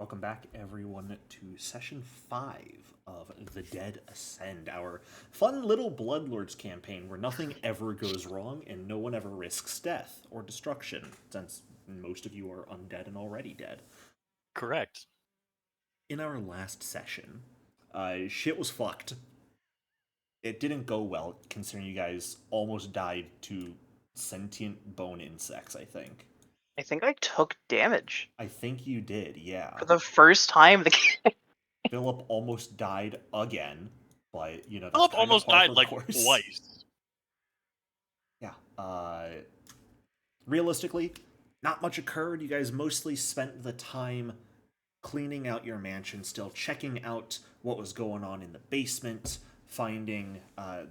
Welcome back, everyone, to session 5 of The Dead Ascend, our fun little Bloodlords campaign where nothing ever goes wrong and no one ever risks death or destruction, since most of you are undead and already dead. Correct. In our last session, shit was fucked. It didn't go well, considering you guys almost died to sentient bone insects, I think. I think I took damage I think you did, yeah. for the first time. Philip almost died again, but that's Philip kind of almost par died for the like course. twice. Yeah. Realistically, not much occurred. You guys mostly spent the time cleaning out your mansion, still checking out what was going on in the basement, finding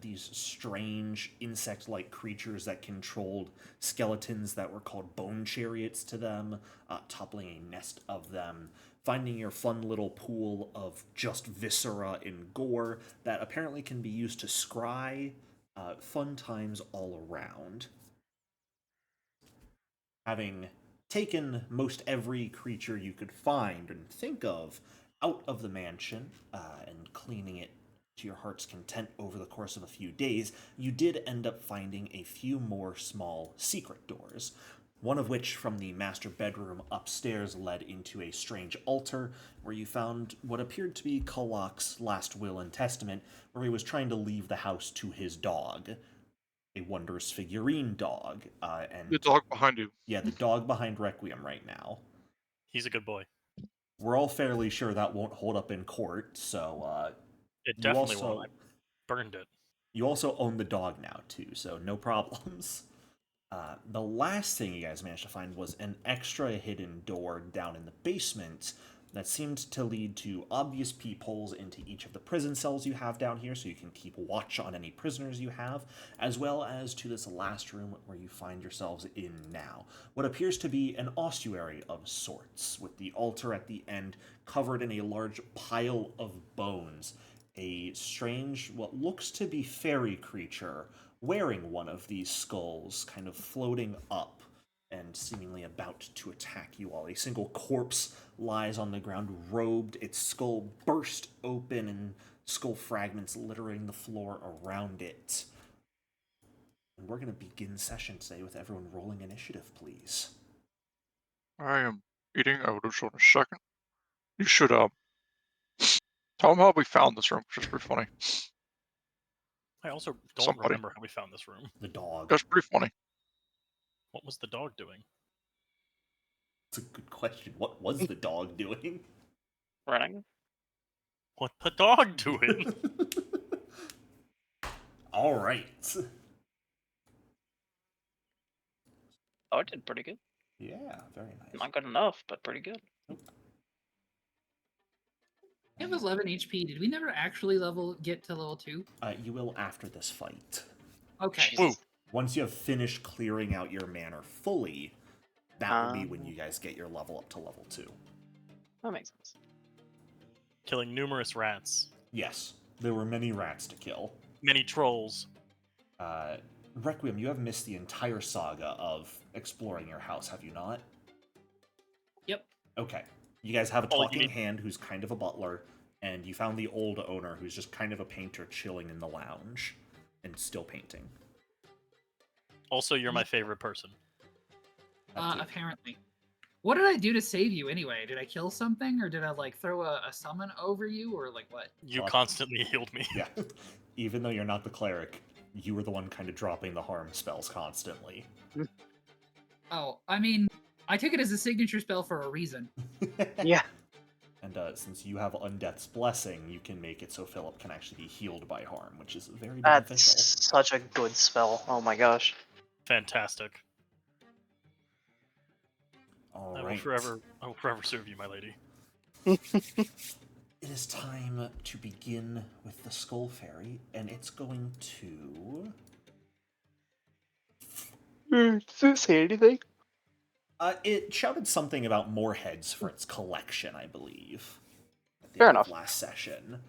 these strange insect-like creatures that controlled skeletons that were called bone chariots to them, toppling a nest of them, finding your fun little pool of just viscera and gore that apparently can be used to scry. Fun times all around. Having taken most every creature you could find and think of out of the mansion and cleaning it to your heart's content over the course of a few days, you did end up finding a few more small secret doors. One of which, from the master bedroom upstairs, led into a strange altar where you found what appeared to be Kalak's last will and testament, where he was trying to leave the house to his dog, a wondrous figurine dog, and The dog behind you. yeah, the dog behind Requiem right now. He's a good boy. We're all fairly sure that won't hold up in court, so It you definitely also won't. I burned it. you also own the dog now too, so no problems. The last thing you guys managed to find was an extra hidden door down in the basement that seemed to lead to obvious peepholes into each of the prison cells you have down here so you can keep watch on any prisoners you have, as well as to this last room where you find yourselves in now. What appears to be an ossuary of sorts, with the altar at the end covered in a large pile of bones. A strange, what looks to be fairy creature wearing one of these skulls, kind of floating up and seemingly about to attack you all. A single corpse lies on the ground, robed, its skull burst open, and skull fragments littering the floor around it. And we're going to begin session today with everyone rolling initiative, please. I am eating. I will do so in a second. You should tell them how we found this room, which is pretty funny. I also don't Somebody. remember how we found this room. The dog. That's pretty funny. What was the dog doing? It's a good question. What was the dog doing? Running. What the dog doing? All right. Oh, it did pretty good. Yeah, very nice. Not good enough, but pretty good. I have 11 HP. Did we never actually get to level 2? You will after this fight. Okay. Jesus. Once you have finished clearing out your manor fully, that will be when you guys get your level up to level 2. That makes sense. Killing numerous rats. Yes, there were many rats to kill. Many trolls. Requiem, you have missed the entire saga of exploring your house, have you not? Yep. Okay. You guys have a Oh, you talking mean- hand who's kind of a butler, and you found the old owner who's just kind of a painter chilling in the lounge and still painting. Also, you're my favorite person. Apparently. What did I do to save you anyway? Did I kill something, or did I throw a summon over you, or what? You Fuck. constantly healed me. Yeah. Even though you're not the cleric, you were the one kind of dropping the harm spells constantly. Oh, I mean, I took it as a signature spell for a reason. Yeah. And since you have Undeath's Blessing, you can make it so Philip can actually be healed by harm, which is very beneficial. That's such a good spell. Oh my gosh. Fantastic. All I right. will forever serve you, my lady. It is time to begin with the Skull Fairy, and it's going to... Does it say anything? It shouted something about more heads for its collection, I believe. At the Fair end of enough. last session.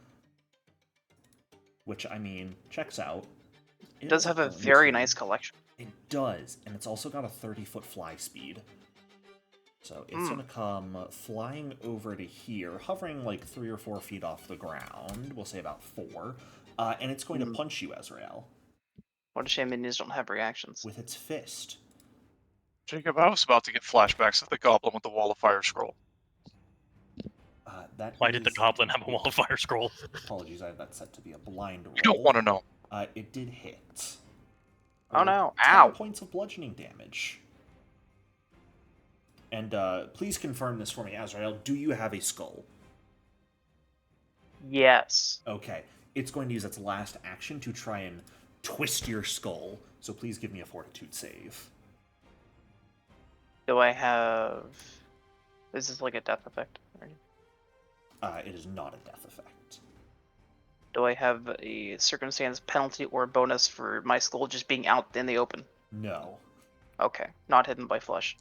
Which, I mean, checks out. It does have a very nice collection. It does, and it's also got a 30-foot fly speed. So it's gonna come flying over to here, hovering like 3 or 4 feet off the ground. We'll say about 4. And it's going to punch you, Azrael, What a shame minis don't have reactions. with its fist. Jacob, I was about to get flashbacks of the goblin with the wall of fire scroll. Why did the goblin have a wall of fire scroll? Apologies, I have that set to be a blind roll. You don't want to know. It did hit. Oh no! 10 Ow! points of bludgeoning damage. And please confirm this for me, Azrael. Do you have a skull? Yes. Okay. It's going to use its last action to try and twist your skull. So please give me a fortitude save. Do I have? Is this like a death effect? It is not a death effect. Do I have a circumstance penalty or bonus for my skull just being out in the open? No. Okay, not hidden by flesh.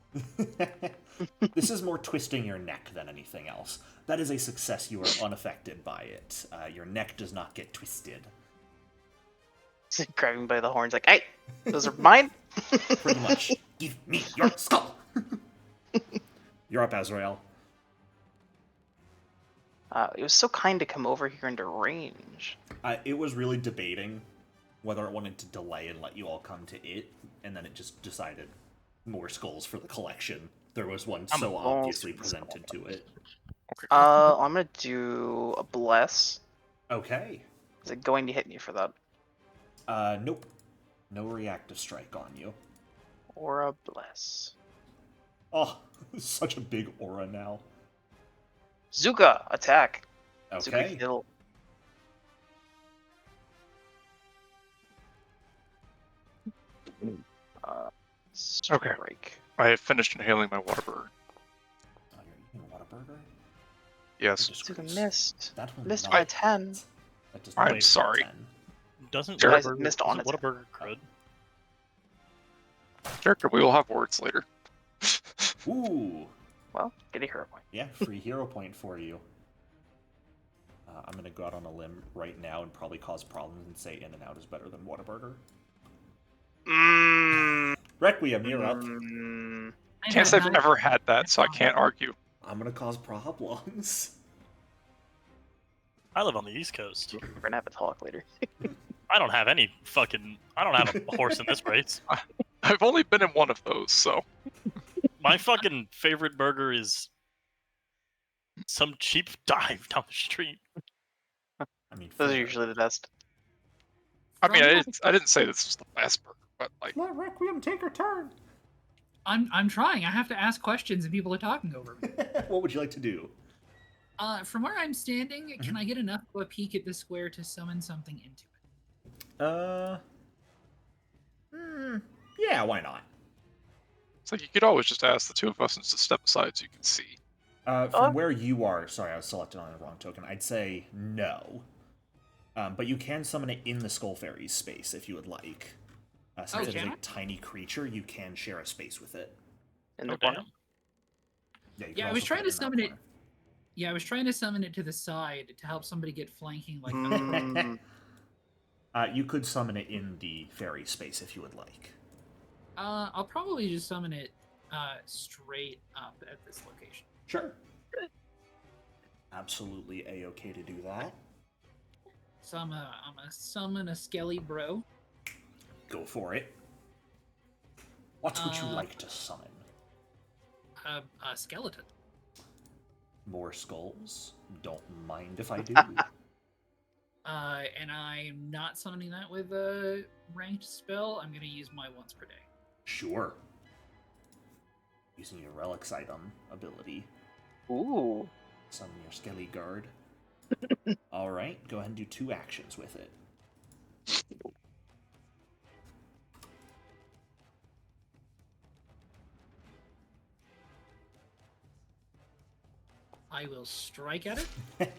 This is more twisting your neck than anything else. That is a success. You are unaffected by it. Your neck does not get twisted. Grabbing by the horns, like, hey, those are mine. Pretty much. Give me your skull! You're up, Azrael. It was so kind to come over here into range. It was really debating whether it wanted to delay and let you all come to it, and then it just decided more skulls for the collection. There was one so obviously presented to it. Okay. I'm gonna do a bless. Okay. Is it going to hit me for that? Nope. No reactive strike on you. Or a bless. Oh, such a big aura now. Zuka, attack. Okay. Zuka kill. Okay. Strike. I have finished inhaling my water burger. Oh, you're eating Whataburger? Yes. Zuka missed. That one Missed not by 10. hit. That does I'm not hit sorry. 10. Doesn't You guys Whataburger, missed on isn't it. Whataburger crud? Jacob, we will have words later. Ooh. Well, get a hero point. Yeah, free hero point for you. I'm going to go out on a limb right now and probably cause problems and say In-N-Out is better than Whataburger. Requiem, you're up. Can't say I've ever had that, so I can't argue. I'm going to cause problems. I live on the East Coast. We're gonna have a talk later. I don't have any fucking. I don't have a horse in this race. I've only been in one of those, so. My fucking favorite burger is some cheap dive down the street. I mean, Those are fair. usually the best. I mean, I didn't say this was the best burger, but like. Let Requiem take her turn. I'm trying. I have to ask questions and people are talking over me. What would you like to do? From where I'm standing, can I get enough of a peek at the square to summon something into it? Yeah, why not? It's like you could always just ask the two of us to step aside so you can see. From where you are, sorry, I was selected on the wrong token. I'd say no. But you can summon it in the Skull Fairy's space if you would like. Since it is a tiny creature, you can share a space with it. In the Oh, corner. damn. Yeah, you can Yeah, I also was trying put to in that summon it. corner. Yeah, I was trying to summon it to the side to help somebody get flanking like Mm. You could summon it in the fairy space if you would like. I'll probably just summon it straight up at this location. Sure. Absolutely a-okay to do that. So I'm a summon a skelly bro. Go for it. What would you Uh, like to summon? A skeleton. More skulls? Don't mind if I do. And I'm not summoning that with a ranked spell. I'm gonna use my once per day. Sure. Using your relics item ability. Ooh. Summon your Skelly Guard. Alright, go ahead and do 2 actions with it. I will strike at it.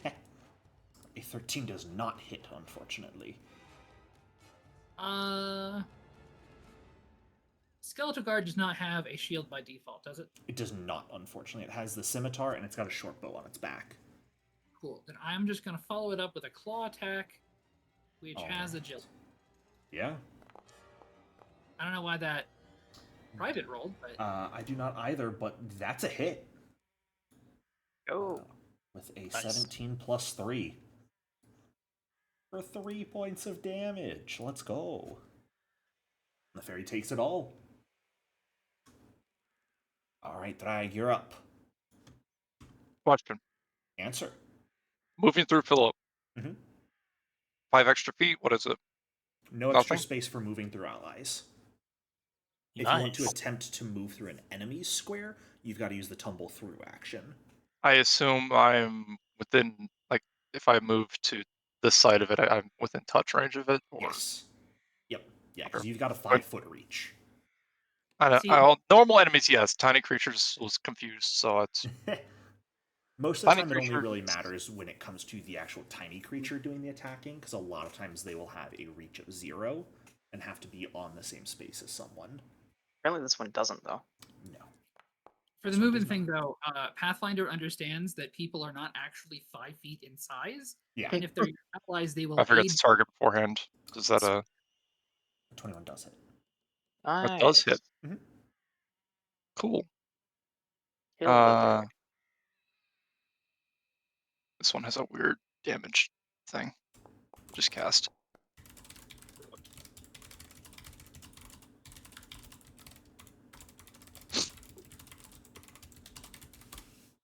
A 13 does not hit, unfortunately. Skeletal Guard does not have a shield by default, does it? It does not, unfortunately. It has the scimitar, and it's got a short bow on its back. Cool. Then I'm just gonna follow it up with a claw attack, which has Alright. agility. Yeah. I don't know why that private rolled, but I do not either, but that's a hit. Oh, With a Nice. 17 plus 3. For 3 points of damage. Let's go. The fairy takes it all. Alright, Drag, you're up. Question. Answer. Moving through Philip. Mhm. 5 extra feet. What is it? No extra Nothing? space for moving through allies. If you want to Nice. attempt to move through an enemy's square, you've got to use the tumble through action. I assume I'm within, like, if I move to this side of it, I'm within touch range of it? Or... Yes. Yep. Yeah, Okay. because you've got a But 5-foot reach. See- normal enemies, yes. Tiny creatures was confused, so it's... Most of the Tiny time, it only creature- really matters when it comes to the actual tiny creature doing the attacking, because a lot of times they will have a reach of 0 and have to be on the same space as someone. apparently this one doesn't though. No. for the This one moving does thing though, Pathfinder understands that people are not actually 5 feet in size, Yeah, and if they're your allies, they will I forgot aid. to target beforehand. Does that, 21 does hit. That does hit. Mhm. Cool. Kill the fairy. This one has a weird damage thing. Just cast.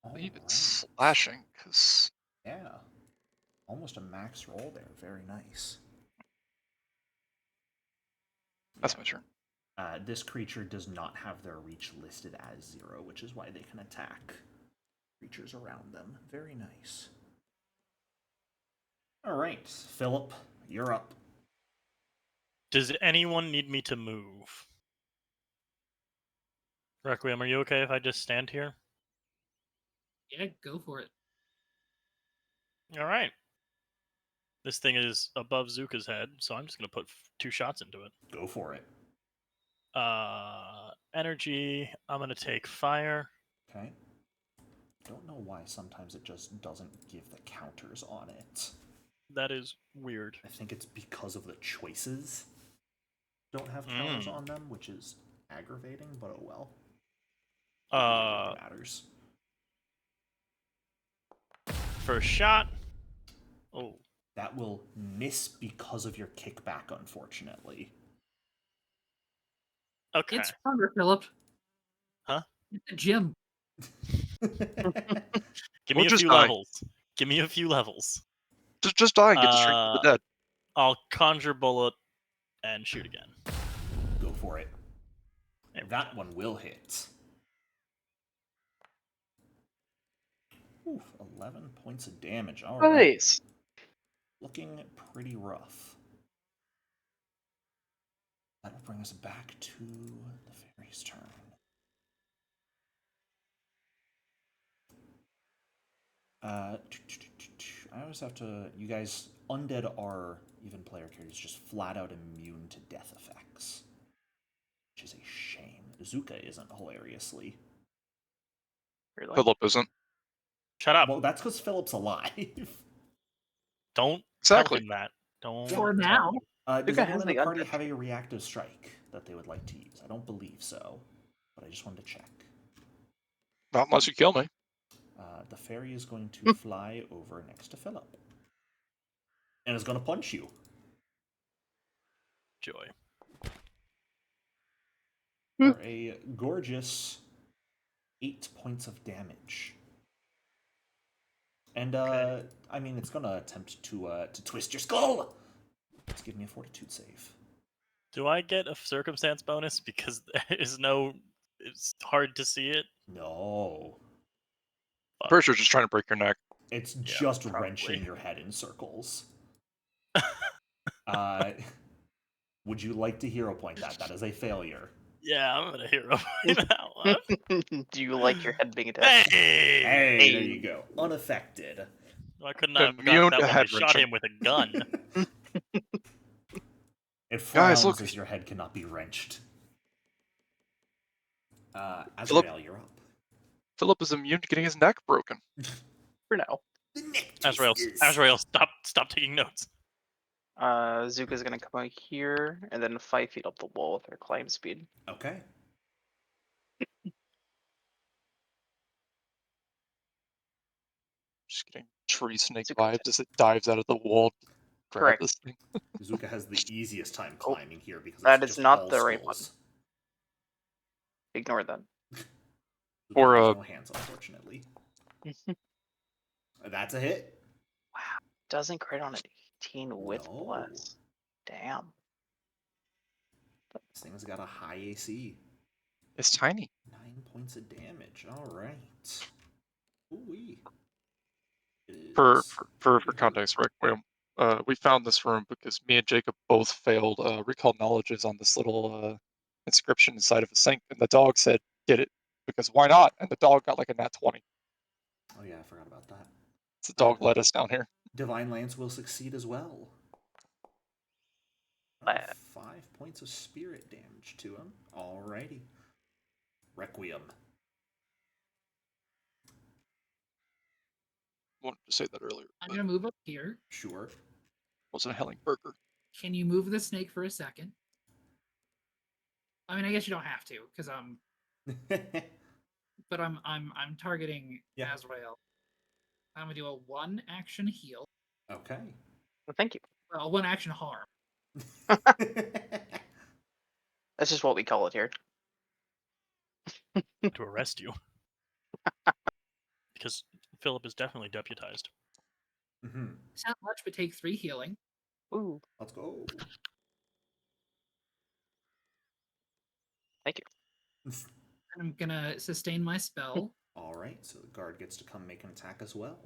I believe it's Alright. slashing, because... Yeah. Almost a max roll there. Very nice. That's Yeah. my turn. This creature does not have their reach listed as 0, which is why they can attack creatures around them. Very nice. Alright, Philip, you're up. Does anyone need me to move? Requiem, are you okay if I just stand here? Yeah, go for it. All right. This thing is above Zuka's head, so I'm just gonna put 2 shots into it. Go for it. Energy. I'm gonna take fire. Okay. Don't know why sometimes it just doesn't give the counters on it. That is weird. I think it's because of the choices don't have counters on them, which is aggravating, but oh well. It really matters. First shot. Oh, That will miss because of your kickback, unfortunately. okay. It's stronger, Philip. Huh? It's the gym. Give Or me a just few die. levels. Give me a few levels. Just die and get the strength of the dead. I'll conjure bullet and shoot again. Go for it. There we That go. one will hit. Oof, 11 points of damage. All right. Nice. Looking pretty rough. That will bring us back to the fairy's turn. I always have to. You guys, undead are even player characters just flat out immune to death effects, which is a shame. Zuka isn't, hilariously. Really? Philip isn't. Shut up. Well, that's because Philip's alive. Don't Exactly. tell him that. Don't For tell now. him. Does Zuka anyone has in the the party undead have a reactive strike that they would like to use? I don't believe so, but I just wanted to check. Not unless you kill me. The fairy is going to fly over next to Philip. And is going to punch you. Joy. For a gorgeous 8 points of damage. And, Okay. I mean, it's going to attempt to twist your skull! Let's give me a fortitude save. Do I get a circumstance bonus because there is no? It's hard to see it. No. I'm pretty sure it's just trying to break your neck. It's Yeah, just probably. wrenching your head in circles. Would you like to hero point that? That is a failure. Yeah, I'm gonna hero point that one. Do you like your head being attacked? Hey! Hey, there you go. Unaffected. Why couldn't I have Immune got to that when I head shot wrenching. him with a gun? It Guys, frowns look. as your head cannot be wrenched. Philip- Azrael, you're up. Philip is immune to getting his neck broken. For now. The neck Azrael, stop taking notes. Zuka's gonna come out here and then 5 feet up the wall with her climb speed. Okay. just getting tree snake Super vibes as it dives out of the wall to grab Correct. this thing. Zuka has the easiest time Oh, climbing here because that it's is just not all the right one. skulls. Ignore them. Zuka Or, has no hands, unfortunately. That's a hit. Wow. Doesn't crit on an 18 with No. bless. Damn. This thing's got a high AC. It's tiny. 9 points of damage. All right. Ooh-wee. For Is for pretty hurt. context, Requiem, we found this room because me and Jacob both failed recall knowledges on this little inscription inside of a sink, and the dog said, "Get it," because why not? And the dog got like a nat 20. Oh yeah, I forgot about that. So the dog led us down here. Divine Lance will succeed as well. Uh, 5 points of spirit damage to him. Alrighty. Requiem. Wanted to say that earlier, I'm but gonna move up here. Sure. wasn't a Helling burger. Can you move the snake for a second? I mean, I guess you don't have to, because but I'm targeting Yeah. Azrael. I'm gonna do a 1 action heal. Okay. well, thank you. Well, 1 action harm. That's just what we call it here. To arrest you. Because Philip is definitely deputized. Mm-hmm. It's not much, but take 3 healing. Ooh, Let's go. thank you. And I'm gonna sustain my spell. Alright, so the guard gets to come make an attack as well.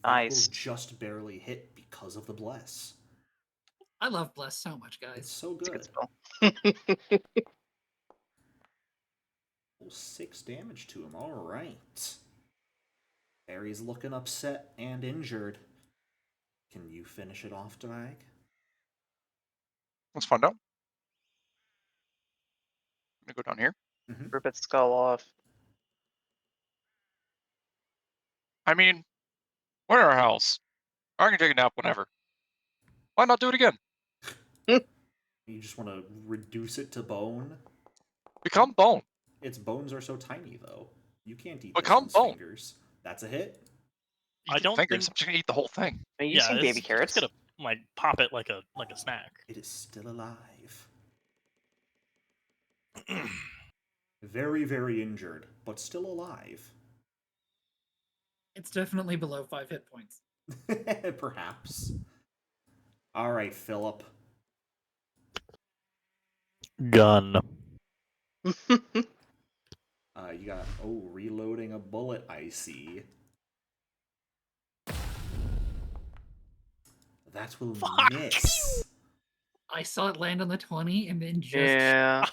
That Nice. will just barely hit because of the bless. I love bless so much, It's guys. so It's a good. good spell. 6 damage to him. Alright. Barry's looking upset and injured. Can you finish it off, Dag? Let's find out. I'm gonna go down here. Rip its skull off. I mean, we're in our house. I can take a nap whenever. Why not do it again? You just want to reduce it to bone? Become bone. Its bones are so tiny, though. You can't eat Become this bone. one's fingers. That's a hit. I don't Fingers. think. I'm just gonna eat the whole thing. Are you Yeah, using baby it's carrots? just gonna like pop it like a snack. It is still alive. Very, very injured, but still alive. It's definitely below 5 hit points. Perhaps. Alright, Philip. Gun. You got, reloading a bullet, I see. That will miss. I saw it land on the 20 and then just Yeah.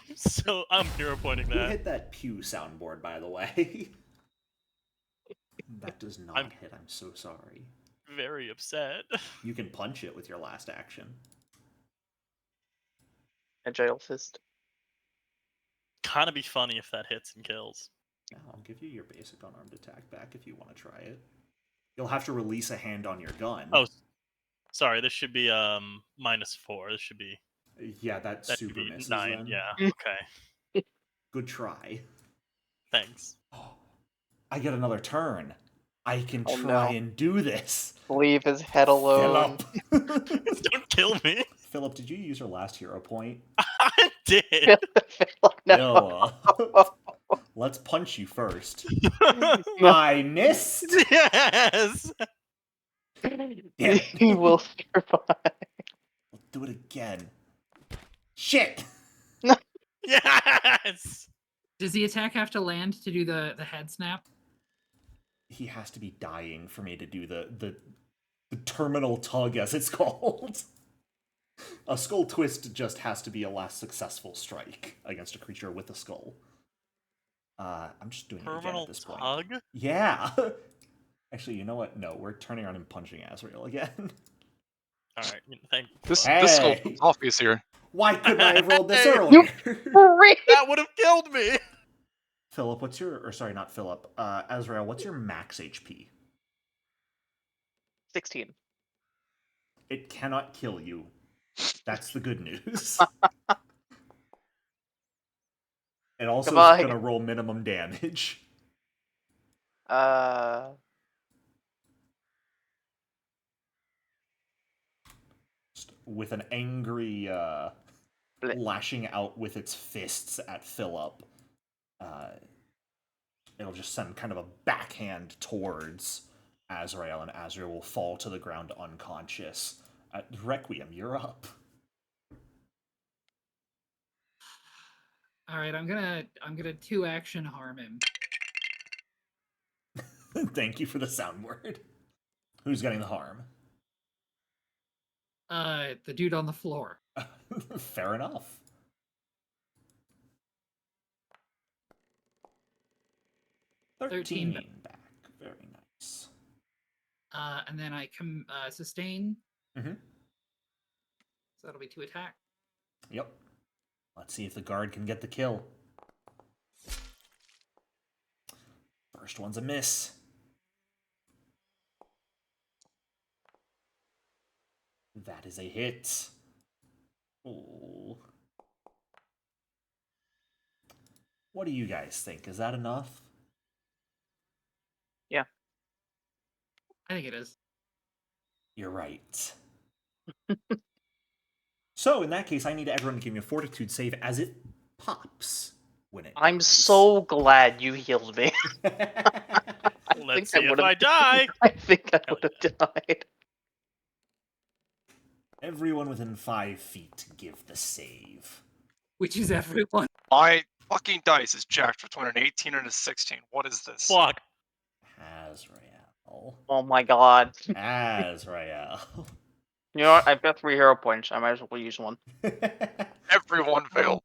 I'm hero pointing Who that. hit that pew soundboard, by the way? That does not hit, I'm so sorry. Very upset. You can punch it with your last action. Agile fist. Kind of be funny if that hits and kills. Yeah, I'll give you your basic unarmed attack back if you want to try it. You'll have to release a hand on your gun. Oh, sorry. This should be -4. This should be Yeah, that should super be misses 9. then. Yeah. Okay. Good try. Thanks. I get another turn. I can Oh, try no. and do this. Leave his head alone. Philip. Don't kill me. Philip, did you use your last hero point? I did. No. Let's punch you first. No. I missed. Yes. Damn it. He will survive. We'll do it again. Shit. Yes. Does the attack have to land to do the head snap? He has to be dying for me to do the terminal tug, as it's called. A skull twist just has to be a last successful strike against a creature with a skull. I'm just doing it again Terminal at this point. tug. Yeah. Actually, you know what? No, we're turning around and punching Azrael again. All right. Thank This Hey! skull off is here. Why couldn't I have rolled this Hey, earlier? That would have killed me. Philip, what's your... Or sorry, not Philip. Azrael, what's your max HP? 16. It cannot kill you. That's the good news. It also is Goodbye. gonna roll minimum damage. Just with an angry Bleh. lashing out with its fists at Philip. It'll just send kind of a backhand towards Azrael, and Azrael will fall to the ground unconscious. Requiem, you're up. All right, I'm gonna 2-action harm him. Thank you for the sound word. Who's getting the harm? The dude on the floor. Fair enough. 13 13 back. Very nice. And then I sustain. Mm-hmm. So that'll be 2 attack. Yep. Let's see if the guard can get the kill. First one's a miss. That is a hit. Ooh. What do you guys think? Is that enough? Yeah. I think it is. You're right. So, in that case, I need everyone to give me a fortitude save as it pops when it I'm dies. so glad you healed me. Let's see if I die. I think I Hell would have died. Everyone within 5 feet give the save. Which is everyone. My fucking dice is jacked between an 18 and a 16. What is this? Fuck. Azrael. Oh my god. Azrael. You know what? I've got 3 hero points. I might as well use one. Everyone failed.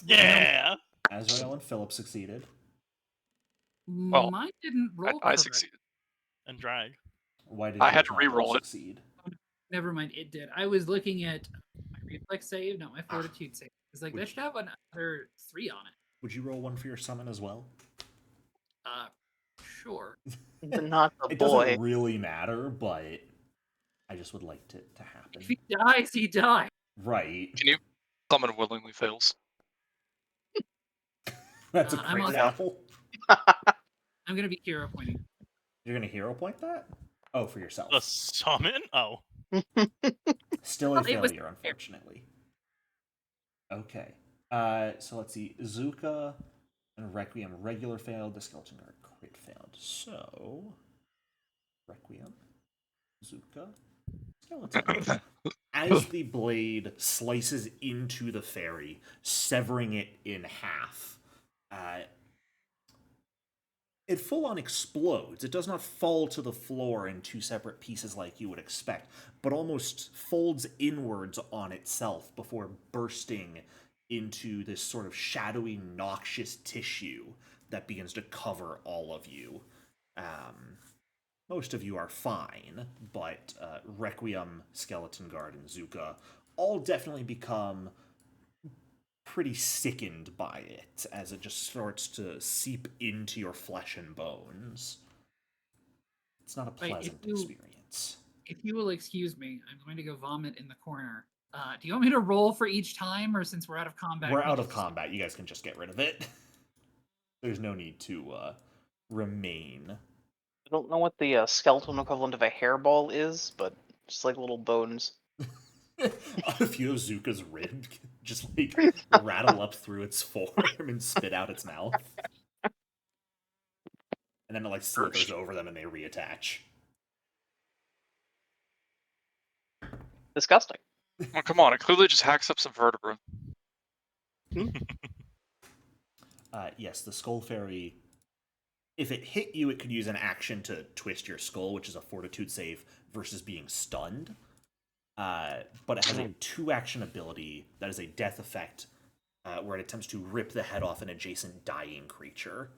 Yeah. Azrael and Philip succeeded. Well, Mine didn't roll I correct. succeeded. And drag. Why did I yours had to not re-roll it. succeed? Never mind, it did. I was looking at my reflex save, not my fortitude save. It's like, that should have another 3 on it. Would you roll one for your summon as well? Sure. But not the It boy. doesn't really matter, but I just would like it to happen. If he dies, he dies. Right. Can you summon willingly fails? That's a I'm great on- fail. I'm gonna be hero pointing. You're gonna hero point that? Oh, for yourself. The summon? Oh. Still a Well, it was- failure, unfortunately. Okay. So let's see. Zuka and Requiem regular failed. The skeleton guard crit failed. So Requiem, Zuka, skeleton. As the blade slices into the fairy, severing it in half, it full on explodes. It does not fall to the floor in 2 separate pieces like you would expect, but almost folds inwards on itself before bursting into this sort of shadowy, noxious tissue that begins to cover all of you. Most of you are fine, but Requiem, Skeleton Guard, and Zuka all definitely become pretty sickened by it as it just starts to seep into your flesh and bones. It's not a Wait, pleasant if you- experience. If you will excuse me, I'm going to go vomit in the corner. Do you want me to roll for each time, or since we're out of combat? We're can we out of just- combat. You guys can just get rid of it. There's no need to remain. I don't know what the skeleton equivalent of a hairball is, but just like little bones. A few of Zuka's ribs just like rattle up through its form and spit out its mouth. And then it like slithers over them and they reattach. Disgusting. Oh, come on. It clearly just hacks up some vertebra. Yes, the Skull Fairy, if it hit you, it could use an action to twist your skull, which is a fortitude save, versus being stunned. But it has a 2-action ability that is a death effect, where it attempts to rip the head off an adjacent dying creature,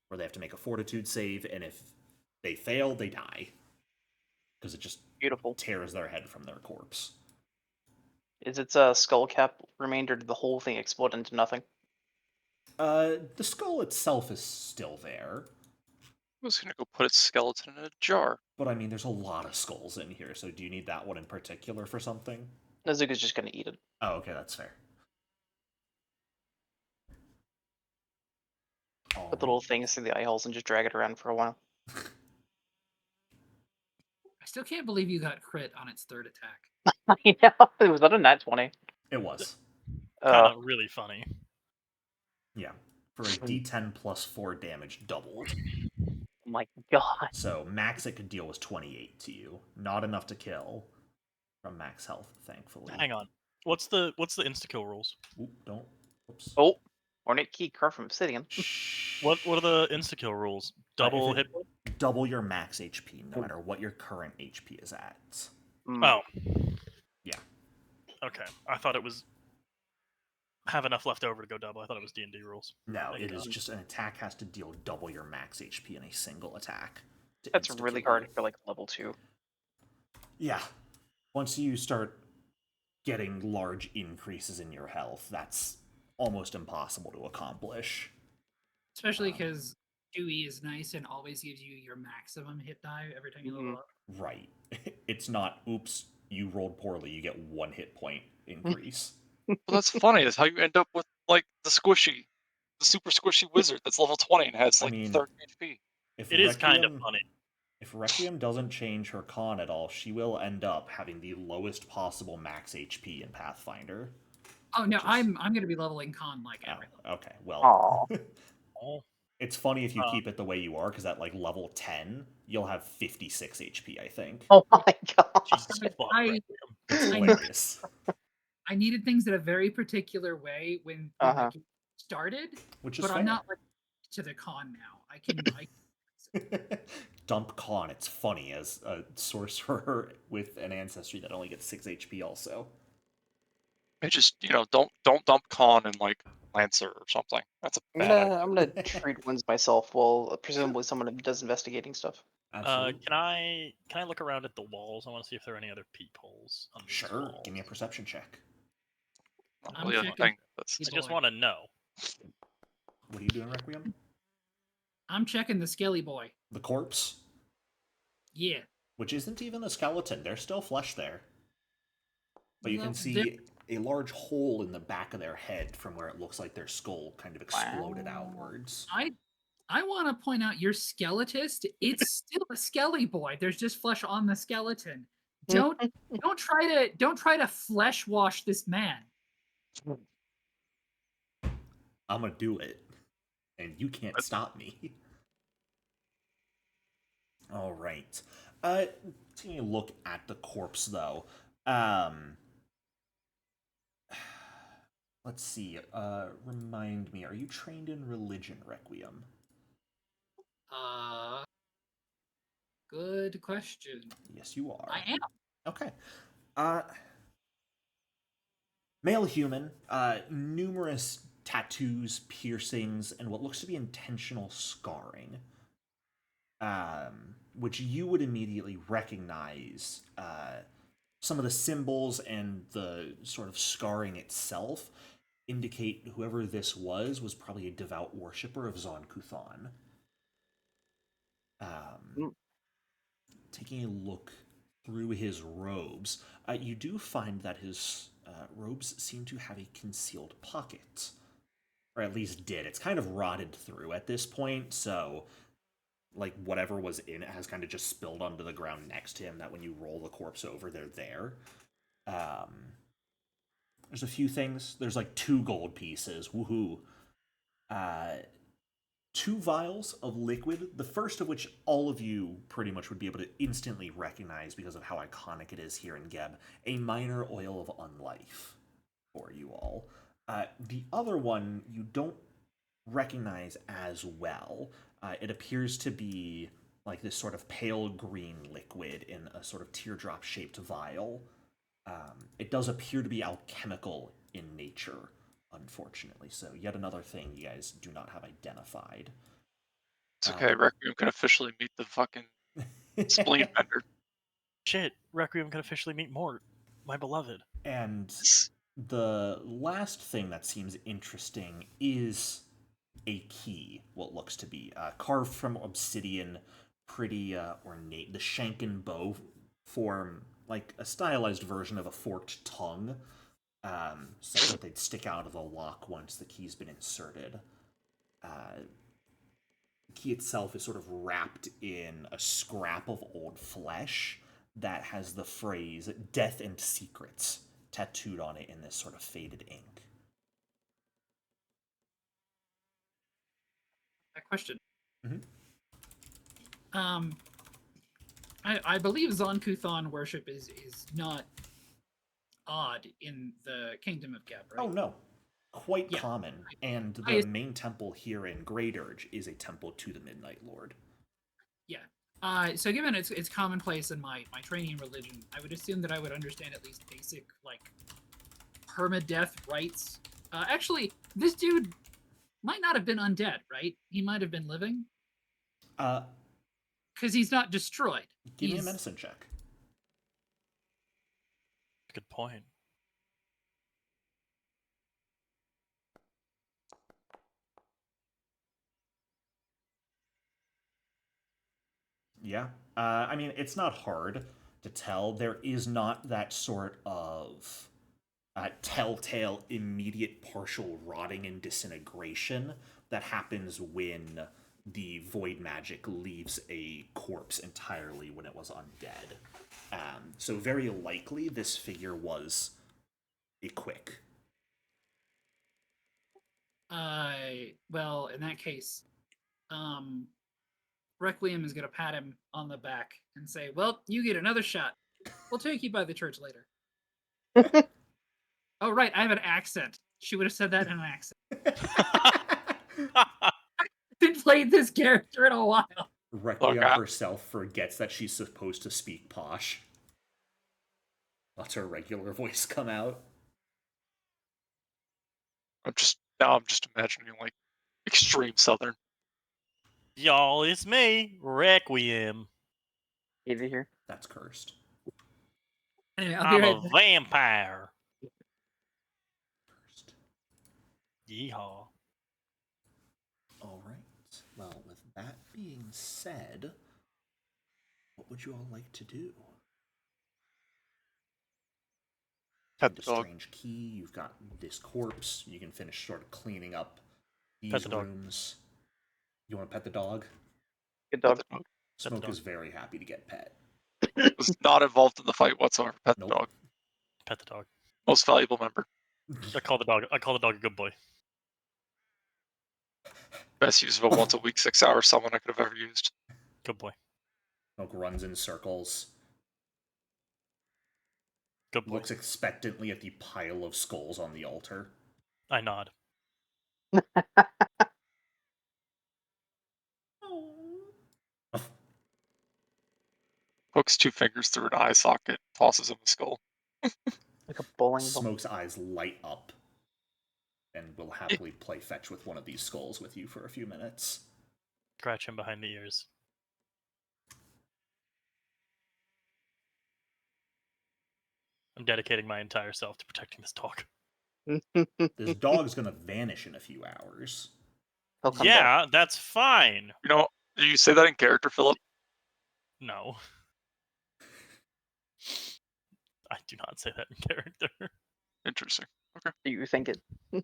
where they have to make a fortitude save, and if they fail, they die. Because it just Beautiful. tears their head from their corpse. Is its skull cap remainder? Did the whole thing explode into nothing? The skull itself is still there. I was gonna go put its skeleton in a jar. But I mean, there's a lot of skulls in here, so do you need that one in particular for something? Nezuka's just gonna eat it. Oh, okay, that's fair. Put the little things through the eye holes and just drag it around for a while. I still can't believe you got crit on its third attack. I know. It was not a nat 20. It was. Kind of really funny. Yeah. For a d10 plus 4 damage doubled. Oh my god. So max it could deal was 28 to you. Not enough to kill from max health, thankfully. Hang on. What's the insta kill rules? Oop, don't. Oops. Oh, ornate key carved from obsidian. Shh. What are the insta kill rules? Double if hit it- point? Double your max HP, no matter what your current HP is at. Mm. Oh. Yeah. Okay. I thought it was have enough left over to go double. I thought it was D&D rules. No, Thank it is God. just an attack has to deal double your max HP in a single attack. to That's insta-kill really you. hard for like level 2. Yeah. Once you start getting large increases in your health, that's almost impossible to accomplish. Especially Um, because 2E is nice and always gives you your maximum hit die every time you level up. Right. It's not, oops, you rolled poorly, you get 1 hit point increase. Well, that's funny. Is how you end up with like the super squishy wizard that's level 20 and has I like mean, 30 HP. If It is kind of Requiem- funny. If Requiem doesn't change her con at all, she will end up having the lowest possible max HP in Pathfinder. Oh no, Which is- I'm gonna be leveling con like Oh, everything. okay, well. Aw. Oh. It's funny if you Uh, keep it the way you are, because at like level 10, you'll have 56 HP, I think. Oh my god. Jesus But fuck, I- Requiem. It's I- hilarious. I needed things in a very particular way when Uh-huh. the game started, Which is but fair. I'm not like to the con now. I can Dump con, it's funny as a sorcerer with an ancestry that only gets 6 HP also. It just don't dump con in like Lancer or something. That's a bad idea. I'm gonna treat ones myself while presumably someone does investigating stuff. Absolutely. Can I look around at the walls? I want to see if there are any other peepholes on these Sure, walls. give me a perception check. Not I'm really a checking. thing. That's I just boy. want to know. What are you doing, Requiem? I'm checking the Skelly boy. The corpse? Yeah. Which isn't even a skeleton, there's still flesh there. But you can Well, see a large hole in the back of their head from where it looks like their skull kind of exploded Wow. outwards. I want to point out your skeletist. It's still a Skelly boy. There's just flesh on the skeleton. Don't try to flesh wash this man. I'm gonna do it. And you can't stop me. Alright. Taking a look at the corpse though. Let's see. Remind me, are you trained in religion, Requiem? Good question. Yes, you are. I am. Okay. Male human, numerous tattoos, piercings, and what looks to be intentional scarring. Which you would immediately recognize some of the symbols and the sort of scarring itself indicate whoever this was probably a devout worshiper of Zon Kuthan. Taking a look through his robes, you do find that his robes seem to have a concealed pocket. Or at least did. It's kind of rotted through at this point, so like whatever was in it has kind of just spilled onto the ground next to him, that when you roll the corpse over, they're there. There's a few things. There's like 2 gold pieces. Woohoo. 2 vials of liquid, the first of which all of you pretty much would be able to instantly recognize because of how iconic it is here in Geb. A minor oil of unlife for you all. The other one you don't recognize as well. It appears to be like this sort of pale green liquid in a sort of teardrop shaped vial. It does appear to be alchemical in nature, unfortunately. So yet another thing you guys do not have identified. It's okay. Requiem can officially meet the fucking spleen vendor. Shit, Requiem can officially meet Mort, my beloved. And the last thing that seems interesting is a key, what looks to be carved from obsidian, pretty ornate. The shank and bow form like a stylized version of a forked tongue, such that they'd stick out of the lock once the key's been inserted. The key itself is sort of wrapped in a scrap of old flesh that has the phrase "Death and Secrets" tattooed on it in this sort of faded ink. A question. Mhm. I believe Zon-Kuthon worship is not odd in the Kingdom of Geb, right? Oh no, quite Yeah. common. And I- the main temple here in Great Urge is a temple to the Midnight Lord. Yeah. So given it's commonplace in my training religion, I would assume that I would understand at least basic like permadeath rites. Actually, this dude might not have been undead, right? He might have been living Uh, because he's not destroyed. give me a He's- medicine check. Good point. Yeah. I mean, it's not hard to tell. There is not that sort of telltale immediate partial rotting and disintegration that happens when the void magic leaves a corpse entirely when it was undead. So very likely this figure was a quick. Well, in that case, Requiem is gonna pat him on the back and say, "Well, you get another shot. We'll take you by the church later." Oh, right, I have an accent. She would have said that in an accent. I've played this character in a while. Requiem Look, herself forgets that she's supposed to speak posh. Lets her regular voice come out. I'm just imagining like extreme southern. Y'all, it's me, Requiem. Either here. That's cursed. Anyway, I'll be I'm right a back. vampire. Cursed. Yeehaw. All right. Well, with that being said, what would you all like to do? Pet Find the a dog. strange key. You've got this corpse. You can finish sort of cleaning up these Pet the dog. rooms. You want to pet the dog? Good Pet dog. the dog. the Smoke dog. is very happy to get pet. Was not involved in the fight whatsoever. Pet Nope. the dog. Pet the dog. Most valuable member. I call the dog a good boy. Best use of a once a week 6-hour summon I could have ever used. Good boy. Smoke runs in circles. Good boy. Looks expectantly at the pile of skulls on the altar. I nod. Hooks 2 fingers through an eye socket, tosses him a skull. Like a bowling ball. Smoke's eyes light up and will happily play fetch with one of these skulls with you for a few minutes. Scratch him behind the ears. I'm dedicating my entire self to protecting this dog. This dog's gonna vanish in a few hours. He'll come back. Yeah, that's fine. You know, do you say that in character, Philip? No. I do not say that in character. Interesting. Do you think it?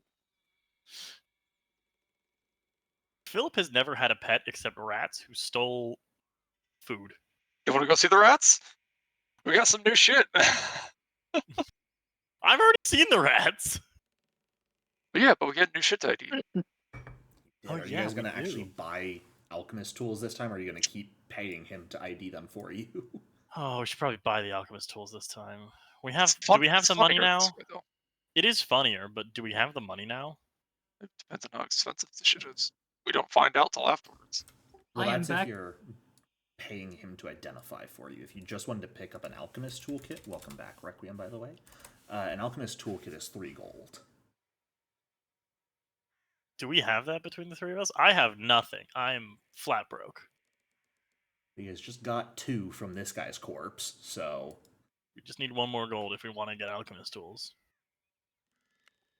Philip has never had a pet except rats who stole food. You want to go see the rats? We got some new shit. I've already seen the rats. But we get new shit to ID. Oh, Are you yeah, guys we gonna do. actually buy alchemist tools this time, or are you gonna keep paying him to ID them for you? Oh, we should probably buy the alchemist tools this time. We have. It's fun- Do we have it's the money funnier now? this way, though. It is funnier, but do we have the money now? It depends on how expensive the shit is. We don't find out till afterwards. Well, I am that's back. if you're paying him to identify for you. If you just wanted to pick up an alchemist toolkit, welcome back, Requiem, by the way. An alchemist toolkit is 3 gold. Do we have that between the three of us? I have nothing. I'm flat broke. You guys just got 2 from this guy's corpse, so We just need one more gold if we want to get alchemist tools.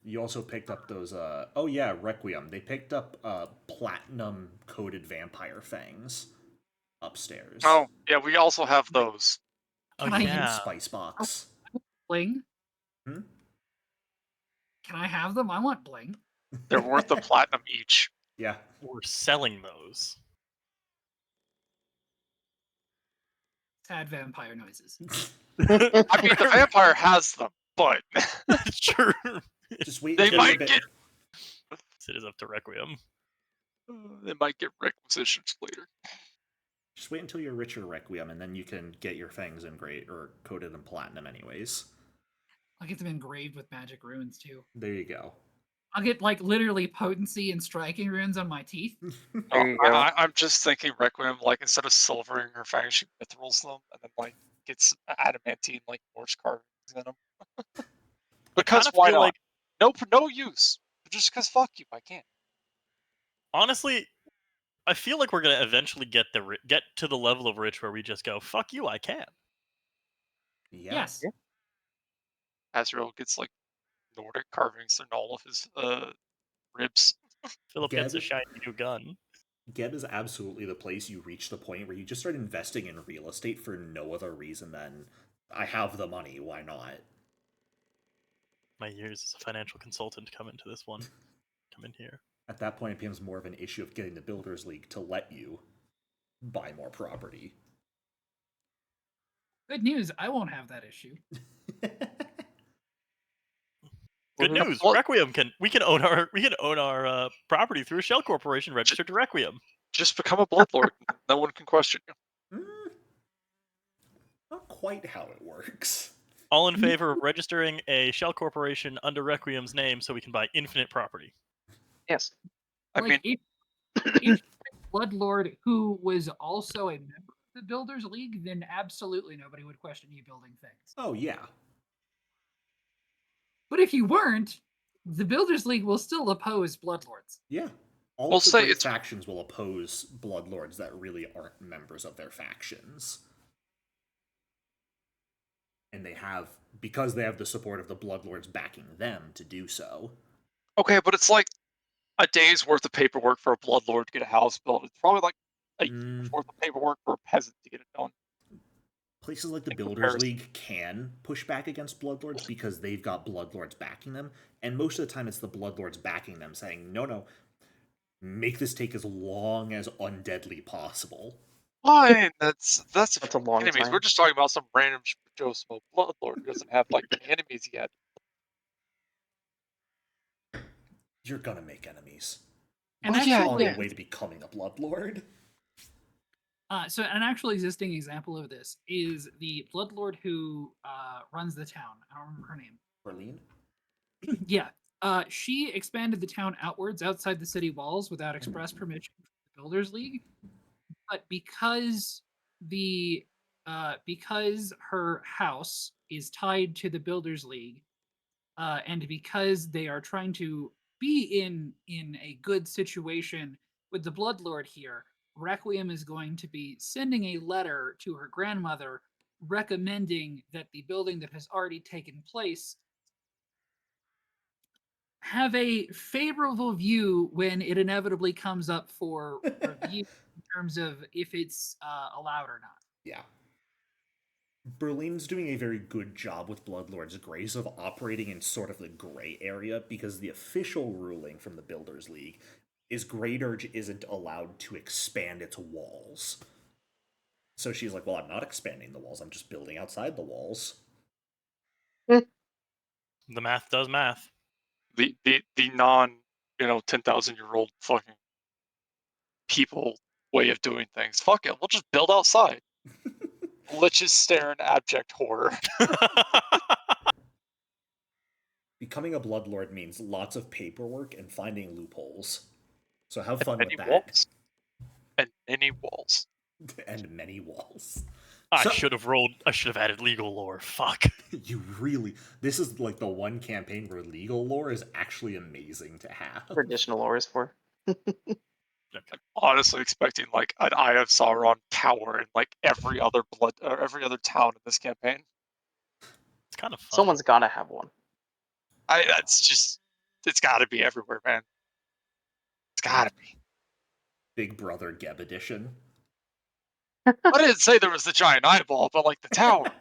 you also picked up those. Oh yeah, Requiem. They picked up platinum coated vampire fangs upstairs. Oh, yeah, we also have those. Oh Can I use yeah. Spice box. Bling. Hmm? Can I have them? I want bling. They're worth a platinum each. Yeah. We're selling those. Sad vampire noises. I mean, the vampire has them, but Sure. Just wait they until you're might a bit- get It is up to Requiem. requisitions later. Just wait until you're richer, Requiem, and then you can get your fangs engraved or coated in platinum anyways. I'll get them engraved with magic runes too. There you go. I'll get like literally potency and striking runes on my teeth. There you go. I'm just thinking Requiem, like instead of silvering her fangs, she mithrils them and then like gets adamantine like Morse carvings in them. Because kinda why feel not? like- No use. Just because fuck you, I can't. Honestly, I feel like we're gonna eventually get to the level of rich where we just go, "Fuck you, I can." Yeah. Yes. Azrael gets like Nordic carvings in all of his ribs. Philip gets a Geb- shiny new gun. Geb is absolutely the place you reach the point where you just start investing in real estate for no other reason than I have the money, why not? My years as a financial consultant come into this one. Come in here. At that point, it becomes more of an issue of getting the Builders League to let you buy more property. Good news, I won't have that issue. Good Mhm. news, Well- Requiem can own our property through a shell corporation registered to Requiem. Just become a bloodlord. No one can question you. Not quite how it works. All in favor of registering a shell corporation under Requiem's name so we can buy infinite property. Yes. I Like mean, if you're a Bloodlord who was also a member of the Builders League, then absolutely nobody would question you building things. Oh, yeah. But if you weren't, the Builders League will still oppose Bloodlords. Yeah. All We'll of the say great it's- factions will oppose Bloodlords that really aren't members of their factions. And they have, because they have the support of the Bloodlords backing them to do so. okay, but it's like a day's worth of paperwork for a bloodlord to get a house built. It's probably like a year's worth of paperwork for a peasant to get it done. Places like the In Builders comparison. League can push back against Bloodlords because they've got Bloodlords backing them, and most of the time it's the Bloodlords backing them, saying, no, make this take as long as undeadly possible. Fine, that's That's a long enemies. time. We're just talking about some random Joe Smo bloodlord who doesn't have like any enemies yet. You're gonna make enemies. And Well, yeah, On actually, your way to becoming a Bloodlord. so an actual existing example of this is the Bloodlord who runs the town. I don't remember her name. Berlin? Yeah. She expanded the town outwards outside the city walls without express permission from the Builders League. But because because her house is tied to the Builders League, and because they are trying to be in a good situation with the Bloodlord here, Requiem is going to be sending a letter to her grandmother recommending that the building that has already taken place have a favorable view when it inevitably comes up for review in terms of if it's allowed or not. Yeah. Berlin's doing a very good job with Bloodlord's Grace of operating in sort of the gray area because the official ruling from the Builders League is Great Urge isn't allowed to expand its walls. So she's like, well, I'm not expanding the walls, I'm just building outside the walls. The math does math. The non 10,000-year-old fucking people way of doing things. Fuck it, we'll just build outside. Let's just stare in abject horror. Becoming a Bloodlord means lots of paperwork and finding loopholes. So have fun Many with that. walls. And many walls. And many walls. I So- should have added legal lore. Fuck. You really. This is like the one campaign where legal lore is actually amazing to have. Traditional lore is for. I'm honestly expecting like an Eye of Sauron tower in like every other town in this campaign. It's kind of fun. Someone's gotta have one. It's gotta be everywhere, man. It's gotta be. Big Brother Geb edition. I didn't say there was the giant eyeball, but like the tower.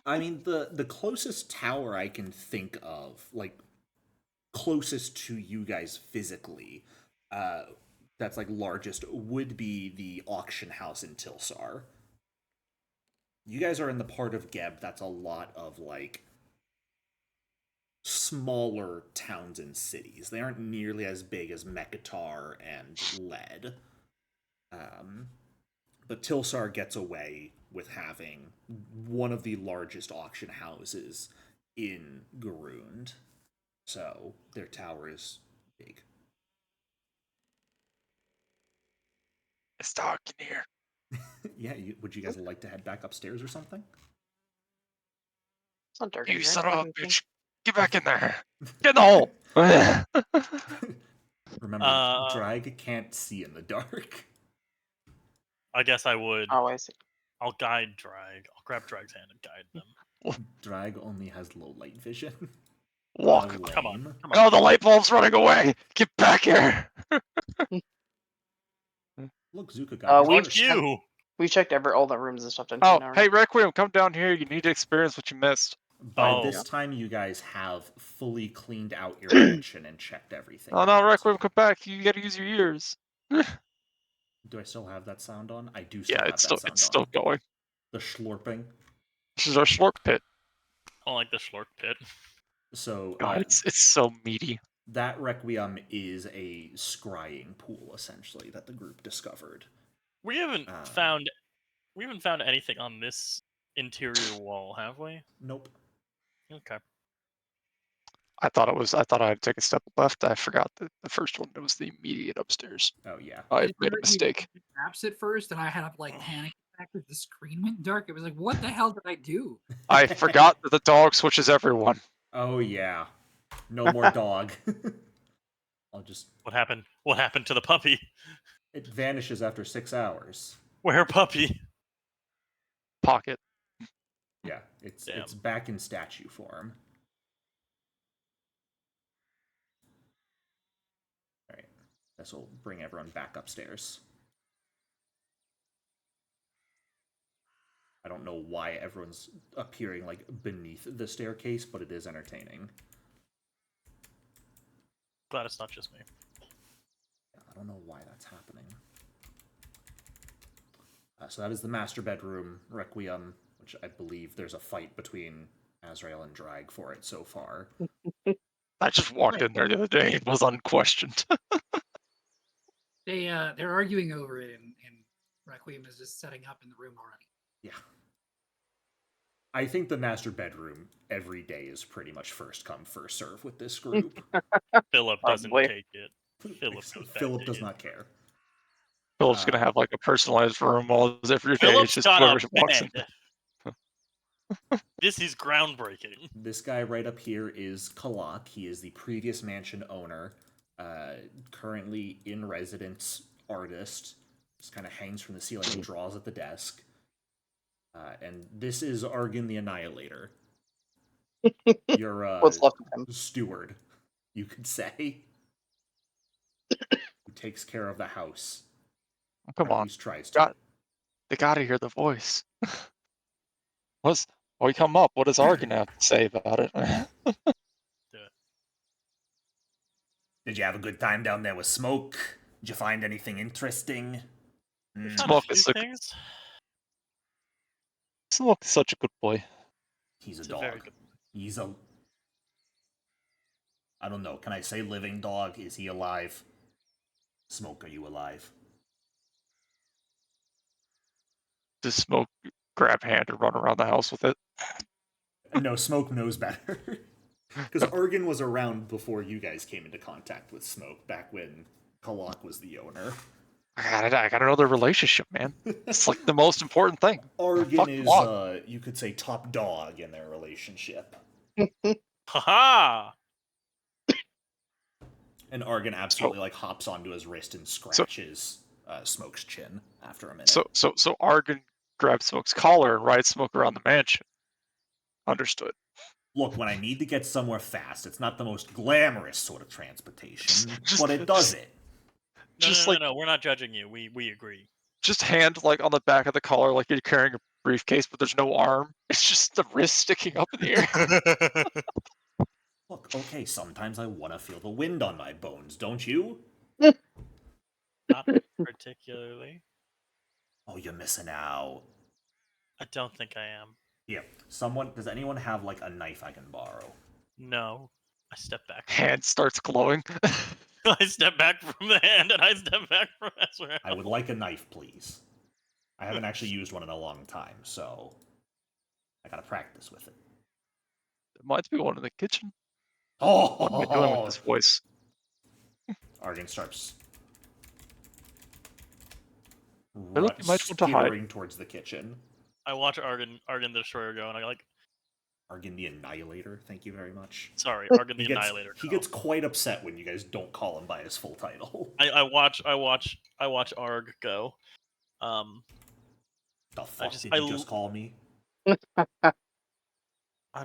I mean, the closest tower I can think of, like closest to you guys physically, that's like largest, would be the auction house in Tilsar. you guys are in the part of Geb that's a lot of like smaller towns and cities. They aren't nearly as big as Mekatar and Led. But Tilsar gets away with having one of the largest auction houses in Garund. So their tower is big. It's dark in here. Yeah, would you guys like to head back upstairs or something? It's not dark in You here. son I of a can see. bitch. Get back in there. Get in the hole. Remember, Drag can't see in the dark. I guess I would. Oh, I see. I'll guide Drag. I'll grab Drag's hand and guide them. Drag only has low light vision. Walk. Kinda Come on. lame. Come on. Oh, the light bulb's running away. Get back here. Look, Zuka got we- his Fuck first. you! We checked all the rooms and stuff, didn't Oh, we? Now, hey, right? Requiem, come down here. You need to experience what you missed. By Oh. this time, you guys have fully cleaned out your mansion and checked everything. Oh, no, out. Requiem, come back. You gotta use your ears. Do I still have that sound on? I do still Yeah, have it's that still sound it's on. still going. The slurping. This is our slurk pit. I don't like the Schlork pit. So God, it's so meaty. that Requiem is a scrying pool, essentially, that the group discovered. We haven't Um, found anything on this interior wall, have we? Nope. Okay. I thought I'd take a step left. I forgot that the first one was the immediate upstairs. Oh, yeah. I It made a occurred to me mistake. to Apps at first, and I had a like panic attack as the screen went dark. It was like, what the hell did I do? I forgot that the dog switches everyone. Oh, yeah. No more dog. I'll just. What happened? What happened to the puppy? It vanishes after 6 hours. Where puppy? Pocket. Yeah, it's Damn. back in statue form. Alright. This will bring everyone back upstairs. I don't know why everyone's appearing like beneath the staircase, but it is entertaining. Glad it's not just me. I don't know why that's happening. So that is the master bedroom, Requiem, which I believe there's a fight between Azrael and Drag for it so far. I just walked in there the other day. It was unquestioned. They're arguing over it, and Requiem is just setting up in the room already. Yeah. I think the master bedroom every day is pretty much first come, first serve with this group. Philip doesn't Probably. take it. Philip goes back Philip to does it. not care. Philip's gonna have like a personalized room all every day. It's Philip's just got whoever a walks in. bed. This is groundbreaking. This guy right up here is Kalak. He is the previous mansion owner, currently in residence artist. Just kind of hangs from the ceiling and draws at the desk. And this is Argon the Annihilator. Your What's left of him? steward, you could say. Who takes care of the house. Come Or at on, least tries to. they gotta hear the voice. Why you come up? What does Argon have to say about it? Did you have a good time down there with Smoke? Did you find anything interesting? Found Smoke a is few the- things. Smoke is such a good boy. He's a It's a dog. very good. He's a. I don't know. Can I say living dog? Is he alive? Smoke, are you alive? Does Smoke grab hand and run around the house with it? No, Smoke knows better. Because Argon was around before you guys came into contact with Smoke, back when Kalak was the owner. I gotta know their relationship, man. It's like the most important thing. Argon Fuck is, dog. you could say, top dog in their relationship. Haha! And Argon absolutely like hops onto his wrist and scratches Smoke's chin after a minute. So Argon grabs Smoke's collar and rides Smoke around the mansion. Understood. Look, when I need to get somewhere fast, it's not the most glamorous sort of transportation, Just- but it does it. No, we're not judging you. We agree. Just hand like on the back of the collar like you're carrying a briefcase, but there's no arm. It's just the wrist sticking up in the air. Look, okay, sometimes I want to feel the wind on my bones, don't you? Not particularly. Oh, you're missing out. I don't think I am. Yeah. Does anyone have like a knife I can borrow? No. I step back. Hand starts glowing. I step back from the hand, and I step back from Ezreal. I would like a knife, please. I haven't actually used one in a long time, so I gotta practice with it. There might be one in the kitchen. Oh, What am I doing with this voice? Argon starts Hey, look, you might want to hide. skittering towards the kitchen. I watch Argon the Destroyer go, and I like, Argon the Annihilator, thank you very much. sorry, Argon the He gets, Annihilator. he go. gets quite upset when you guys don't call him by his full title. I watch Arg go. The fuck just- did I you l- just call me? I've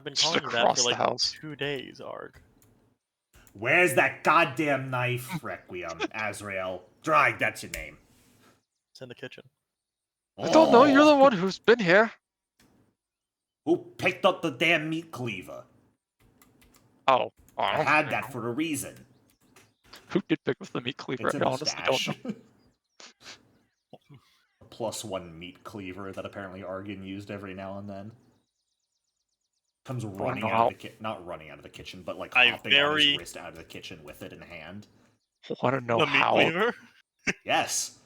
been Just calling you that across for the like house. 2 days, Arg. Where's that goddamn knife, Requiem? Azrael. Drag, that's your name. It's in the kitchen. I don't know. You're the Oh, one who's been here. who picked up the damn meat cleaver? Oh, I had that for a reason. Who did pick up the meat cleaver? It's in I the honestly don't stash. know. A +1 meat cleaver that apparently Argon used every now and then. Comes running know out how- of the kitchen, not running out of the kitchen, but like I hopping on his very- wrist out of the kitchen with it in hand. Want to know the meat how? cleaver? Yes.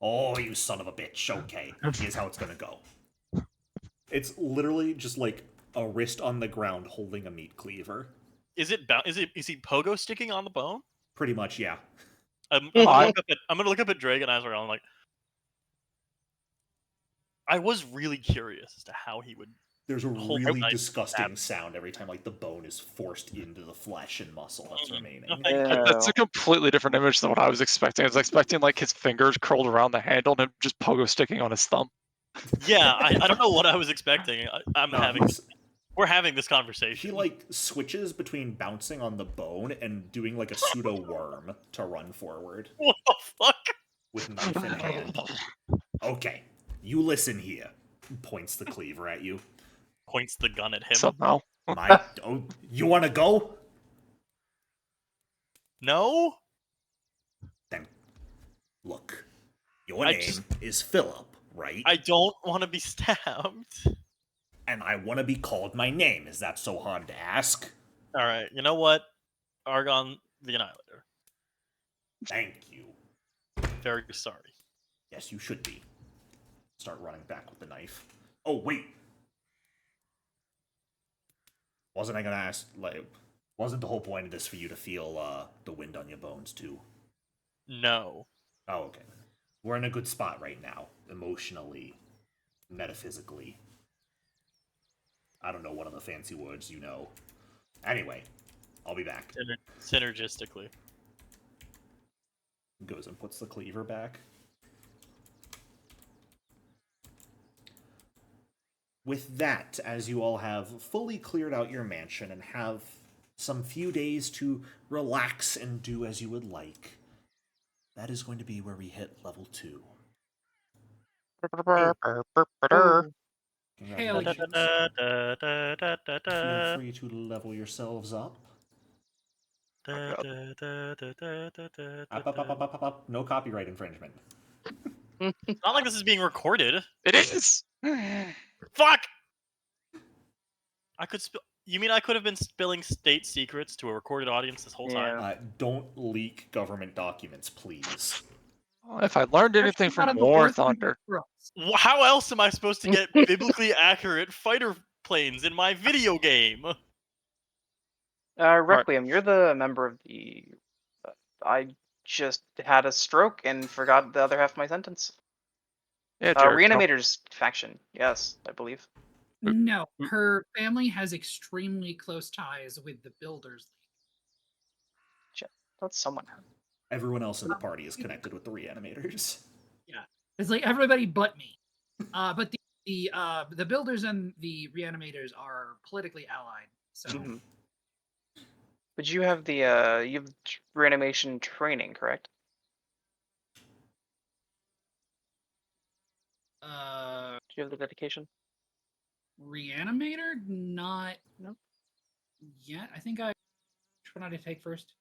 Oh, you son of a bitch. Okay, here's how it's gonna go. It's literally just like a wrist on the ground holding a meat cleaver. Is he pogo sticking on the bone? Pretty much, yeah. I'm gonna look up at Drake and Azrael and like. I was really curious as to how he would. There's a Hold really knife disgusting stab. sound every time like the bone is forced into the flesh and muscle that's remaining. Thank you. That's a completely different image than what I was expecting. I was expecting like his fingers curled around the handle and him just pogo sticking on his thumb. Yeah, I don't know what I was expecting. No, We're having this conversation. he like switches between bouncing on the bone and doing like a pseudo worm to run forward What the fuck? with knife in hand. Okay, you listen here. Points the cleaver at you. Points the gun at him. Somehow. Oh, you want to go? No. Then look, your I name just- is Philip, right? I don't want to be stabbed. And I want to be called my name. Is that so hard to ask? All right. You know what? Argon the Annihilator. Thank you. Very sorry. Yes, you should be. Start running back with the knife. Oh, wait. Wasn't I gonna ask, like, wasn't the whole point of this for you to feel the wind on your bones, too? No. Oh, okay. We're in a good spot right now. Emotionally. Metaphysically. I don't know one of the fancy words you know. Anyway, I'll be back. Synergistically. Goes and puts the cleaver back. With that, as you all have fully cleared out your mansion and have some few days to relax and do as you would like, that is going to be where we hit level 2. Hell yeah. Congratulations. Feel free to level yourselves up. Up. No copyright infringement. It's not like this is being recorded. It is. Fuck! I could spill. You mean I could have been spilling state secrets to a recorded audience this whole time? Don't leak government documents, please. If I learned anything That's not from on the War fourth Thunder, for us. How else am I supposed to get biblically accurate fighter planes in my video game? Requiem, you're the member of the. I just had a stroke and forgot the other half of my sentence. yeah, Jared, Reanimator's faction, yes, I believe. No, her family has extremely close ties with the Builders League. That's someone. Everyone else in the party is connected with the reanimators. It's like everybody but me. But the Builders and the Reanimators are politically allied. So Mhm. But you have the you have reanimation training, correct? Do you have the dedication? Reanimator, not No. yet. I think which one did I take first?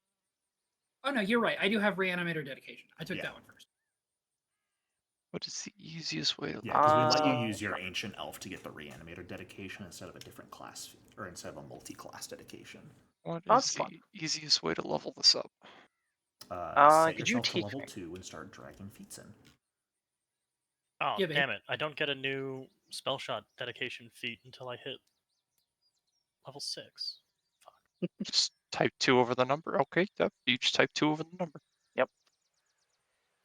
Oh no, you're right. I do have Reanimator dedication. I took Yeah. that one first. What is the easiest way to? Yeah, because we let you Uh, use your ancient elf to get the reanimator dedication instead of a different class, or instead of a multi-class dedication. What That's is fun. the easiest way to level this up? Set Could you yourself to teach level me? 2 and start dragging feats in. Oh, Yeah, babe. damn it. I don't get a new spell shot dedication feat until I hit level 6. Just type 2 over the number. Okay, yep. You just type 2 over the number.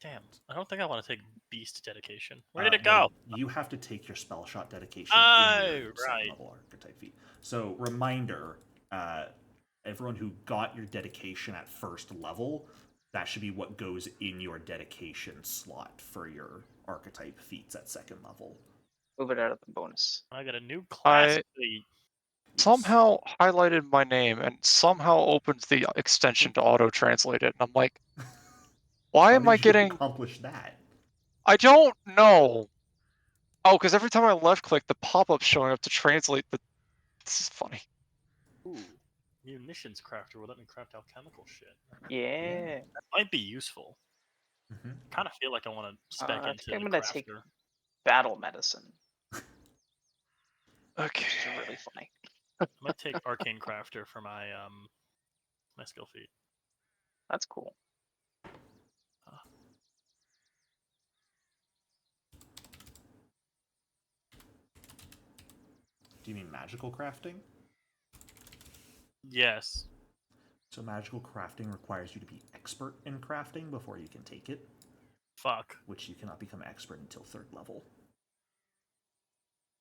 Damn. I don't think I want to take beast dedication. Where did it Well, go? you have to take your spell shot dedication in Oh, your second right. level archetype feat. So, reminder, everyone who got your dedication at first level, that should be what goes in your dedication slot for your archetype feats at second level. Move it out of the bonus. I got a new class feat. Yes. Somehow highlighted my name and somehow opened the extension to auto translate it, and I'm like, why How am I did you getting? accomplish that? I don't know. Oh, because every time I left click, the pop-up's showing up to translate the. This is funny. Ooh. Munitions crafter will let me craft alchemical shit. Yeah. That might be useful. Mm-hmm. Kind of feel like I want to spec I into think I'm the gonna crafter. take battle medicine, Okay. which is really funny. I might take arcane crafter for my my skill feat. That's cool. Do you mean magical crafting? Yes. So magical crafting requires you to be expert in crafting before you can take it, Fuck. which you cannot become expert until 3rd level.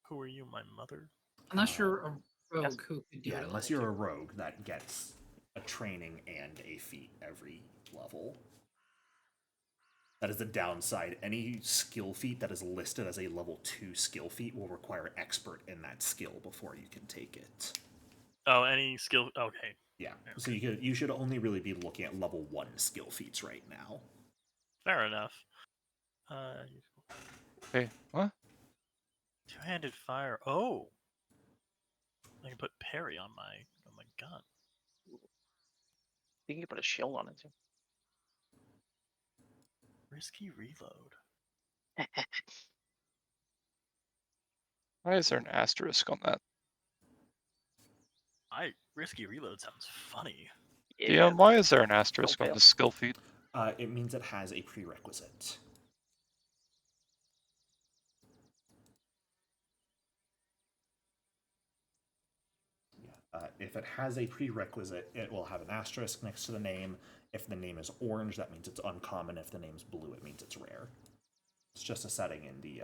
Who are you, my mother? Unless you're a rogue Yes. who could do Yeah, it. unless you're a rogue that gets a training and a feat every level. That is the downside. Any skill feat that is listed as a level 2 skill feat will require expert in that skill before you can take it. Oh, any skill. Okay. Yeah, so you should only really be looking at level 1 skill feats right now. Fair enough. Hey, what? Two-handed fire. Oh. I can put parry on my gun. You can put a shield on it too. Risky reload. Why is there an asterisk on that? Risky reload sounds funny. Yeah. DM, why is there an asterisk on fail. the skill feat? It means it has a prerequisite. If it has a prerequisite, it will have an asterisk next to the name. If the name is orange, that means it's uncommon. If the name's blue, it means it's rare. It's just a setting in the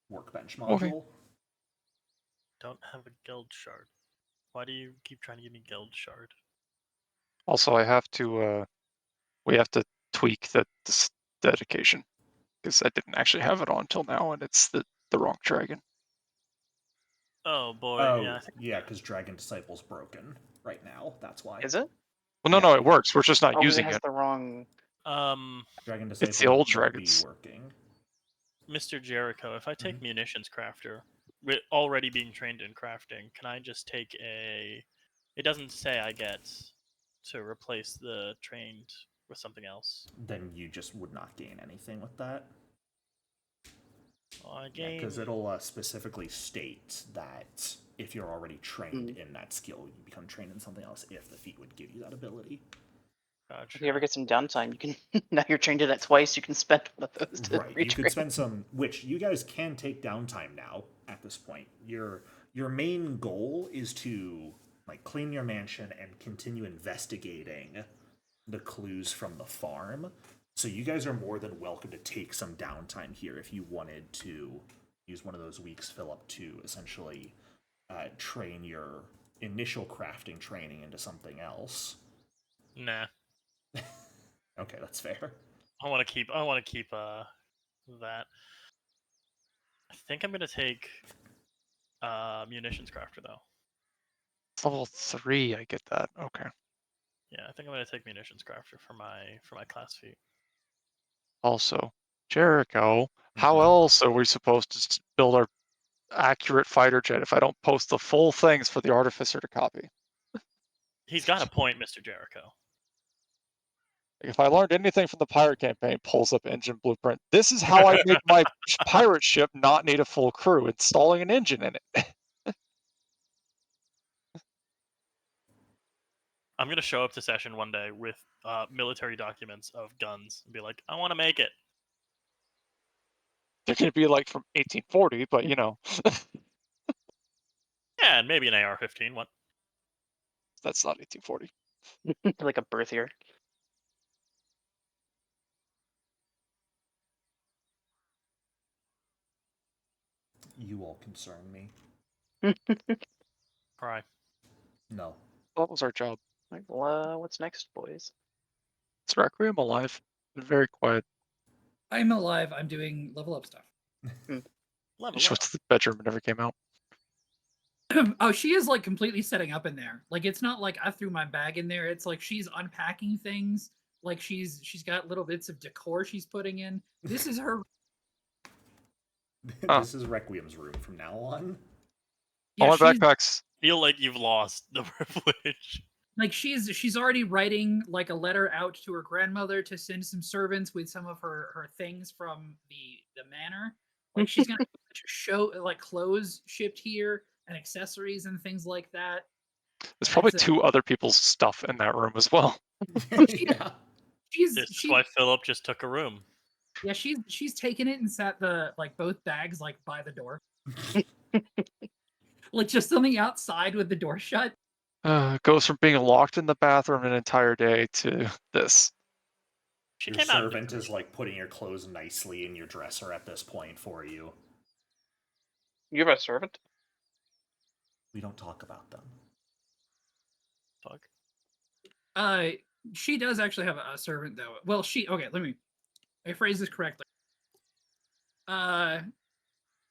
workbench module. Okay. Don't have a guild shard. Why do you keep trying to give me guild shard? Also, I have to. We have to tweak the dedication because I didn't actually have it on until now, and it's the wrong dragon. Oh boy, Oh, yeah. I think yeah, because Dragon Disciple's broken right now. That's why. Is it? Well, no, Yeah. no, it works. We're just not Oh, it using has it. the wrong. Dragon It's the Disciple old won't be dragons. working. Mr. Jericho, if I take Mhm. munitions crafter, already being trained in crafting, can I just take a? It doesn't say I get to replace the trained with something else. Then you just would not gain anything with that. Oh, I Yeah, gain. because it'll specifically state that if you're already trained in that skill, you become trained in something else if the feat would give you that ability. Gotcha. If you ever get some downtime, you can. Now you're trained in it twice. You can spend one of those to Right, retrain. you could spend some, which you guys can take downtime now at this point. Your main goal is to like clean your mansion and continue investigating the clues from the farm. So you guys are more than welcome to take some downtime here if you wanted to use one of those weeks fill up to essentially train your initial crafting training into something else. Nah. Okay, that's fair. I want to keep that. I think I'm gonna take munitions crafter though. It's level 3. I get that. Okay. Yeah, I think I'm gonna take munitions crafter for my class feat. Also, Jericho, how else are we supposed to build our accurate fighter jet if I don't post the full things for the artificer to copy? He's got a point, Mr. Jericho. If I learned anything from the pirate campaign, pulls up engine blueprint. This is how I make my pirate ship not need a full crew, installing an engine in it. I'm gonna show up to session one day with military documents of guns and be like, I want to make it. They're going to be like from 1840, but you know, Yeah, and maybe an AR-15. What? that's not 1840. Like a birth year. You all concern me. Cry. No. That was our job. Like, what's next, boys? Is Requiem alive? Been very quiet. I'm alive. I'm doing level up stuff. Level She up. went to the bedroom and never came out. Oh, she is like completely setting up in there. Like it's not like I threw my bag in there. It's like she's unpacking things. Like she's got little bits of decor she's putting in. This is her. Huh. This is Requiem's room from now on. Yeah, All my she's backpacks. Feel like you've lost the privilege. like she's already writing like a letter out to her grandmother to send some servants with some of her things from the manor. Like she's gonna show like clothes shipped here and accessories and things like that. There's And probably it's 2 other people's stuff in that room as well. Yeah. she's This is she's why Philip just took a room. yeah she's taken it and sat the like both bags like by the door. Like just on the outside with the door shut. Goes from being locked in the bathroom an entire day to this. She Your came out. servant is like putting your clothes nicely in your dresser at this point for you. You have a servant? We don't talk about them. Fuck. She does actually have a servant though. Well, let me phrase this correctly.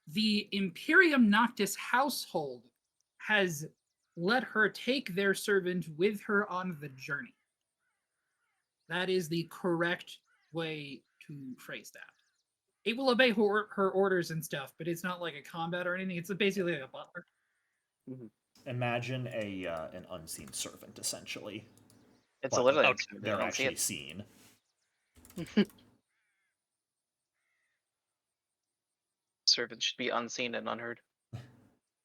The Imperium Noctis household has let her take their servant with her on the journey. That is the correct way to phrase that. It will obey her orders and stuff, but it's not like a combat or anything. It's basically like a butler. Imagine an unseen servant, essentially. It's But literally. okay, They They're don't see actually it. seen. Servants should be unseen and unheard.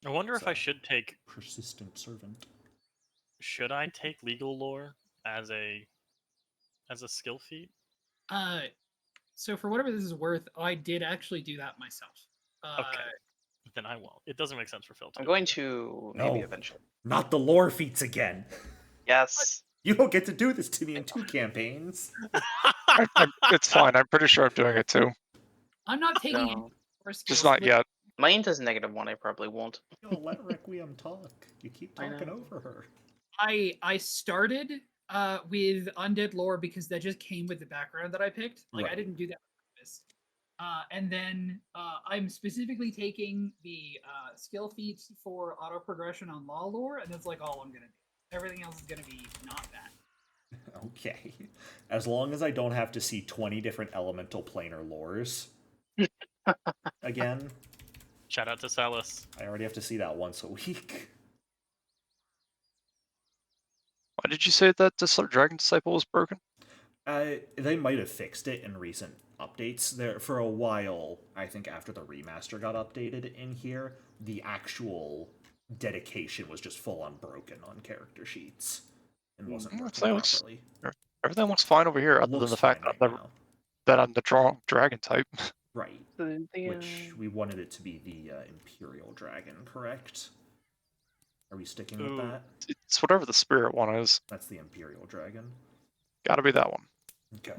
I wonder if I So- should take. Persistent servant. Should I take legal lore as a skill feat? So for whatever this is worth, I did actually do that myself. Okay. Then I won't. It doesn't make sense for Phil to. I'm do going it. to maybe No. eventually. Not the lore feats again. Yes. You don't get to do this to me in 2 campaigns. It's fine. I'm pretty sure I'm doing it too. I'm not taking any No. more Just skills. not yet. My int is -1. I probably won't. Yo, let Requiem talk. You keep I talking know. over her. I started with undead lore because that just came with the background that I picked. Like I Right. didn't do that on purpose. And then I'm specifically taking the skill feats for auto progression on law lore, and that's like all I'm gonna do. Everything else is gonna be not that. Okay. As long as I don't have to see 20 different elemental planar lores again, Shout out to Salas. I already have to see that once a week. Why did you say that Dragon Disciple was broken? They might have fixed it in recent updates. There for a while, I think after the remaster got updated in here, the actual dedication was just full on broken on character sheets and wasn't working properly. Everything looks fine over here, other than Looks the fact fine that right now. I'm the dragon type. Right. The, Which we wanted it to be the Imperial Dragon, correct? Are we sticking with Ooh. that? It's whatever the spirit one is. That's the Imperial Dragon. Gotta be that one. Okay.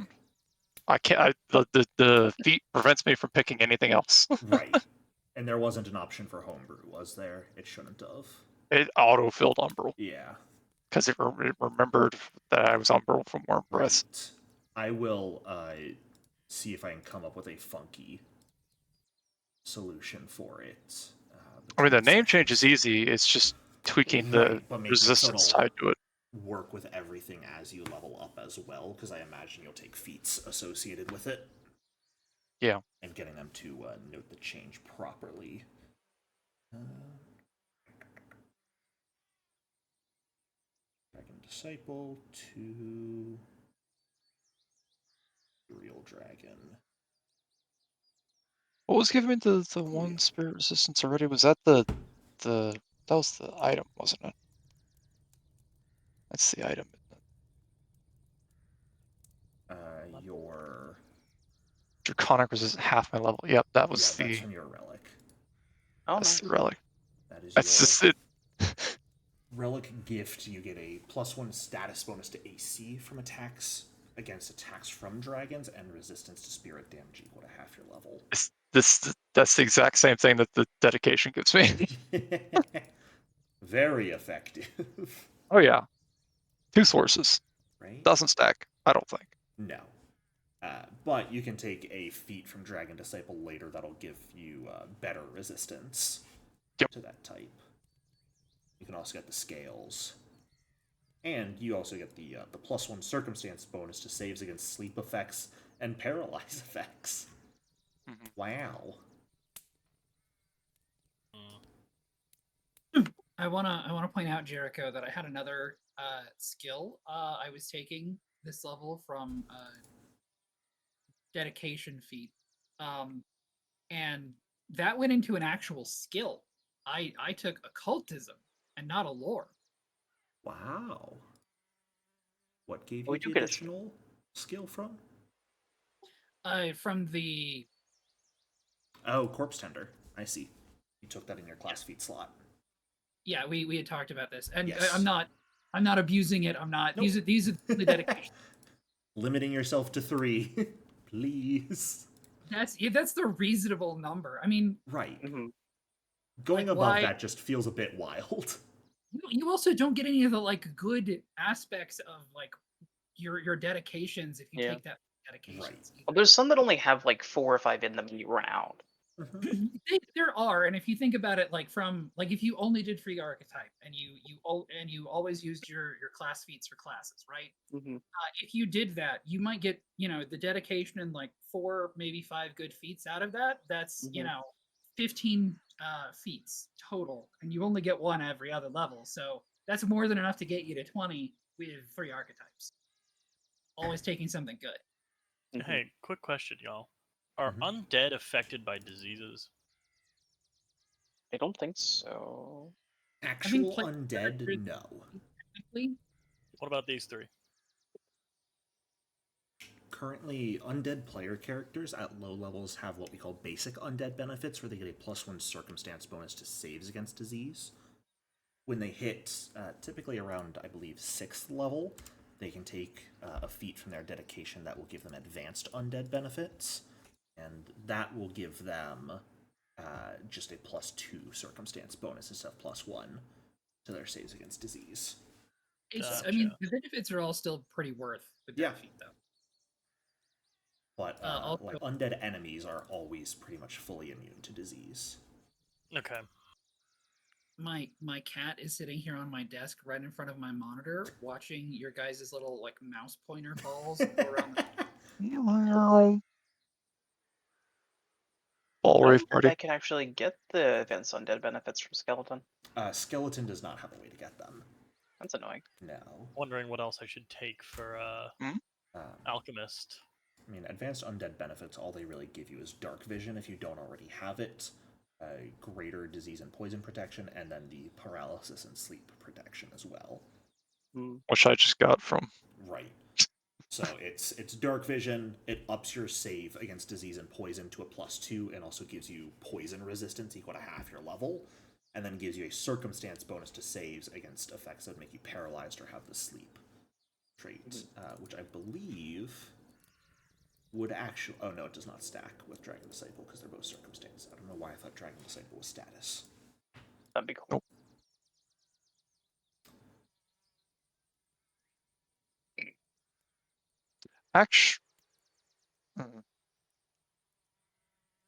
I can't. The feat prevents me from picking anything else. Right. And there wasn't an option for homebrew, was there? It shouldn't have. It auto-filled Umbral Yeah. because it remembered that I was Umbral from Worm Breath. Right. I will see if I can come up with a funky solution for it. I mean, the between name change is sessions. easy. It's just tweaking the Right, but make it so resistance it'll tied to it. work with everything as you level up as well, because I imagine you'll take feats associated with it. Yeah. And getting them to note the change properly. Dragon Disciple to Imperial Dragon. What was giving me the one spirit resistance already? Was that the that was the item, wasn't it? That's the item. Your Draconic resistance half my level. Yep, that was that's the from your relic. Oh, that's nice. the relic. That is That's your just it. relic gift. You get a +1 status bonus to AC from attacks against attacks from dragons and resistance to spirit damage equal to half your level. That's the exact same thing that the dedication gives me. Very effective. Oh yeah, 2 sources. Right? Doesn't stack, I don't think. No. But you can take a feat from Dragon Disciple later that'll give you better resistance to that type. You can also get the scales. And you also get the +1 circumstance bonus to saves against sleep effects and paralyze effects. Mhm. Wow. I wanna point out, Jericho, that I had another skill I was taking this level from dedication feat, and that went into an actual skill. I took occultism and not a lore. Wow. What gave We you do the get a skill. additional skill from? From the Oh, Corpse Tender. I see. You took that in your class feat slot. yeah, we had talked about this, and Yes. I'm not abusing it. I'm not. Nope. These are the dedication. Limiting yourself to 3, please. That's the reasonable number. I mean, Right. Mhm. Going like, above why- that just feels a bit wild. you also don't get any of the like good aspects of like your dedications if you Yeah. take that dedications. Right. either. Well, there's some that only have like 4 or 5 in them when you run out. There are, and if you think about it, like from like if you only did free archetype and you always used your class feats for classes, right? Mm-hmm. If you did that, you might get the dedication and like 4 maybe 5 good feats out of that. That's Mhm. 15 feats total, and you only get 1 every other level. So that's more than enough to get you to 20 with 3 archetypes. Always taking something good. Mhm. Hey, quick question, y'all. Are Mhm. undead affected by diseases? I don't think so. Actual player undead, characters- no. Technically, What about these 3? Currently, undead player characters at low levels have what we call basic undead benefits, where they get a +1 circumstance bonus to saves against disease. When they hit, typically around, I believe, 6th level, they can take a feat from their dedication that will give them advanced undead benefits, and that will give them just a +2 circumstance bonus instead of +1 to their saves against disease. I mean, Gotcha. the benefits are all still pretty worth with that Yeah. feat, though. But Also- like undead enemies are always pretty much fully immune to disease. Okay. My cat is sitting here on my desk right in front of my monitor watching your guys' little like mouse pointer balls go around the Ball I rave don't think party. I can actually get the advanced undead benefits from Skeleton. Skeleton does not have a way to get them. That's annoying. No. Wondering what else I should take for Alchemist. I mean, advanced undead benefits, all they really give you is dark vision if you don't already have it, greater disease and poison protection, and then the paralysis and sleep protection as well. Which I just got from. Right. So it's dark vision. It ups your save against disease and poison to a +2, and also gives you poison resistance equal to half your level, and then gives you a circumstance bonus to saves against effects that make you paralyzed or have the sleep trait, which I believe would actually. Oh no, it does not stack with Dragon Disciple because they're both circumstance. I don't know why I thought Dragon Disciple was status. That'd be cool. Nope. Actually,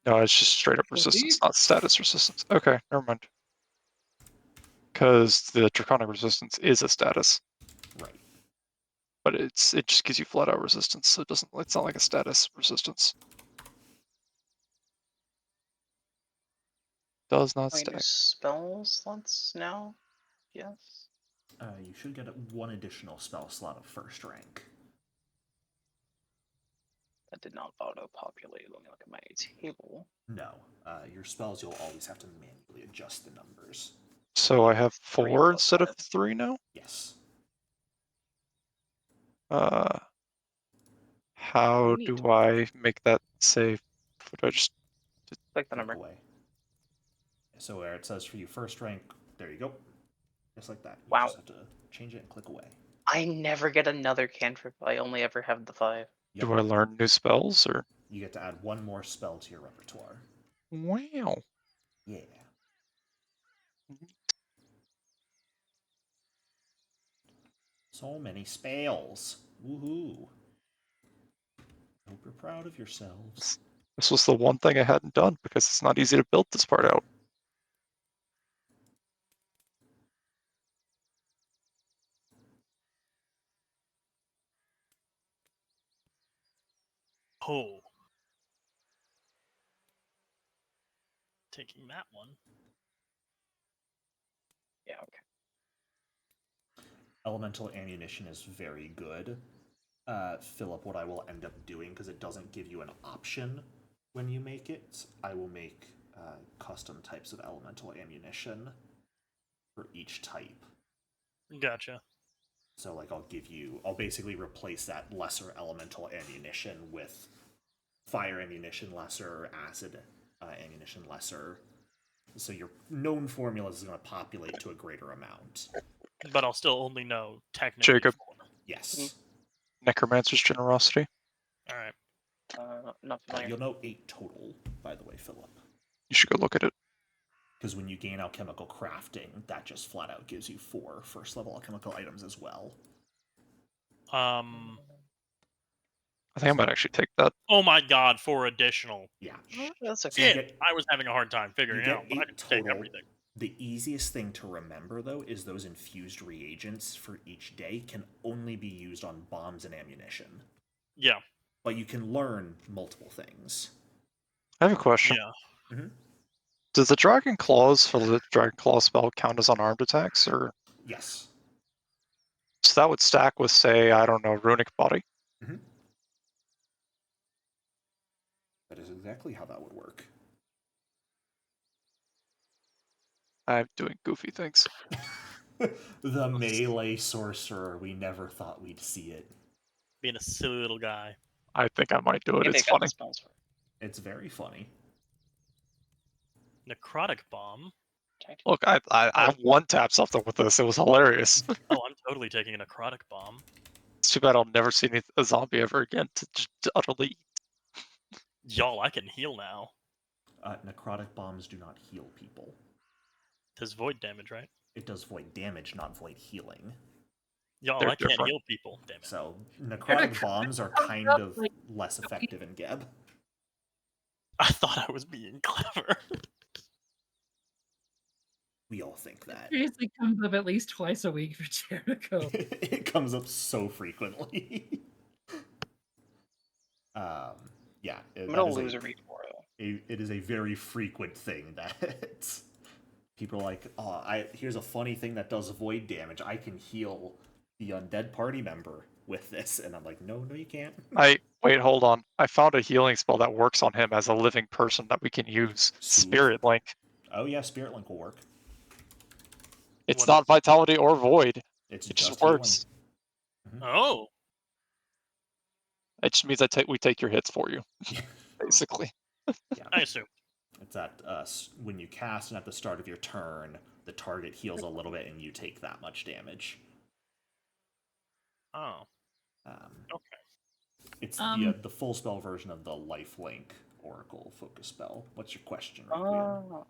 no, it's just straight up resistance, not status resistance. Okay, never mind. Because the draconic resistance is a status, Right. but it just gives you flat out resistance, so it's not like a status resistance. Does not Can we do stack. spell slots now? Yes. You should get one additional spell slot of first rank. That did not auto-populate. Let me look at my table. No. Your spells, you'll always have to manually adjust the numbers. So I have 3 4 plus instead of 5. 3 now. Yes. How Neat. do I make that save? Would I just Click the Click number. away. So where it says for you first rank, there you go. Just like that. You Wow. just have to change it and click away. I never get another cantrip. I only ever have the 5. Yep. do I learn new spells or? You get to add one more spell to your repertoire. Wow. Yeah. So many spells. Woohoo. Hope you're proud of yourselves. This was the one thing I hadn't done because it's not easy to build this part out. Oh. Taking that one. Yeah, okay. Elemental ammunition is very good. Philip, what I will end up doing, because it doesn't give you an option when you make it, I will make custom types of elemental ammunition for each type. Gotcha. So, like, I'll basically replace that lesser elemental ammunition with fire ammunition lesser, acid ammunition lesser. So your known formulas is going to populate to a greater amount. But I'll still only know technically Jacob. 4. Yes. Necromancer's generosity. All right. Not familiar. You'll know 8 total, by the way, Philip. You should go look at it. Because when you gain alchemical crafting, that just flat out gives you 4 first level alchemical items as well. I think I might actually take that. Oh my god, 4 additional. Yeah. Oh, that's So okay. you Shit, I was having a hard time figuring it get out, but I 8 can take total. everything. The easiest thing to remember, though, is those infused reagents for each day can only be used on bombs and ammunition. Yeah. But you can learn multiple things. I have a question. Yeah. Mm-hmm. Does the Dragon Claws for the Dragon Claw spell count as unarmed attacks, or Yes. so that would stack with, say, I don't know, Runic Body? Mm-hmm. That is exactly how that would work. I'm doing goofy things. The melee sorcerer, we never thought we'd see it. Being a silly little guy. I think I might do it. Maybe It's I got funny. the spells for it. It's very funny. Necrotic bomb. Look, I one tap something with this. It was hilarious. Oh, I'm totally taking a necrotic bomb. It's too bad I'll never see a zombie ever again to just utterly. Y'all, I can heal now. Necrotic bombs do not heal people. Does void damage, right? It does void damage, not void healing. Y'all, They're I can't different. heal people. Damn it. So necrotic bombs are kind of less effective in Geb. I thought I was being clever. We all think that. Seriously comes up at least twice a week for Jericho. It comes up so frequently. Yeah. I'm gonna lose a read for it. It is a very frequent thing that people are like, oh, here's a funny thing that does void damage. I can heal the undead party member with this. And I'm like, no, you can't. Wait, hold on. I found a healing spell that works on him as a living person that we can use. Soothe. Spirit Link. Oh yeah, Spirit Link will work. It's What not is- Vitality or Void. It's It just just works. Oh. It just means we take your hits for you, basically. Yeah. I assume. It's at when you cast and at the start of your turn, the target heals a little bit and you take that much damage. Oh. Okay. It's the full spell version of the lifelink Oracle focus spell. What's your question, Requiem?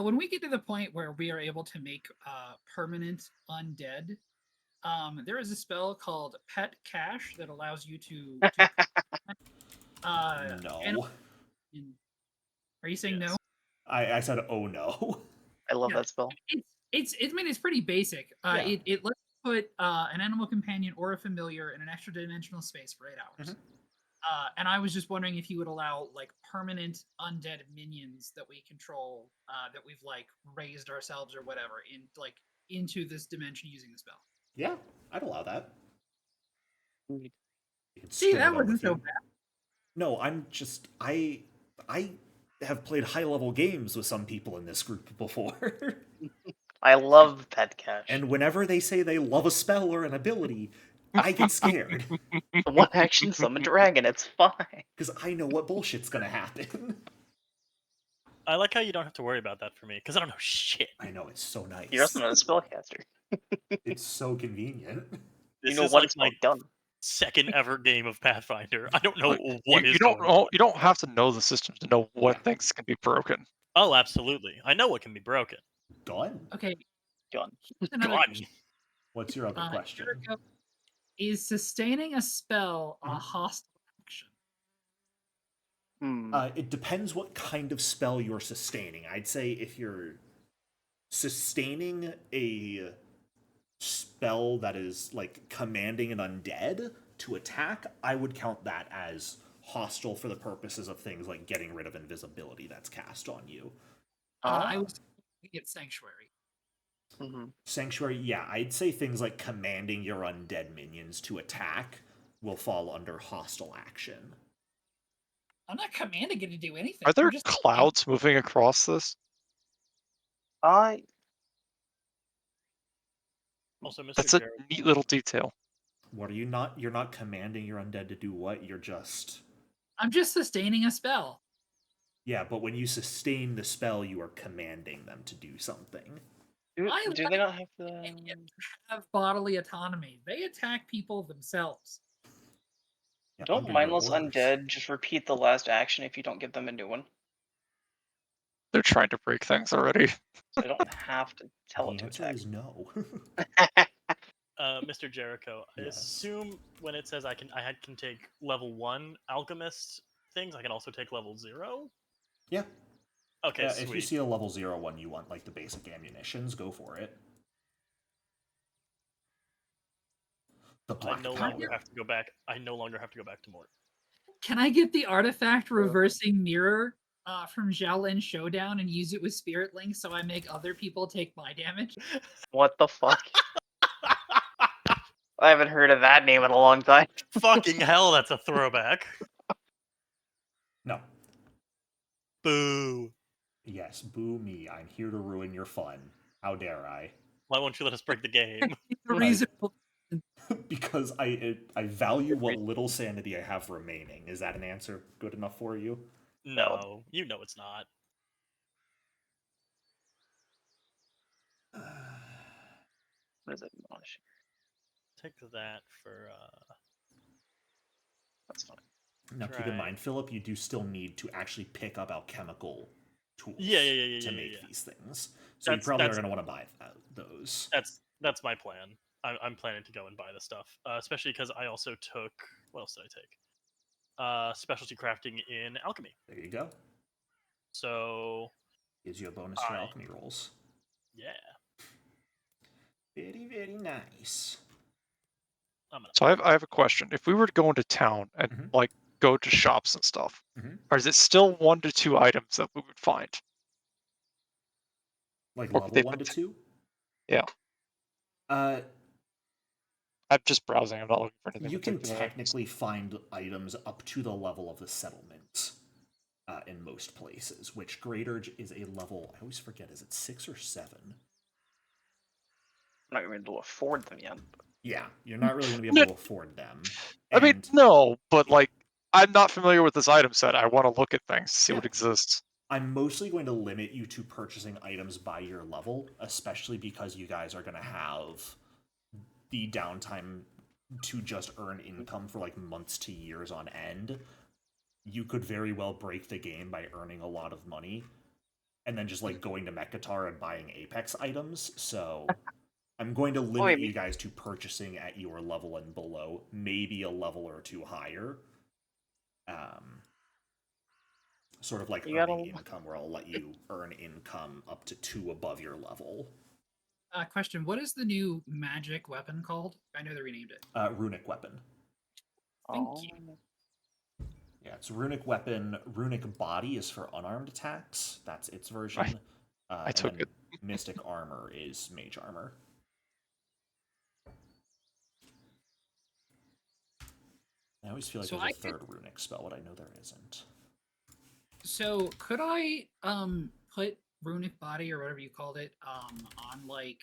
When we get to the point where we are able to make permanent undead, there is a spell called Pet Cache that allows you to No. Are you saying Yes. no? I said, oh no. I love Yeah. that spell. It's pretty basic. Yeah. It lets you put an animal companion or a familiar in an extra dimensional space for 8 hours. And I was just wondering if you would allow like permanent undead minions that we control, that we've like raised ourselves or whatever, into this dimension using the spell. Yeah, I'd allow that. Neat. You can See, string that them with wasn't so you. bad. No, I have played high level games with some people in this group before. I love pet cash. And whenever they say they love a spell or an ability, I get scared. One action summon dragon, it's fine. Because I know what bullshit's gonna happen. I like how you don't have to worry about that for me, because I don't know shit. I know, it's so nice. You're also not a spellcaster. It's so convenient. This You know is what like it's my done. second ever game of Pathfinder. I don't know Like, what you is don't going on. you don't have to know the system to know what Yeah. things can be broken. Oh, absolutely. I know what can be broken. Done. Okay, Done. here's another Gone. question. What's your other question? Jericho, is sustaining a spell a Mhm. hostile action? It depends what kind of spell you're sustaining. I'd say if you're sustaining a spell that is like commanding an undead to attack, I would count that as hostile for the purposes of things like getting rid of invisibility that's cast on you. I was thinking it's sanctuary. Sanctuary, yeah, I'd say things like commanding your undead minions to attack will fall under hostile action. I'm not commanding it to do anything. Are there I'm just clouds moving across this? Also, Mr. That's a Jared, neat little detail. What are you not? You're not commanding your undead to do what? You're just. I'm just sustaining a spell. Yeah, but when you sustain the spell, you are commanding them to do something. Do I they like not have the? minions have bodily autonomy. They attack people themselves. Yeah, Don't under your mindless orders. undead just repeat the last action if you don't give them a new one? They're trying to break things already. So they don't have to tell The it to answer attack. is no. Mr. Jericho, I Yes. assume when it says I can take level 1 alchemist things, I can also take level 0? Yeah. Okay, If you sweet. see a level 0 one you want, like the basic ammunitions, go for it. The I Black no Power. longer have to go back. I no longer have to go back to Mort. Can I get the artifact reversing mirror from Xiaolin Showdown and use it with Spirit Link so I make other people take my damage? What the fuck? I haven't heard of that name in a long time. Fucking hell, that's a throwback. No. Boo. Yes, boo me. I'm here to ruin your fun. How dare I? Why won't you let us break the game? The reason Because I value what little sanity I have remaining. Is that an answer good enough for you? No, you know it's not. What is it? Admonish. Take that for That's fine. Now, keep in Right. mind, Philip, you do still need to actually pick up alchemical tools to make these things. So you probably are going to want to buy those. That's my plan. I'm planning to go and buy the stuff, especially because I also took, what else did I take? Specialty crafting in alchemy. There you go. So Gives you a bonus for alchemy rolls. yeah, Very, very nice. So I have a question. If we were to go into town and Mhm. like go to shops and stuff, Mhm. or is it still 1 to 2 items that we would find? Like Or could level they 1 to 2? Yeah. Uh, I'm just browsing. I'm not looking for anything you can particular. technically find items up to the level of the settlement in most places, which Great Urge is a level, I always forget, is it 6 or 7? I'm not going to be able to afford them yet. Yeah, you're not really going to be able to afford them. I mean, And no, but like, I'm not familiar with this item set. I want to look at things to see what Yeah. exists. I'm mostly going to limit you to purchasing items by your level, especially because you guys are going to have the downtime to just earn income for like months to years on end. You could very well break the game by earning a lot of money and then just like going to Mekatar and buying Apex items. So I'm going to limit you guys to purchasing at your level and below, maybe a level or two higher. Sort of like earning income, where I'll let you earn income up to 2 above your level. question: what is the new magic weapon called? I know they renamed it. Runic weapon. Thank you. Yeah, it's runic weapon. Runic body is for unarmed attacks. That's its version. I took it. Mystic armor is mage armor. I always feel like So there's a I could- third runic spell, but I know there isn't. So could I put runic body or whatever you called it on like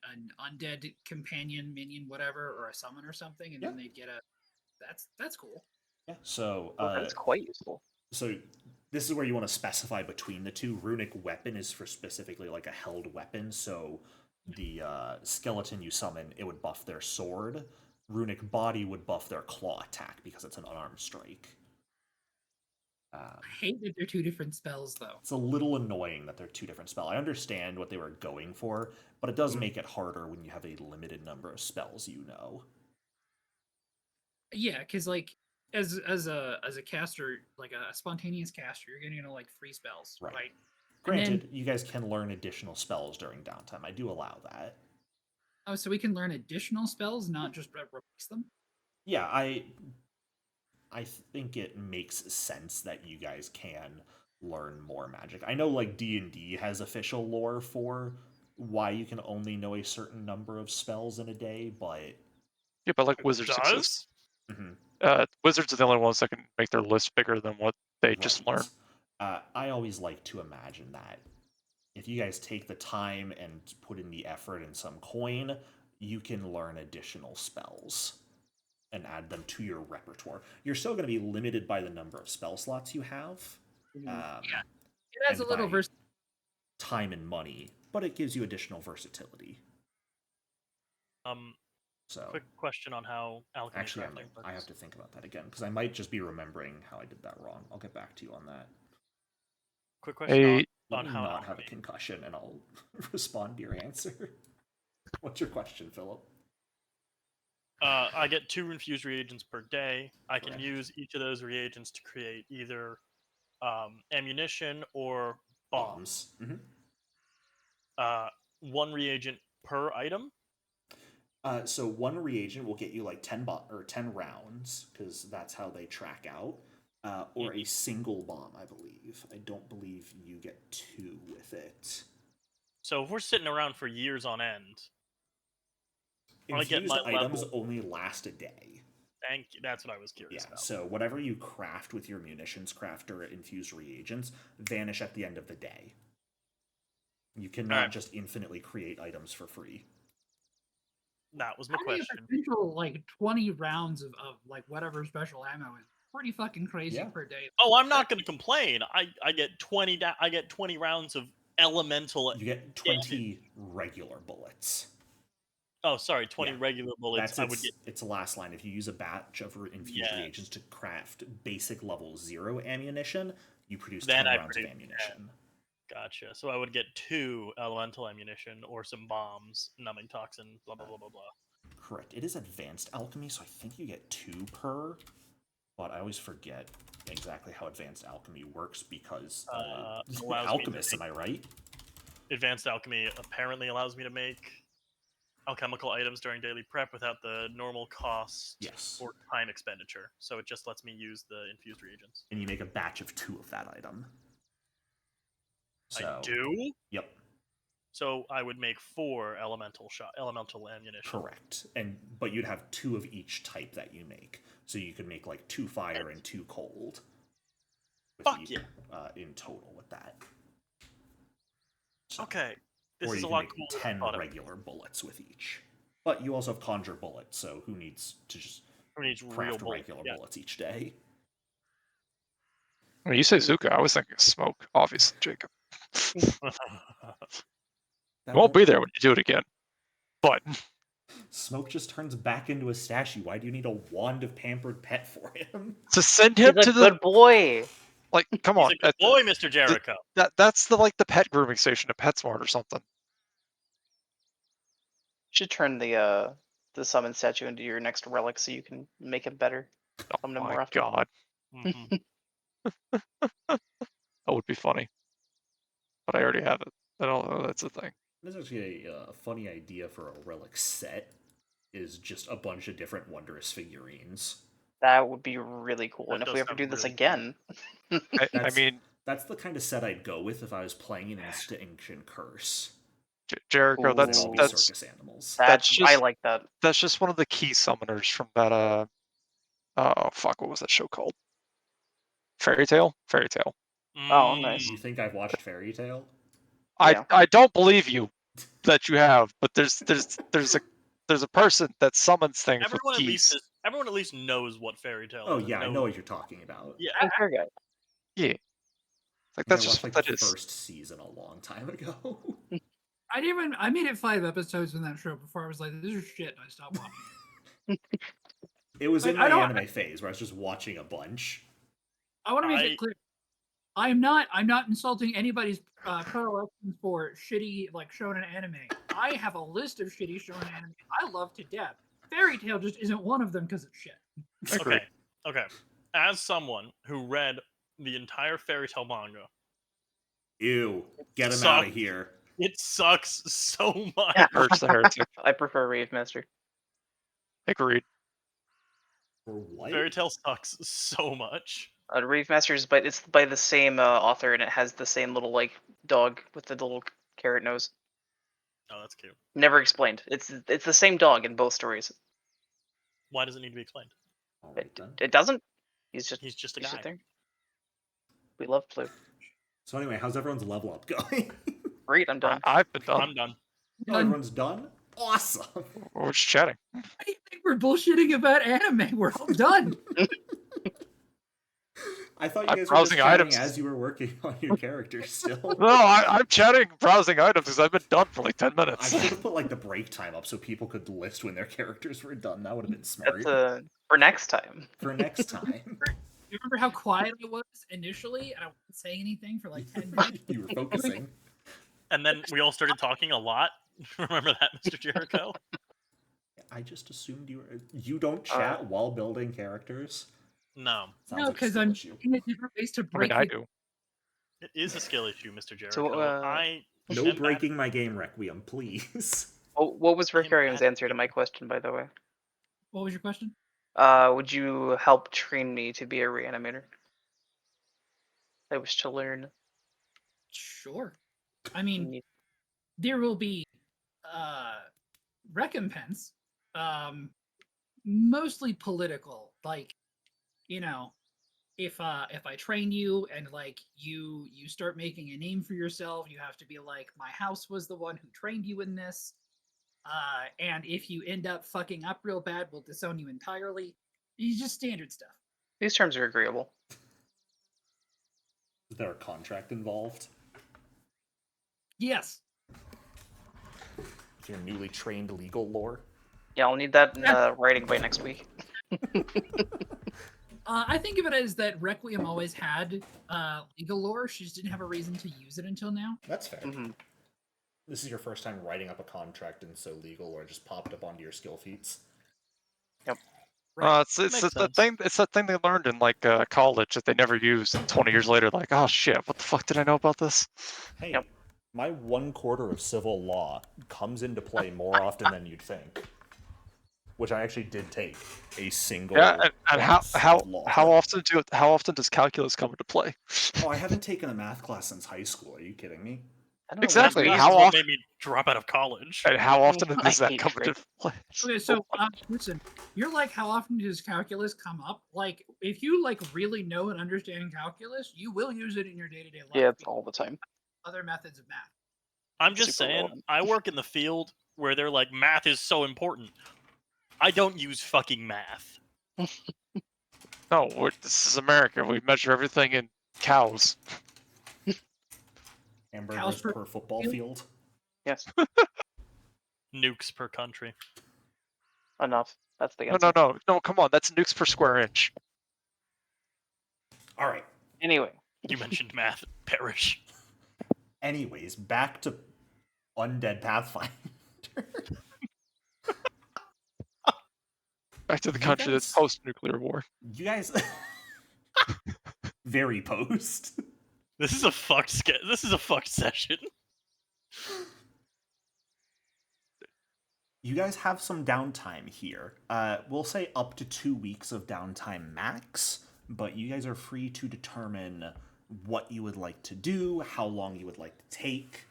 an undead companion minion whatever or a summon or something and then Yeah. they get a that's cool. Yeah. So Well, that's quite useful. so this is where you want to specify between the two. Runic weapon is for specifically like a held weapon. So the skeleton you summon, it would buff their sword. Runic body would buff their claw attack because it's an unarmed strike. I hate that they're two different spells though. It's a little annoying that they're two different spells. I understand what they were going for, but it does make it harder when you have a limited number of spells you know. Yeah, because like as a caster, like a spontaneous caster, you're getting like free spells, Right. right? Granted, you guys can learn additional spells during downtime. I do allow that. Oh, so we can learn additional spells, not just replace them. Yeah, I think it makes sense that you guys can learn more magic. I know like D&D has official lore for why you can only know a certain number of spells in a day, but Yeah, but like wizards exist. mhm, Wizards are the only ones that can make their list bigger than what they just right. learn. I always like to imagine that if you guys take the time and put in the effort and some coin, you can learn additional spells and add them to your repertoire. You're still going to be limited by the number of spell slots you have. Yeah, it adds a and little by time and money, but it gives you additional versatility. So Quick question on how alchemy actually, crafting works. I have to think about that again because I might just be remembering how I did that wrong. I'll get back to you on that. Quick question Let on me how not have a alchemy. concussion, and I'll respond to your answer. What's your question, Philip? I get 2 infused reagents per day. I can Correct. use each of those reagents to create either ammunition or bombs. Mm-hmm. 1 reagent per item. So one reagent will get you like 10 rounds because that's how they track out, or a single bomb. I believe. I don't believe you get 2 with it. So if we're sitting around for years on end, I get Infused my items level. only last a day. Thank you. That's what I was curious Yeah. about. So whatever you craft with your munitions crafter infused reagents vanish at the end of the day. You cannot Alright. just infinitely create items for free. That was my Having a question. potential like 20 rounds of like whatever special ammo is pretty fucking crazy Yeah. per day. Oh, I'm not going to complain. I get 20 I get 20 rounds of elemental. You get 20 regular bullets. Oh, sorry, 20 Yeah. regular bullets. That's I would get. its last line. If you use a batch of infused reagents to craft basic level 0 ammunition, you produce Then 10 I rounds of produce ammunition. Gotcha. So I would get 2 elemental ammunition or some bombs, numbing toxin, blah blah blah blah blah. Correct. It is advanced alchemy, so I think you get 2 per. But I always forget exactly how advanced alchemy works because allows me to alchemists, make- am I right? Advanced alchemy apparently allows me to make alchemical items during daily prep without the normal cost Yes. or time expenditure. So it just lets me use the infused reagents. And you make a batch of 2 of that item. So, I do. Yep. So I would make 4 elemental ammunition. Correct. But you'd have 2 of each type that you make. So you could make like 2 fire and 2 cold. Fuck yeah. In total with that. So, Okay. This or is you a can lot make cooler 10 than I thought regular bullets with each. But you also have conjure bullets, so who needs to just Who needs real craft bullets? regular Yeah. bullets each day? When you say Zuka, I was thinking of smoke, obviously, Jacob. That It won't be there when you do it again. But Smoke just turns back into a statue. Why do you need a wand of pampered pet for him? to send him He's to a the good boy. like, come He's on, a good boy, Mr. Jericho. that's the pet grooming station at PetSmart or something. You should turn the summon statue into your next relic so you can make it better. Oh Summon him my more often. god, Mhm. that would be funny. But I already have it. I don't know. That's the thing. This is actually a funny idea for a relic set. Is just a bunch of different wondrous figurines. That would be really cool. That And if does we ever sound do this really again, I mean, That's the kind of set I'd go with if I was playing an Extinction Curse. Jericho, They'd all be that's circus animals. I just like that. that's just one of the key summoners from that Oh fuck, what was that show called? Fairy Tale. Fairy Tale. Oh, nice. You think I've watched Fairy Tale? Yeah. I don't believe you that you have, but there's a person that summons things with keys. Everyone at least knows what fairy tale Oh is. and yeah, I know knows- what you're talking about. Yeah, Pink hair guy. Yeah, like I think that's I just watched what like that the is. first season a long time ago. I made it 5 episodes in that show before I was like, this is shit, and I stopped watching. It was in I my don't- anime phase where I was just watching a bunch. I want to make I- it clear. I'm not insulting anybody's predilections for shitty like shonen anime. I have a list of shitty shonen anime I love to death. Fairy Tale just isn't one of them because it's shit. Okay. Okay. As someone who read the entire fairy tale manga, Ew, get him Sucks. out of here. it sucks so much. Urge the heretic. I prefer Rave Master. Agreed. For what? Fairy tale sucks so much. Rave Master's, but it's by the same author, and it has the same little like dog with the little carrot nose. Oh, that's cute. Never explained. It's the same dog in both stories. Why does it need to be explained? All right, then. It doesn't. He's just a he's guy. just there. We love Blue. So anyway, how's everyone's level up going? Great, I'm done. I've been done. I'm done. Oh, everyone's done? Awesome. We're just chatting. I think we're bullshitting about anime. We're all done. I thought you I'm guys were just browsing chatting items. as you were working on your characters still. No, I'm chatting, browsing items because I've been done for like 10 I minutes. should have put like the break time up so people could list when their characters were done. That would have been smart That's for next time. for next time. You remember how quiet I was initially, and I wasn't saying anything for like 10 minutes. You were focusing. And then we all started talking a lot. Remember that, Mr. Jericho? I just assumed you don't chat while building characters. No. Sounds No, like a because skill I'm issue. looking at different ways to I break mean, I it. do. It is a skill issue, Mr. Jericho. So, I No am breaking my game, Requiem, please. Oh, what was I am Ricarium's bad answer to my question, by the way? What was your question? Would you help train me to be a reanimator? I wish to learn. Sure. I mean, Neat. there will be recompense, mostly political. Like, you know, if I train you and like you start making a name for yourself, you have to be like, my house was the one who trained you in this. And if you end up fucking up real bad, we'll disown you entirely. It's just standard stuff. These terms are agreeable. Is there a contract involved? Yes. Your newly trained legal lore? Yeah, I'll need that in writing by next week. I think of it as that Requiem always had legal lore. She just didn't have a reason to use it until now. That's fair. Mhm. This is your first time writing up a contract, and so legal lore just popped up onto your skill feats. Right. It's Makes that sense. thing. It's that thing they learned in like college that they never used. And 20 years later, like, oh shit, what the fuck did I know about this? Hey, Yep. my 1/4 of civil law comes into play more often than you'd think. Which I actually did take a single. Yeah, and class of law. how often does calculus come into play? Oh, I haven't taken a math class since high school. Are you kidding me? I don't Exactly, remember This how is what often- made me drop out of college. And how often I does that hate come trade. into play? Okay, so listen, you're like, how often does calculus come up? Like, if you like really know and understand calculus, you will use it in your day-to-day life. Yeah, it's all the time. Other methods of math. I'm just Super saying, relevant. I work in the field where they're like, math is so important. I don't use fucking math. No, this is America. We measure everything in cows. Hamburgers per per football field? field. Yes, Nukes per country. enough. That's the No, answer. no, come on. That's nukes per square inch. All right. Anyway, You mentioned math. Perish. Anyways, back to Undead Pathfinder. Back to the You country that's guys- post-nuclear war. You guys, very post. This is a fucked session. You guys have some downtime here. We'll say up to 2 weeks of downtime max, but you guys are free to determine what you would like to do, how long you would like to take,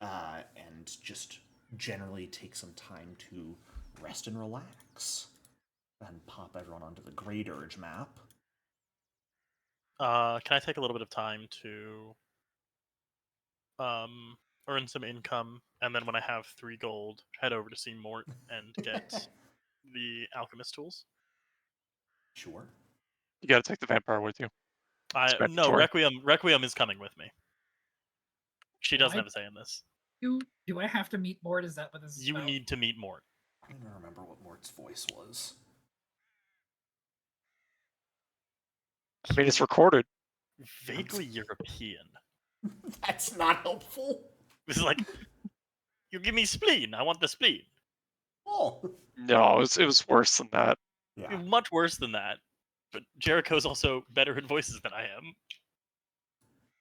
and just generally take some time to rest and relax. And pop everyone onto the Great Urge map. Can I take a little bit of time to earn some income, and then when I have 3 gold, head over to see Mort and get the alchemist tools? Sure. You got to take the vampire with you. It's No, mandatory. Requiem is coming with me. She doesn't Why have a say in this. do I have to meet Mort? Is that what this is You about? need to meet Mort. I don't even remember what Mort's voice was. I mean, it's recorded. Vaguely European. That's not helpful. This is like, you give me spleen. I want the spleen. Oh. No, it was worse than that. Yeah. Much worse than that. But Jericho's also better at voices than I am.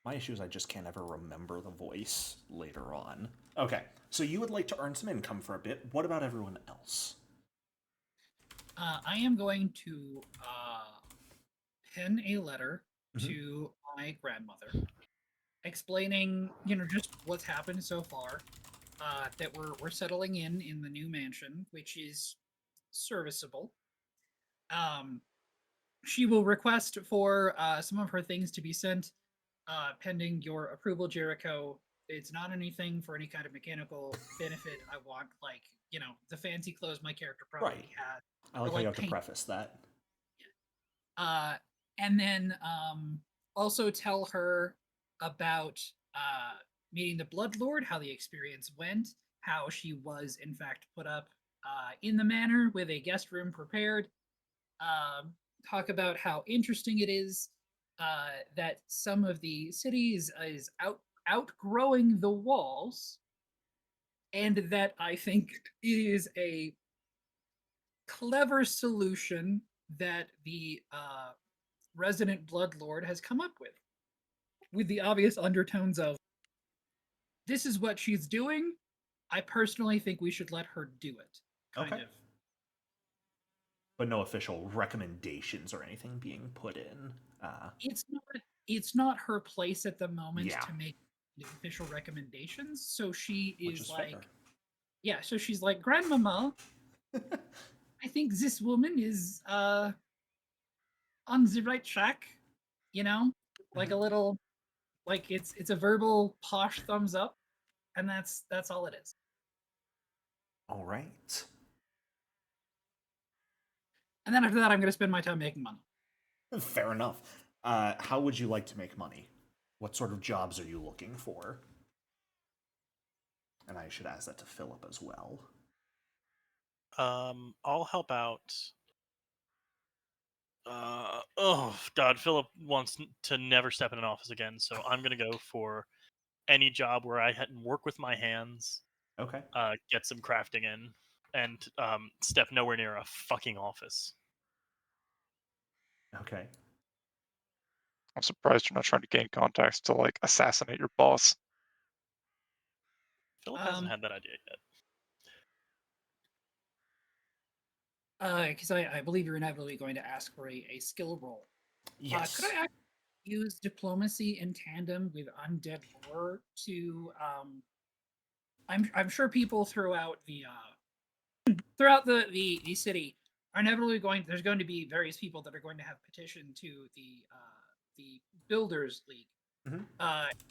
My issue is I just can't ever remember the voice later on. Okay, so you would like to earn some income for a bit. What about everyone else? I am going to pen a letter Mhm. to my grandmother, explaining, just what's happened so far. That we're settling in the new mansion, which is serviceable. She will request for some of her things to be sent, pending your approval, Jericho. It's not anything for any kind of mechanical benefit. I want, like, the fancy clothes my character probably Right. has. I like Or, how you like, have to paint. preface that. And then also tell her about meeting the Blood Lord, how the experience went, how she was in fact put up in the manor with a guest room prepared. Talk about how interesting it is that some of the cities is outgrowing the walls, and that I think it is a clever solution that the resident Bloodlord has come up with the obvious undertones of, this is what she's doing. I personally think we should let her do it. Kind Okay. of. But no official recommendations or anything being put in. It's not her place at the moment Yeah. to make the official recommendations. So she Which is is like, fair. yeah, so she's like, Grandmama, I think this woman is on the right track, like a little, like it's a verbal posh thumbs up, and that's all it is. All right. And then after that, I'm going to spend my time making money. Fair enough. How would you like to make money? What sort of jobs are you looking for? And I should ask that to Philip as well. I'll help out. Oh God, Philip wants to never step in an office again, so I'm gonna go for any job where I work with my hands, Okay. get some crafting in, and step nowhere near a fucking office. Okay. I'm surprised you're not trying to gain contacts to like assassinate your boss. Philip hasn't had that idea yet. Because I believe you're inevitably going to ask for a skill roll. Yes. Could I actually use diplomacy in tandem with undead lore to I'm sure people throughout the city are inevitably there's going to be various people that are going to have petitioned to the Builders League. Mhm.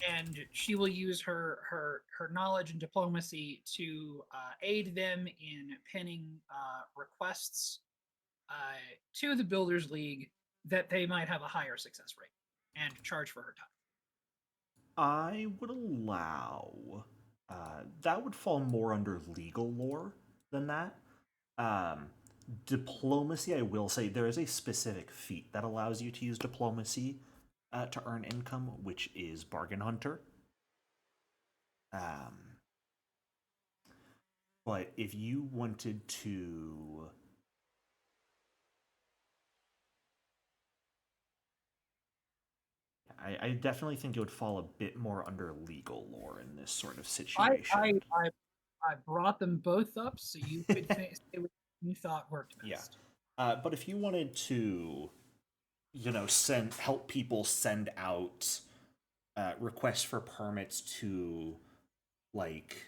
And she will use her knowledge and diplomacy to aid them in penning requests to the Builders League that they might have a higher success rate and charge for her time. I would allow. That would fall more under legal lore than that. Um, Diplomacy, I will say, there is a specific feat that allows you to use diplomacy to earn income, which is Bargain Hunter. But if you wanted to. I definitely think it would fall a bit more under legal lore in this sort of situation. I brought them both up so you could say what you thought worked best. Yeah. But if you wanted to, help people send out requests for permits to, like,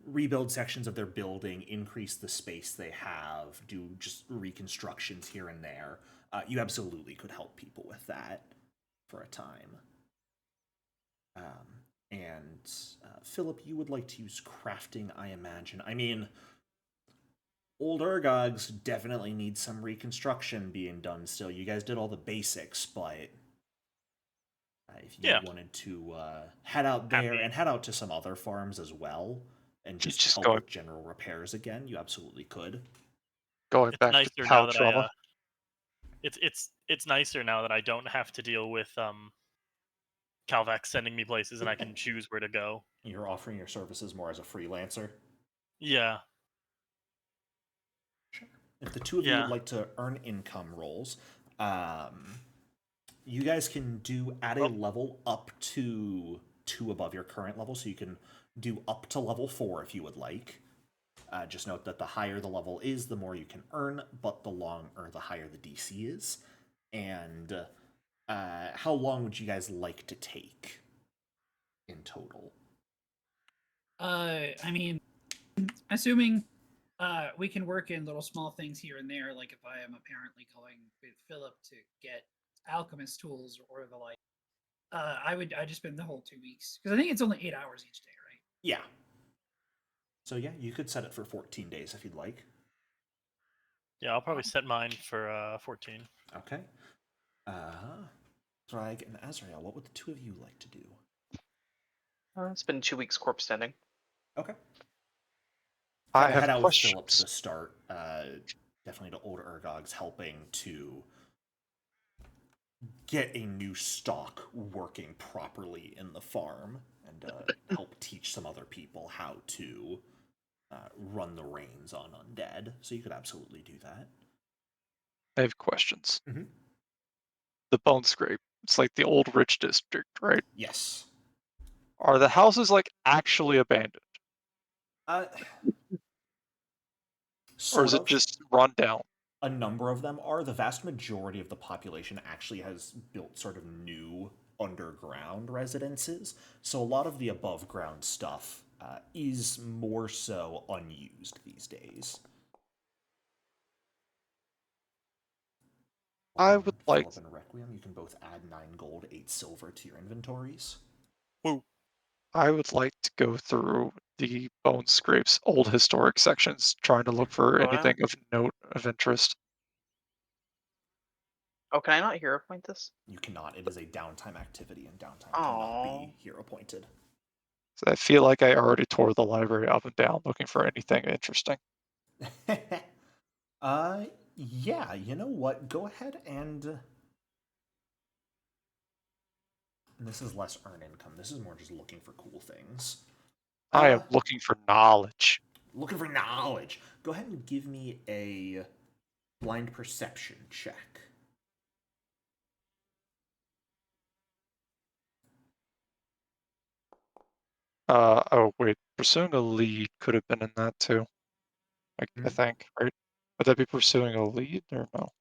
rebuild sections of their building, increase the space they have, do just reconstructions here and there. You absolutely could help people with that for a time. And Philip, you would like to use crafting, I imagine. I mean, old Urgogs definitely need some reconstruction being done still. You guys did all the basics, but if you Yeah. wanted to head out there Happy. and head out to some other farms as well and You just just help go- with general repairs again, you absolutely could. Going It's back to nicer cow now that trauma. it's nicer now that I don't have to deal with Calvax sending me places and I can choose where to go. You're offering your services more as a freelancer. Yeah. If the two of you Yeah. would like to earn income rolls, you guys can do at a Oh. level up to 2 above your current level, so you can do up to level 4 if you would like. Just note that the higher the level is, the more you can earn, but the higher the DC is. And how long would you guys like to take in total? I mean, assuming we can work in little small things here and there, like if I am apparently going with Philip to get alchemist tools or the like, I just spend the whole 2 weeks because I think it's only 8 hours each day, right? Yeah. So yeah, you could set it for 14 days if you'd like. Yeah, I'll probably set mine for 14. Okay. Thrag and Azrael, what would the two of you like to do? It's been 2 weeks corpse tending. Okay. I Gotta have head out with Philip questions. to start. Definitely to older Urgogs, helping to get a new stock working properly in the farm and help teach some other people how to run the reins on undead. So you could absolutely do that. I have questions. Mhm. The Bone Scrape. It's like the old rich district, right? Yes. Are the houses like actually abandoned, Uh, or is sort it of. just run down? A number of them are. The vast majority of the population actually has built sort of new underground residences. So a lot of the above ground stuff is more so unused these days. I While would like. Philip and Requiem, you can both add 9 gold, 8 silver to your inventories. Woo. I would like to go through the Bone Scrape's old historic sections, trying to look for Oh, anything of note of interest. Oh, can I not hero point this? You cannot. It is a downtime activity, and downtime cannot Aww. be hero pointed. So I feel like I already tore the library up and down looking for anything interesting. Yeah, you know what? Go ahead and this is less earn income. This is more just looking for cool things. I am looking for knowledge. Looking for knowledge. Go ahead and give me a blind perception check. Oh wait, pursuing a lead could have been in that too. I Hmm. think, right? Would that be pursuing a lead or no?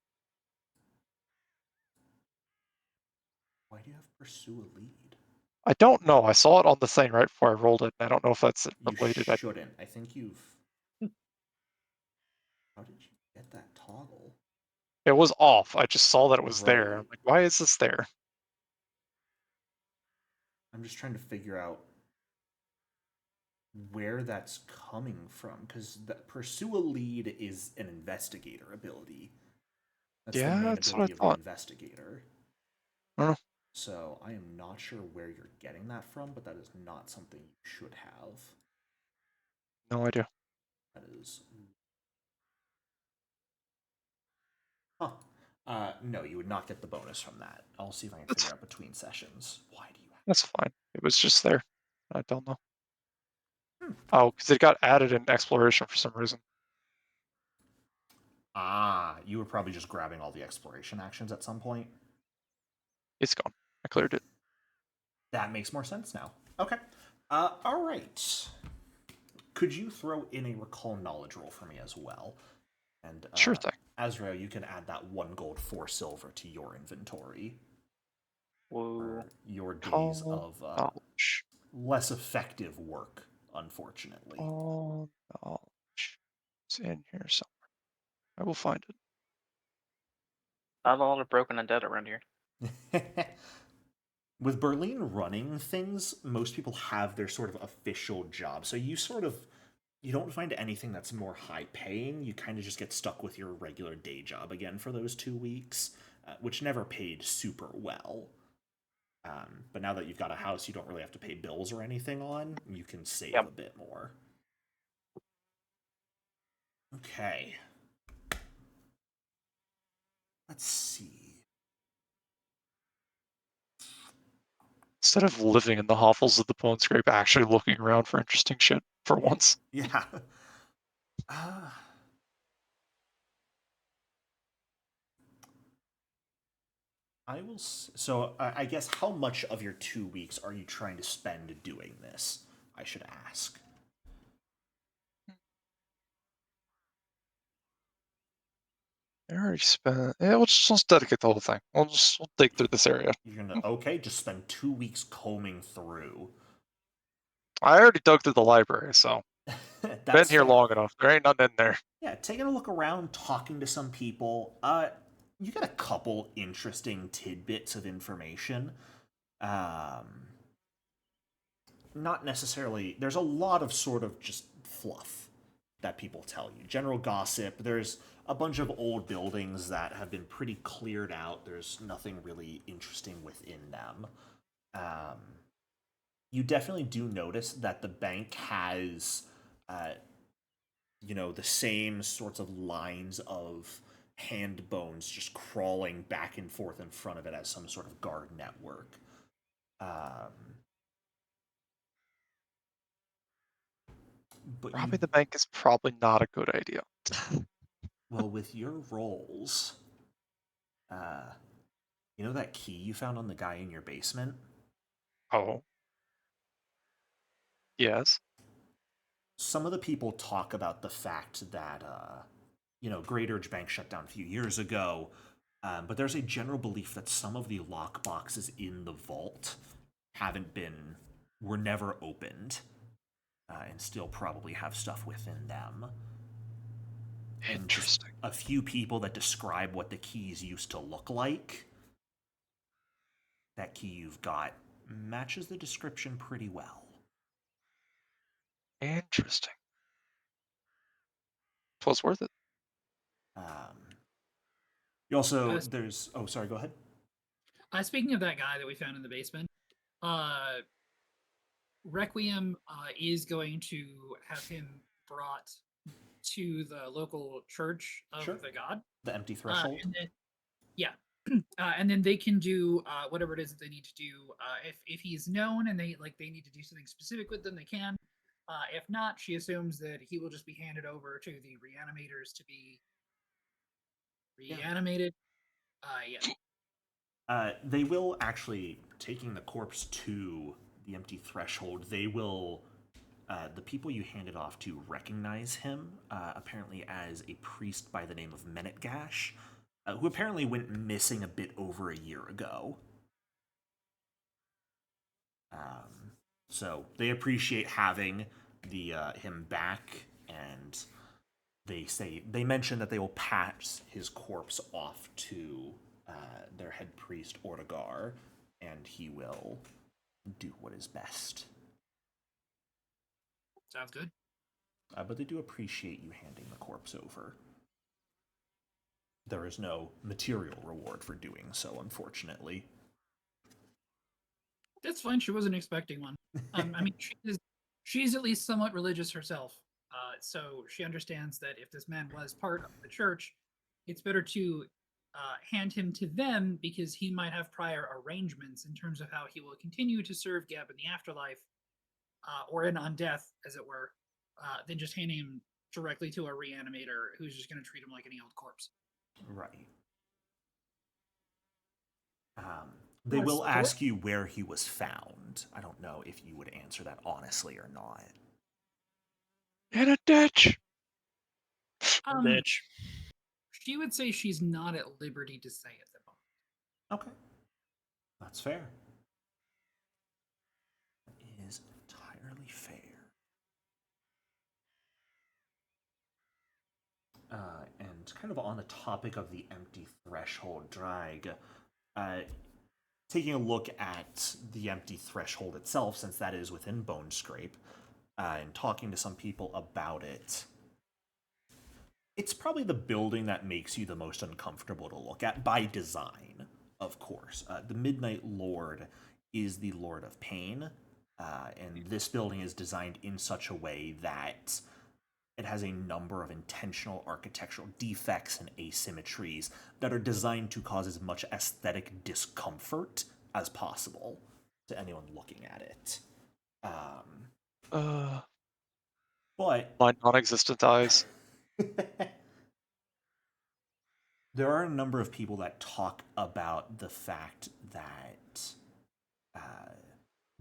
Why do you have pursue a lead? I don't know. I saw it on the thing right before I rolled it, and I don't know if that's You related. shouldn't. I think you've. How did you get that toggle? It was off. I just saw that it was there. I'm Right. like, why is this there? I'm just trying to figure out where that's coming from, because pursue a lead is an investigator ability. That's the Yeah, main that's what I ability of the thought. investigator. Oh, So I am not sure where you're getting that from, but that is not something you should have. no idea. That is. Huh. No, you would not get the bonus from that. I'll see if I can That's figure out between sessions. Why do you have. that's fine. It was just there. I don't know. Oh, because it got added in exploration for some reason. Ah, you were probably just grabbing all the exploration actions at some point. It's gone. I cleared it. That makes more sense now. Okay. All right. Could you throw in a recall knowledge roll for me as well? And Sure thing. Azrael, you can add that 1 gold, 4 silver to your inventory Woo. for your days Call of knowledge. less effective work unfortunately. All knowledge. It's in here somewhere. I will find it. Not a lot of broken undead around here. With Berlin running things, most people have their sort of official job. So you don't find anything that's more high paying. You kind of just get stuck with your regular day job again for those 2 weeks, which never paid super well. But now that you've got a house you don't really have to pay bills or anything on, you can save Yep. a bit more. Okay. Let's see. Instead of living in the hovels of the Bone Scrape, actually looking around for interesting shit for once. Yeah. Uh, I will. So I guess how much of your 2 weeks are you trying to spend doing this? I should ask. I already spent. Yeah, let's dedicate the whole thing. We'll dig through this area. You're gonna just spend 2 weeks combing through. I already dug through the library, so been That's here fair. long enough. There ain't nothing in there. Yeah, taking a look around, talking to some people. You get a couple interesting tidbits of information. Um, Not necessarily. There's a lot of sort of just fluff that people tell you. General gossip. There's a bunch of old buildings that have been pretty cleared out. There's nothing really interesting within them. Um, you definitely do notice that the bank has, uh, the same sorts of lines of hand bones just crawling back and forth in front of it as some sort of guard network. Um, but Robbing the bank is probably not a good idea. well, with your rolls, uh, you know that key you found on the guy in your basement? Oh. Yes. Some of the people talk about the fact that, Great Urge Bank shut down a few years ago, but there's a general belief that some of the lock boxes in the vault were never opened, and still probably have stuff within them. And just Interesting. a few people that describe what the keys used to look like. That key you've got matches the description pretty well. Interesting. Twas worth it. You also, Yes. there's, oh, sorry, go ahead. Speaking of that guy that we found in the basement, Requiem is going to have him brought to the local church of Sure. the god. The empty threshold. And then, yeah, and then they can do whatever it is that they need to do. If he's known and they need to do something specific with them, they can. If not, she assumes that he will just be handed over to the reanimators to be reanimated. Yeah. They will actually, taking the corpse to the empty threshold, they will, the people you handed off to recognize him, apparently as a priest by the name of Menetgash, who apparently went missing a bit over a year ago. So they appreciate having him back, and they mention that they will pass his corpse off to their head priest Ortegar, and he will do what is best. Sounds good. But they do appreciate you handing the corpse over. There is no material reward for doing so, unfortunately. That's fine. She wasn't expecting one. I mean, she's at least somewhat religious herself, so she understands that if this man was part of the church, it's better to hand him to them because he might have prior arrangements in terms of how he will continue to serve Geb in the afterlife, or in on death, as it were, than just handing him directly to a reanimator who's just going to treat him like any old corpse. Right. They Yes, will so ask you where he was found. I don't know if you would answer that honestly or not. In a ditch. Bitch. She would say she's not at liberty to say at the moment. Okay. That's fair. That is entirely fair. And kind of on the topic of the empty threshold drag, uh, taking a look at the empty threshold itself, since that is within Bone Scrape, and talking to some people about it, it's probably the building that makes you the most uncomfortable to look at by design, of course. The Midnight Lord is the Lord of Pain, and this building is designed in such a way that it has a number of intentional architectural defects and asymmetries that are designed to cause as much aesthetic discomfort as possible to anyone looking at it. But My non-existent eyes. there are a number of people that talk about the fact that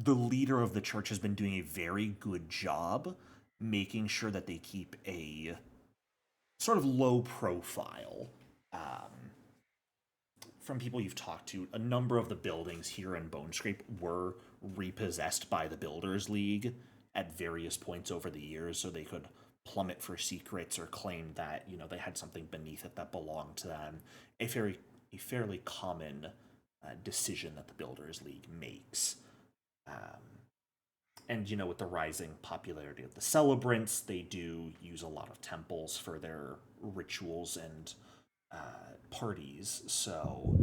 the leader of the church has been doing a very good job making sure that they keep a sort of low profile. From people you've talked to, a number of the buildings here in Bone Scrape were repossessed by the Builders League at various points over the years, so they could plummet for secrets or claim that they had something beneath it that belonged to them. A fairly common decision that the Builders League makes. And with the rising popularity of the celebrants, they do use a lot of temples for their rituals and parties. So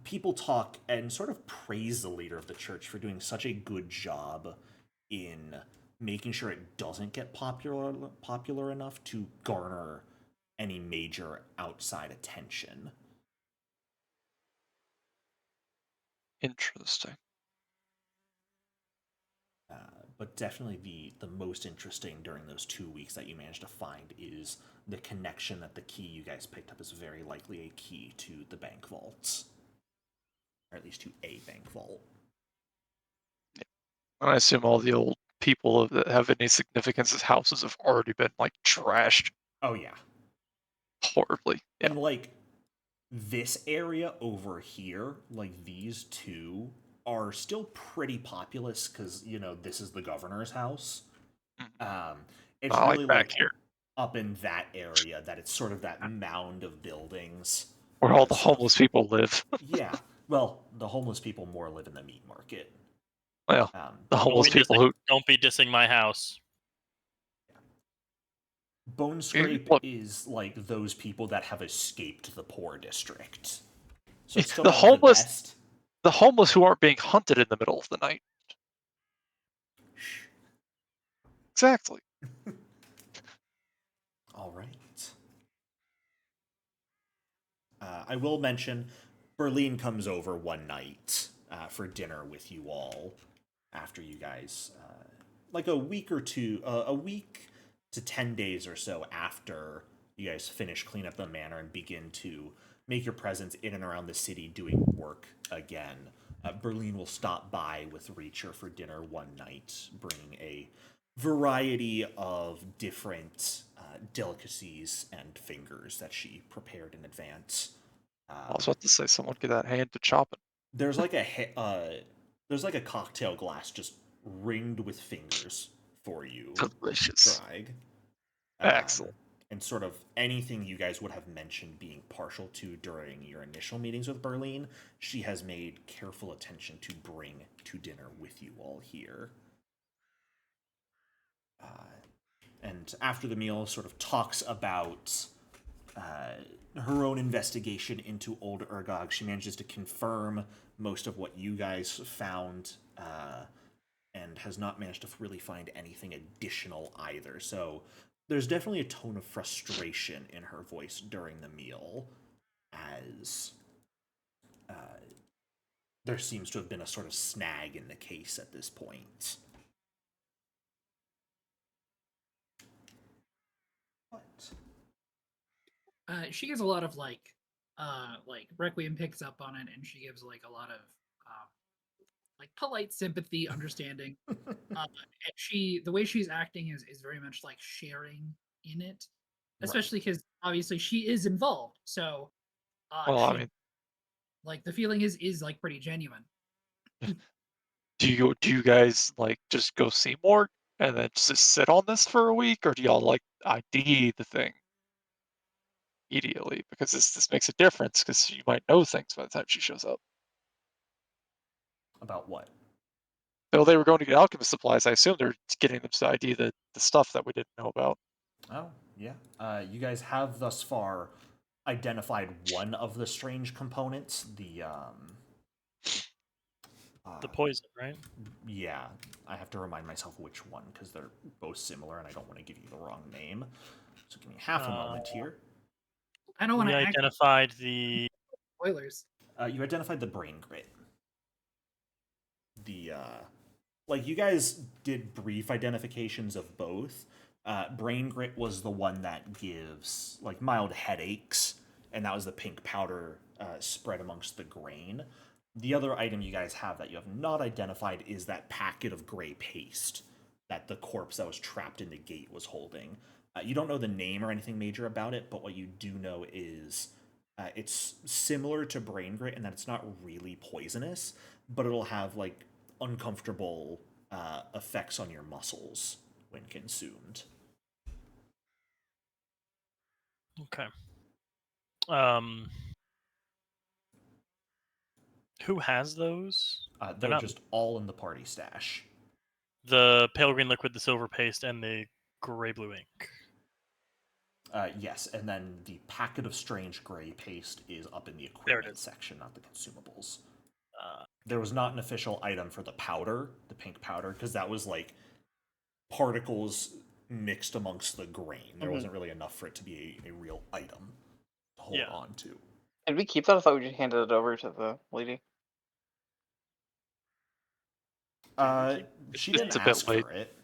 people talk and sort of praise the leader of the church for doing such a good job in making sure it doesn't get popular enough to garner any major outside attention. Interesting. But definitely the most interesting during those 2 weeks that you managed to find is the connection that the key you guys picked up is very likely a key to the bank vaults, or at least to a bank vault. And I assume all the old people that have any significance as houses have already been like trashed Oh yeah, horribly. Yeah. and like this area over here, like these two are still pretty populous because this is the governor's house. Mhm. It's Not really like back like here up in that area that it's sort of that mound of buildings where all that the sort of homeless people live. yeah. Well, the homeless people more live in the meat market. Well, Um, the homeless people who Don't be dissing my house. Bone Scrape look, is like those people that have escaped the poor district. So it's still the not the homeless best. the homeless who aren't being hunted in the middle of the night. Exactly. All right. I will mention Berlin comes over one night for dinner with you all after you guys, like a week to 10 days or so after you guys finish clean up the manor and begin to make your presence in and around the city doing work again. Berlin will stop by with Reacher for dinner one night, bringing a variety of different delicacies and fingers that she prepared in advance. I was about to say someone get that hand to chopping. There's like there's like a cocktail glass just ringed with fingers for you, Delicious. Drag. Excellent. And sort of anything you guys would have mentioned being partial to during your initial meetings with Berlin, she has made careful attention to bring to dinner with you all here. And after the meal, sort of talks about her own investigation into Old Urgog. She manages to confirm most of what you guys found, and has not managed to really find anything additional either. So there's definitely a tone of frustration in her voice during the meal, as there seems to have been a sort of snag in the case at this point. What? She gives a lot of like Requiem picks up on it, and she gives like a lot of like polite sympathy, understanding. And the way she's acting is very much like sharing in it, Right. especially because obviously she is involved. So Well, I she mean, like the feeling is like pretty genuine. do you guys like just go see more and then just sit on this for a week, or do y'all like ID the thing? immediately because this makes a difference because you might know things by the time she shows up. About what? So they were going to get alchemist supplies. I assume they're getting them to ID the stuff that we didn't know about. Oh, yeah. You guys have thus far identified one of the strange components. The poison, right? Yeah, I have to remind myself which one because they're both similar, and I don't want to give you the wrong name. So give me half a moment here. I don't want We to identified the. spoilers. You identified the brain grit. The like you guys did brief identifications of both. Brain grit was the one that gives like mild headaches, and that was the pink powder spread amongst the grain. The other item you guys have that you have not identified is that packet of gray paste that the corpse that was trapped in the gate was holding. You don't know the name or anything major about it, but what you do know is it's similar to brain grit in that it's not really poisonous, but it'll have like uncomfortable effects on your muscles when consumed. Okay. Who has those? They're not just all in the party stash. the pale green liquid, the silver paste, and the gray blue ink. Yes, and then the packet of strange gray paste is up in the There it equipment is. section, not the consumables. Uh, There was not an official item for the powder, the pink powder, because that was like particles mixed amongst the grain. There wasn't really enough for it to be a real item to hold Yeah. on to. Did we keep that? I thought we just handed it over to the lady. She It's didn't a bit ask late. for it.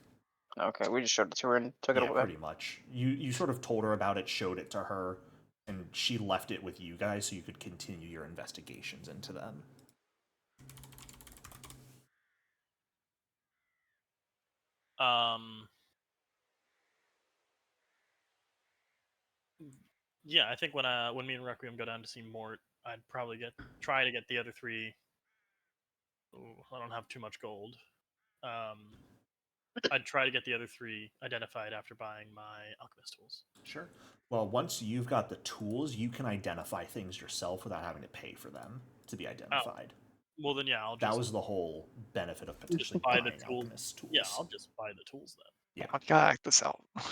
Okay, we just showed it to her and took it Yeah, away. pretty much. You sort of told her about it, showed it to her, and she left it with you guys so you could continue your investigations into them. Yeah, I think when me and Requiem go down to see Mort, I'd probably try to get the other three. Ooh, I don't have too much gold. I'd try to get the other three identified after buying my alchemist tools. Sure. Well, once you've got the tools, you can identify things yourself without having to pay for them to be identified. Well, then yeah, I'll That just was the whole benefit of potentially buy the buying tools. alchemist tools. Yeah, I'll just buy the tools then. Yeah. I gotta act this out. Yeah.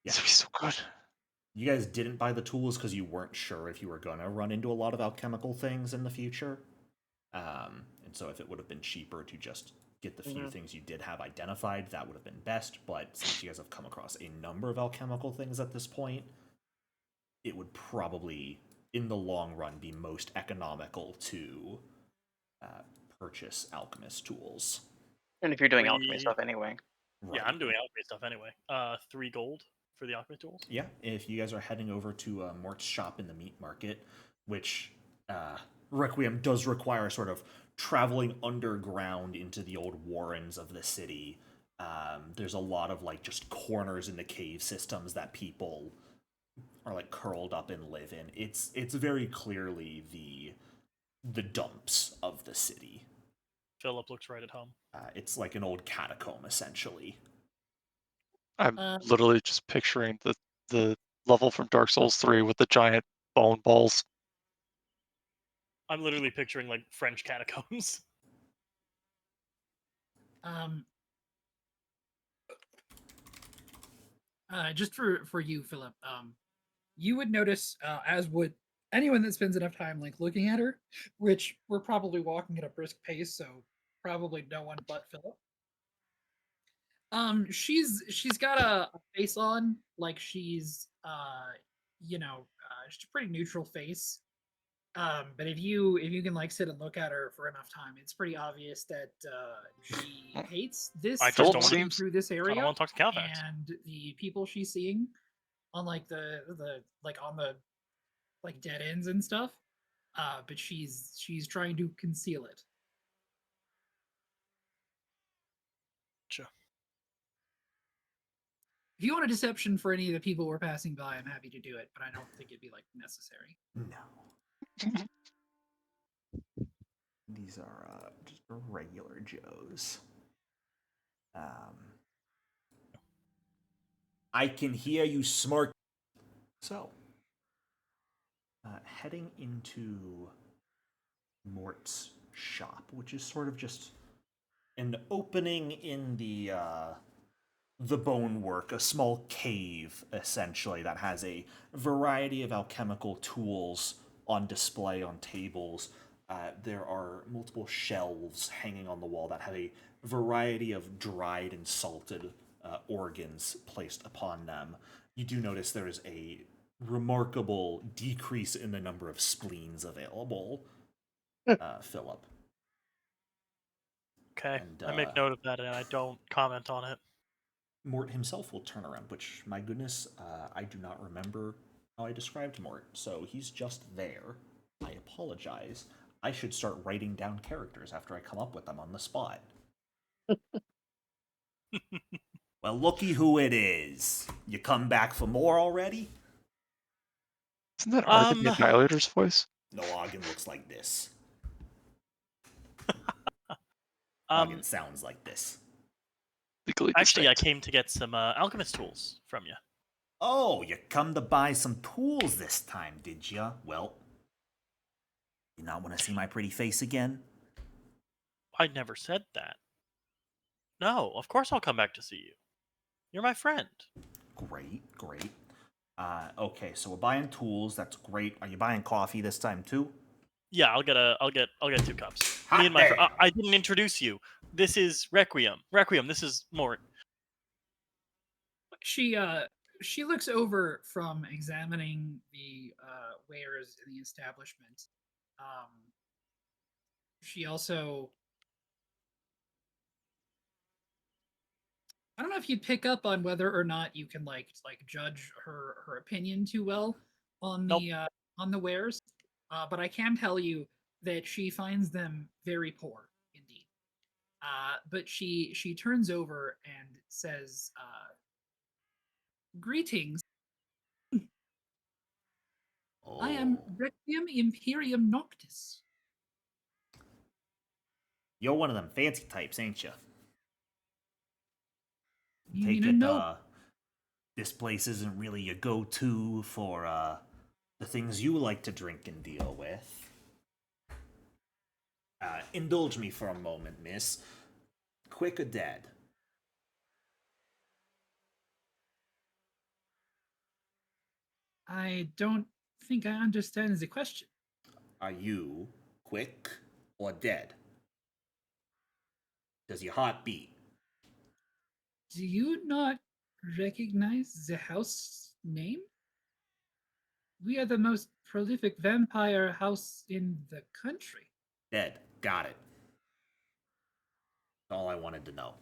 This would be so good. You guys didn't buy the tools because you weren't sure if you were going to run into a lot of alchemical things in the future. And so if it would have been cheaper to just get the few things you did have identified, that would have been best. But since you guys have come across a number of alchemical things at this point, it would probably, in the long run, be most economical to purchase alchemist tools. And if you're doing alchemy stuff anyway. Right. Yeah, I'm doing alchemy stuff anyway. 3 gold for the alchemy tools. Yeah, if you guys are heading over to Mort's shop in the meat market, which Requiem does require sort of traveling underground into the old warrens of the city. There's a lot of like just corners in the cave systems that people are like curled up and live in. It's very clearly the dumps of the city. Philip looks right at home. It's like an old catacomb essentially. I'm literally just picturing the level from Dark Souls 3 with the giant bone balls. I'm literally picturing like French catacombs. Just for you, Philip, you would notice, as would anyone that spends enough time like looking at her, which we're probably walking at a brisk pace, so probably no one but Philip. She's got a face on like she's just a pretty neutral face. But if you can like sit and look at her for enough time, it's pretty obvious that she hates this. I just Philip don't walking seems- through this I area, don't want to talk to Califax. and the people she's seeing on like the like on the like dead ends and stuff. But she's trying to conceal it. Sure. If you want a deception for any of the people we're passing by, I'm happy to do it, but I don't think it'd be like necessary. No. These are just regular Joes. I can hear you smirk. So, heading into Mort's shop, which is sort of just an opening in the bonework, a small cave essentially that has a variety of alchemical tools on display on tables. There are multiple shelves hanging on the wall that have a variety of dried and salted organs placed upon them. You do notice there is a remarkable decrease in the number of spleens available, Philip. Okay, And I make note of that and I don't comment on it. Mort himself will turn around, which, my goodness, I do not remember how I described Mort, so he's just there. I apologize. I should start writing down characters after I come up with them on the spot. Well, looky who it is. You come back for more already? Isn't that Argon the Annihilator's voice? No, Ogden looks like this. Ogden sounds like this. Legally Actually, I distinct. came to get some alchemist tools from you. Oh, you come to buy some tools this time, did ya? Well, you not want to see my pretty face again? I never said that. No, of course I'll come back to see you. You're my friend. Great, great. Okay, so we're buying tools. That's great. Are you buying coffee this time too? Yeah, I'll get 2 cups. Hot Me and my damn. I didn't introduce you. This is Requiem. Requiem, this is Mort. She looks over from examining the wares in the establishment. She also, I don't know if you'd pick up on whether or not you can like judge her opinion too well on Nope. the wares, but I can tell you that she finds them very poor indeed. But she turns over and says, "Greetings. I am Oh. Requiem Imperium Noctis." You're one of them fancy types, ain't you? You Take need to it, know. this place isn't really your go-to for, the things you like to drink and deal with. Indulge me for a moment, miss. Quick or dead? I don't think I understand the question. Are you quick or dead? Does your heart beat? Do you not recognize the house name? We are the most prolific vampire house in the country. Dead. Got it. That's all I wanted to know.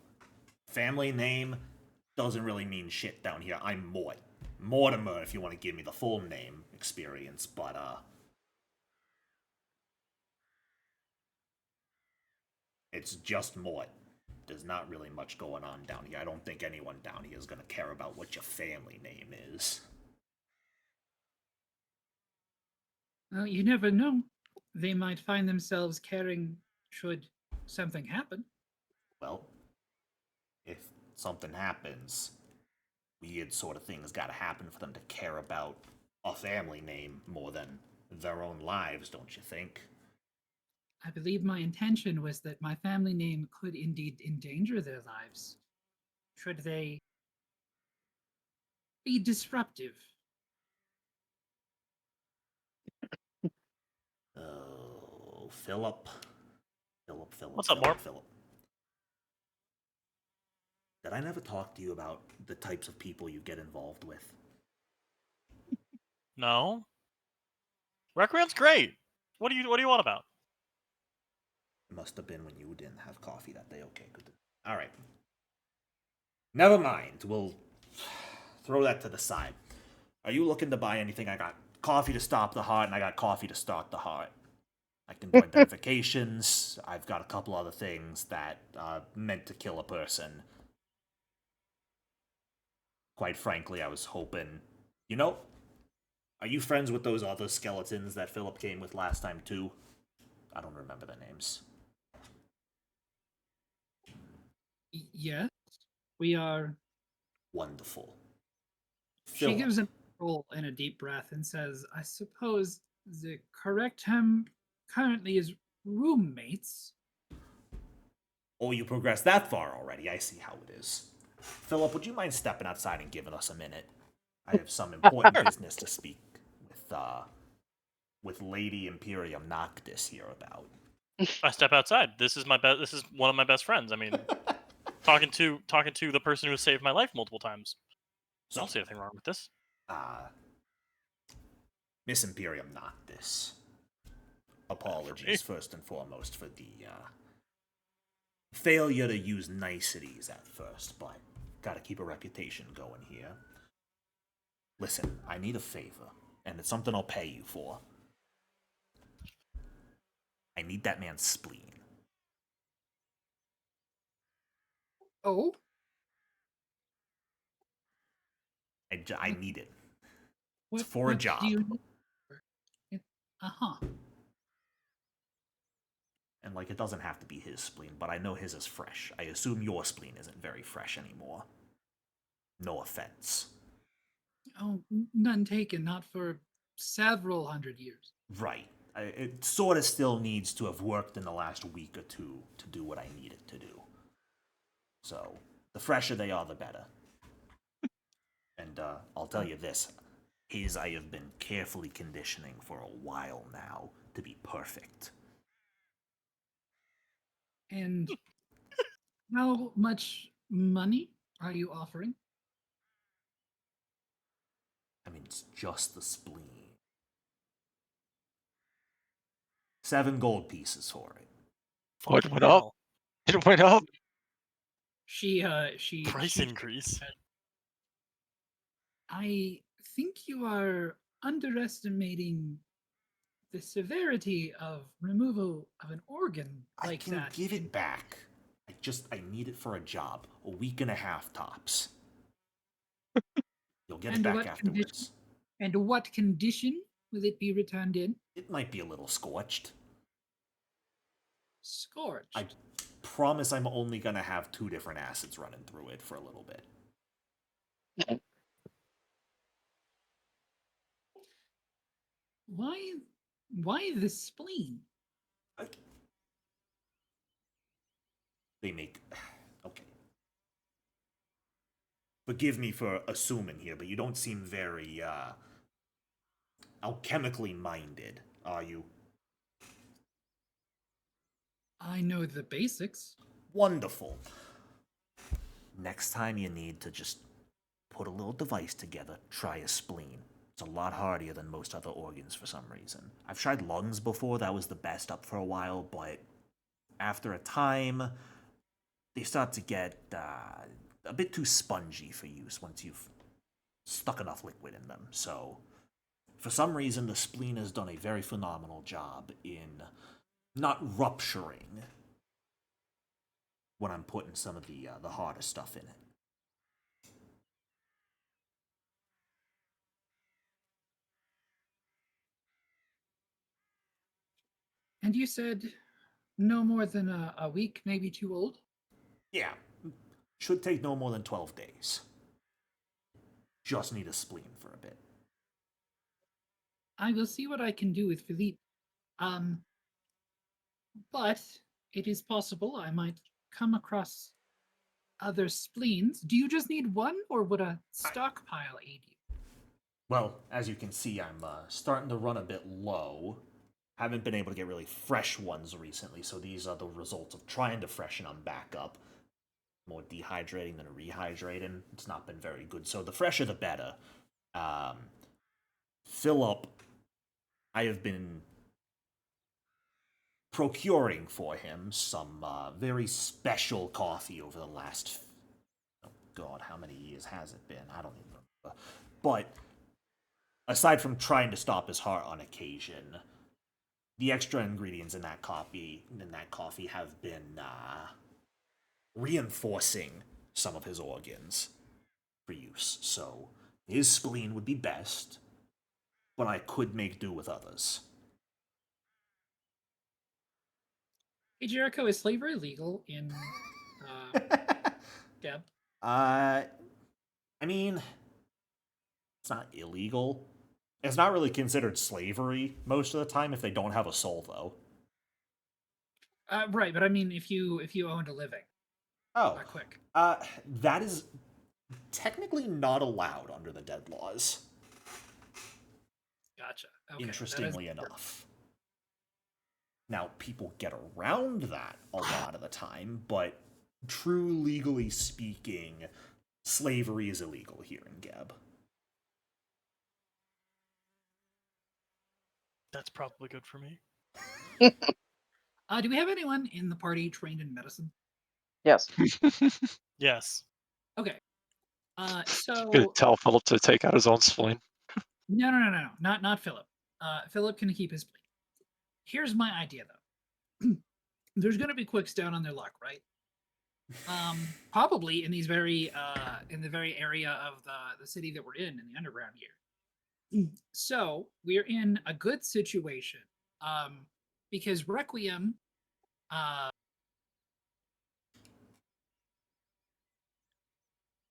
Family name doesn't really mean shit down here. I'm Mort. Mortimer, if you want to give me the full name experience, but, it's just Mort. There's not really much going on down here. I don't think anyone down here is going to care about what your family name is. Well, you never know. They might find themselves caring should something happen. Well, if something happens, weird sort of things gotta happen for them to care about a family name more than their own lives, don't you think? I believe my intention was that my family name could indeed endanger their lives. Should they be disruptive? Oh, Philip. Philip, What's up, Mort? Philip. Did I never talk to you about the types of people you get involved with? No. Requiem's great. What do you want about? It must have been when you didn't have coffee that day. Okay, good. Alright. Never mind. We'll throw that to the side. Are you looking to buy anything? I got coffee to stop the heart, and I got coffee to start the heart. I can do identifications. I've got a couple other things that are meant to kill a person. Quite frankly, I was hoping. You know, are you friends with those other skeletons that Philip came with last time, too? I don't remember their names. Yes, we are. Wonderful. She gives a roll and a deep breath and says, "I suppose the correct term currently is roommates. Oh, you progressed that far already. I see how it is. Philip, would you mind stepping outside and giving us a minute? I have some important business to speak with Lady Imperium Noctis here about. I step outside. This is This is one of my best friends. I mean, talking to the person who has saved my life multiple times. I So, don't see anything wrong with this. Miss Imperium Noctis. Apologies first and foremost for the failure to use niceties at first, but gotta keep a reputation going here. Listen, I need a favor, and it's something I'll pay you for. I need that man's spleen. Oh, I need it. what, for a what job. do you need? Uh-huh. And, like, it doesn't have to be his spleen, but I know his is fresh. I assume your spleen isn't very fresh anymore. No offense. Oh, none taken, not for several hundred years. Right. It sort of still needs to have worked in the last week or two to do what I need it to do. So, the fresher they are, the better. And I'll tell you this. His I have been carefully conditioning for a while now to be perfect. And how much money are you offering? I mean, it's just the spleen. 7 gold pieces for it. What Fucking went up? hell. It went up. She Price she increase. I think you are underestimating the severity of removal of an organ I like can that. give it back. I need it for a job. A week and a half tops. You'll get it And back what afterwards. And what condition will it be returned in? It might be a little scorched. Scorched. I promise I'm only gonna have 2 different acids running through it for a little bit. Why the spleen? They make... Okay. Forgive me for assuming here, but you don't seem very, alchemically minded, are you? I know the basics. Wonderful. Next time you need to just put a little device together, try a spleen. It's a lot harder than most other organs for some reason. I've tried lungs before, that was the best up for a while, but after a time, they start to get a bit too spongy for use once you've stuck enough liquid in them. So, for some reason, the spleen has done a very phenomenal job in not rupturing when I'm putting some of the harder stuff in it. And you said no more than a week, maybe too old? Yeah, should take no more than 12 days. Just need a spleen for a bit. I will see what I can do with Philippe. But it is possible I might come across other spleens. Do you just need one, or would a stockpile aid you? Well, as you can see, I'm starting to run a bit low. Haven't been able to get really fresh ones recently, so these are the results of trying to freshen them back up. More dehydrating than rehydrating. It's not been very good, so the fresher the better. Fill up. I have been procuring for him some very special coffee over the last... Oh god, how many years has it been? I don't even remember. But aside from trying to stop his heart on occasion, the extra ingredients in that coffee have been reinforcing some of his organs for use. So his spleen would be best, but I could make do with others. Hey, Jericho, is slavery legal in Deb? I mean, it's not illegal. It's not really considered slavery most of the time if they don't have a soul, though. Right, but I mean, if you owned a living, Oh, quick. that is technically not allowed under the dead laws. Gotcha. Okay, Interestingly enough. Now, people get around that a lot of the time, but true legally speaking, slavery is illegal here in Geb. That's probably good for me. Do we have anyone in the party trained in medicine? Yes. Yes. Okay. Gonna So tell Philip to take out his own spleen. no, not Philip. Philip can keep his plate. Here's my idea though. There's gonna be quicks down on their luck, right? Probably in these very in the very area of the city that we're in the underground here. So we're in a good situation. Because Requiem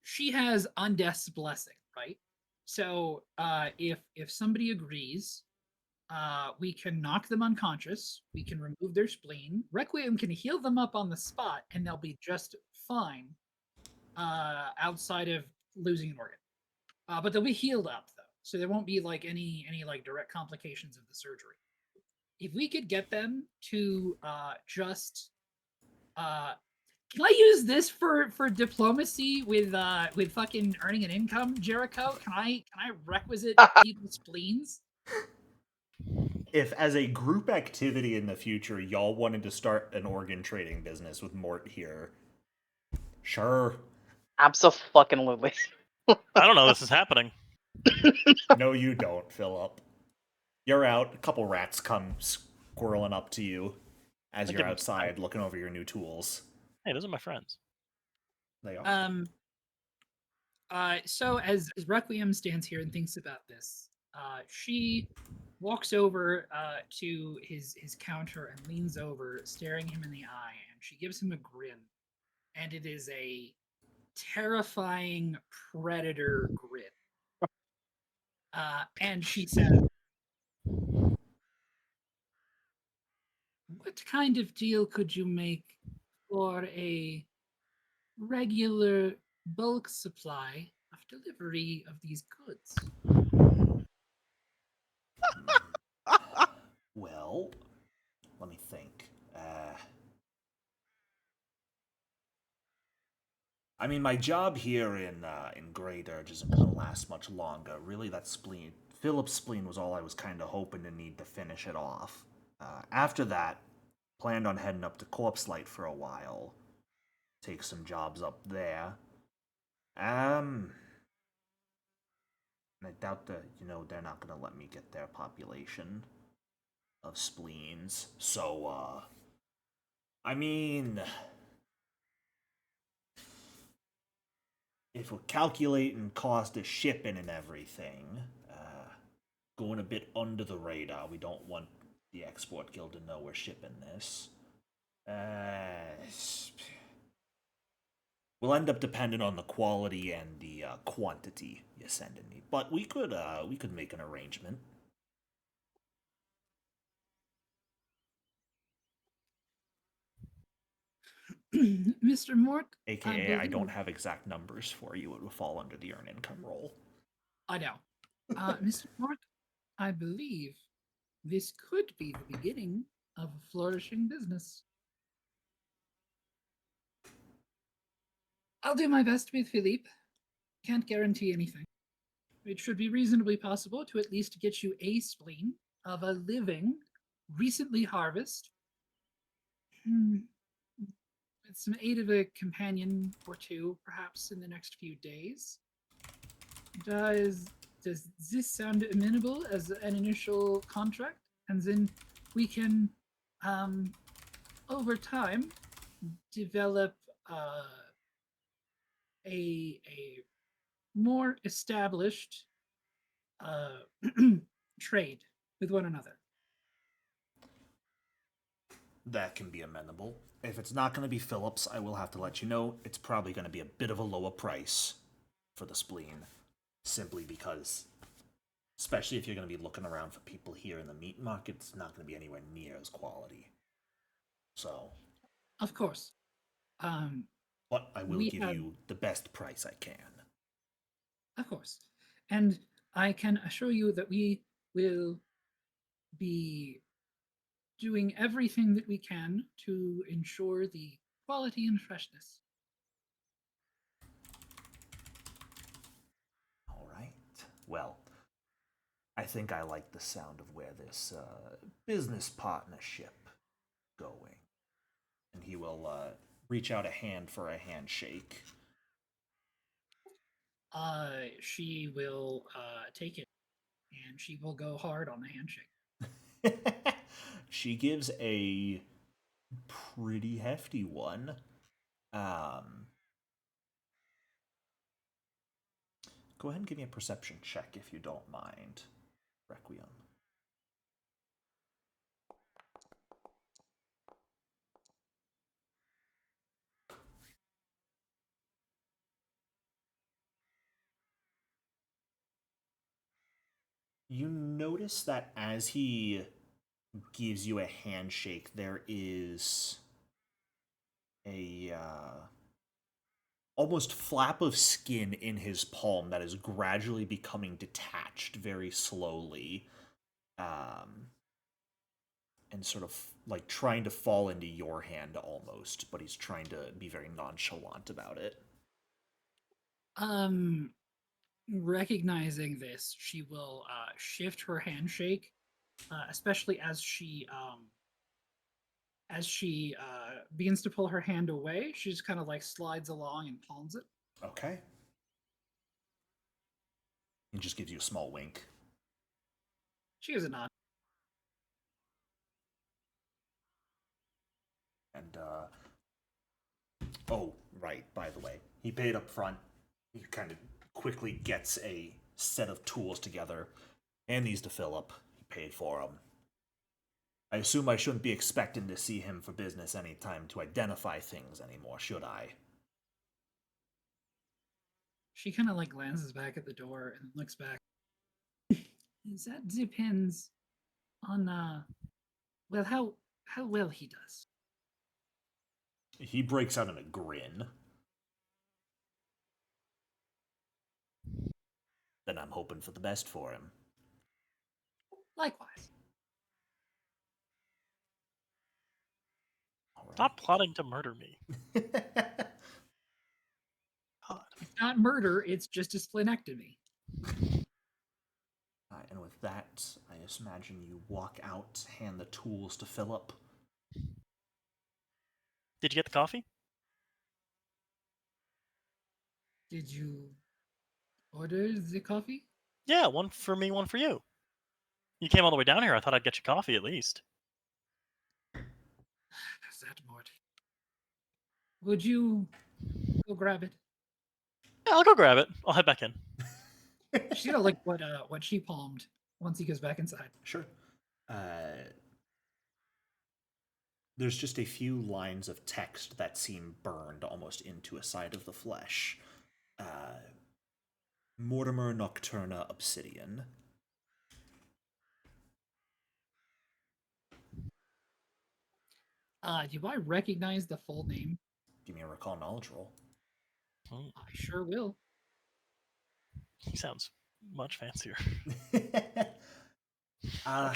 she has Undeath's blessing, right? So if somebody agrees, we can knock them unconscious. We can remove their spleen. Requiem can heal them up on the spot, and they'll be just fine. Outside of losing an organ, but they'll be healed up though, so there won't be like any like direct complications of the surgery. If we could get them to just can I use this for diplomacy with fucking earning an income, Jericho? Can I requisite people's spleens? If, as a group activity in the future, y'all wanted to start an organ trading business with Mort here, sure. Absolutely. I don't know this is happening. No, you don't, Philip. You're out. A couple rats come squirreling up to you as I you're give 'em outside looking over your new tools. Hey, those are my friends. They are. So as Requiem stands here and thinks about this, she walks over to his counter and leans over, staring him in the eye, and she gives him a grin, and it is a terrifying predator grin. And she says, "What kind of deal could you make for a regular bulk supply of delivery of these goods?" Well, let me think. I mean, my job here in Grey Dirge isn't going to last much longer. Really, that spleen, Philip's spleen, was all I was kind of hoping to need to finish it off. After that, planned on heading up to Corpse Light for a while. Take some jobs up there. I doubt that, they're not going to let me get their population of spleens. So, I mean, if we're calculating cost of shipping and everything, going a bit under the radar, we don't want the Export Guild to know we're shipping this. We'll end up depending on the quality and the quantity you're sending me, but we could make an arrangement. Mr. Mort, AKA, I don't have exact numbers for you. It would fall under the earn income role. I know. Mr. Mort, I believe this could be the beginning of a flourishing business. I'll do my best with Philippe. Can't guarantee anything. It should be reasonably possible to at least get you a spleen of a living, recently harvest. With some aid of a companion or two, perhaps in the next few days. Does this sound amenable as an initial contract? And then we can, over time, develop a more established trade with one another. That can be amenable. If it's not going to be Phillips, I will have to let you know it's probably going to be a bit of a lower price for the spleen, simply because Especially if you're going to be looking around for people here in the meat market, it's not going to be anywhere near as quality. So, Of course. but I will We give have, you the best price I can. of course. And I can assure you that we will be doing everything that we can to ensure the quality and freshness. All right. Well, I think I like the sound of where this business partnership going. And he will reach out a hand for a handshake. She will take it, and she will go hard on the handshake. She gives a pretty hefty one. Go ahead and give me a perception check if you don't mind, Requiem. You notice that as he gives you a handshake, there is a almost flap of skin in his palm that is gradually becoming detached very slowly, and sort of like trying to fall into your hand almost, but he's trying to be very nonchalant about it. Recognizing this, she will shift her handshake, especially as she begins to pull her hand away. She just kind of like slides along and palms it. Okay. He just gives you a small wink. She gives a nod. And oh, right, by the way, he paid up front. He kind of quickly gets a set of tools together, and these to Philip. He paid for them. I assume I shouldn't be expecting to see him for business any time to identify things anymore, should I? She kind of like glances back at the door and looks back. That depends on well how well he does. He breaks out in a grin. Then I'm hoping for the best for him. Likewise. All right. Stop plotting to murder me. God. It's not murder, it's just a splenectomy. And with that, I just imagine you walk out, hand the tools to Philip. Did you get the coffee? Did you order the coffee? Yeah, one for me, one for you. You came all the way down here. I thought I'd get you coffee at least. That Mort. Would you go grab it? Yeah, I'll go grab it. I'll head back in. She's gonna look what she palmed once he goes back inside. Sure. There's just a few lines of text that seem burned almost into a side of the flesh. Mortimer Nocturna Obsidian. Do I recognize the full name? Give me a recall knowledge roll. Hmm, I sure will. he sounds much fancier. uh,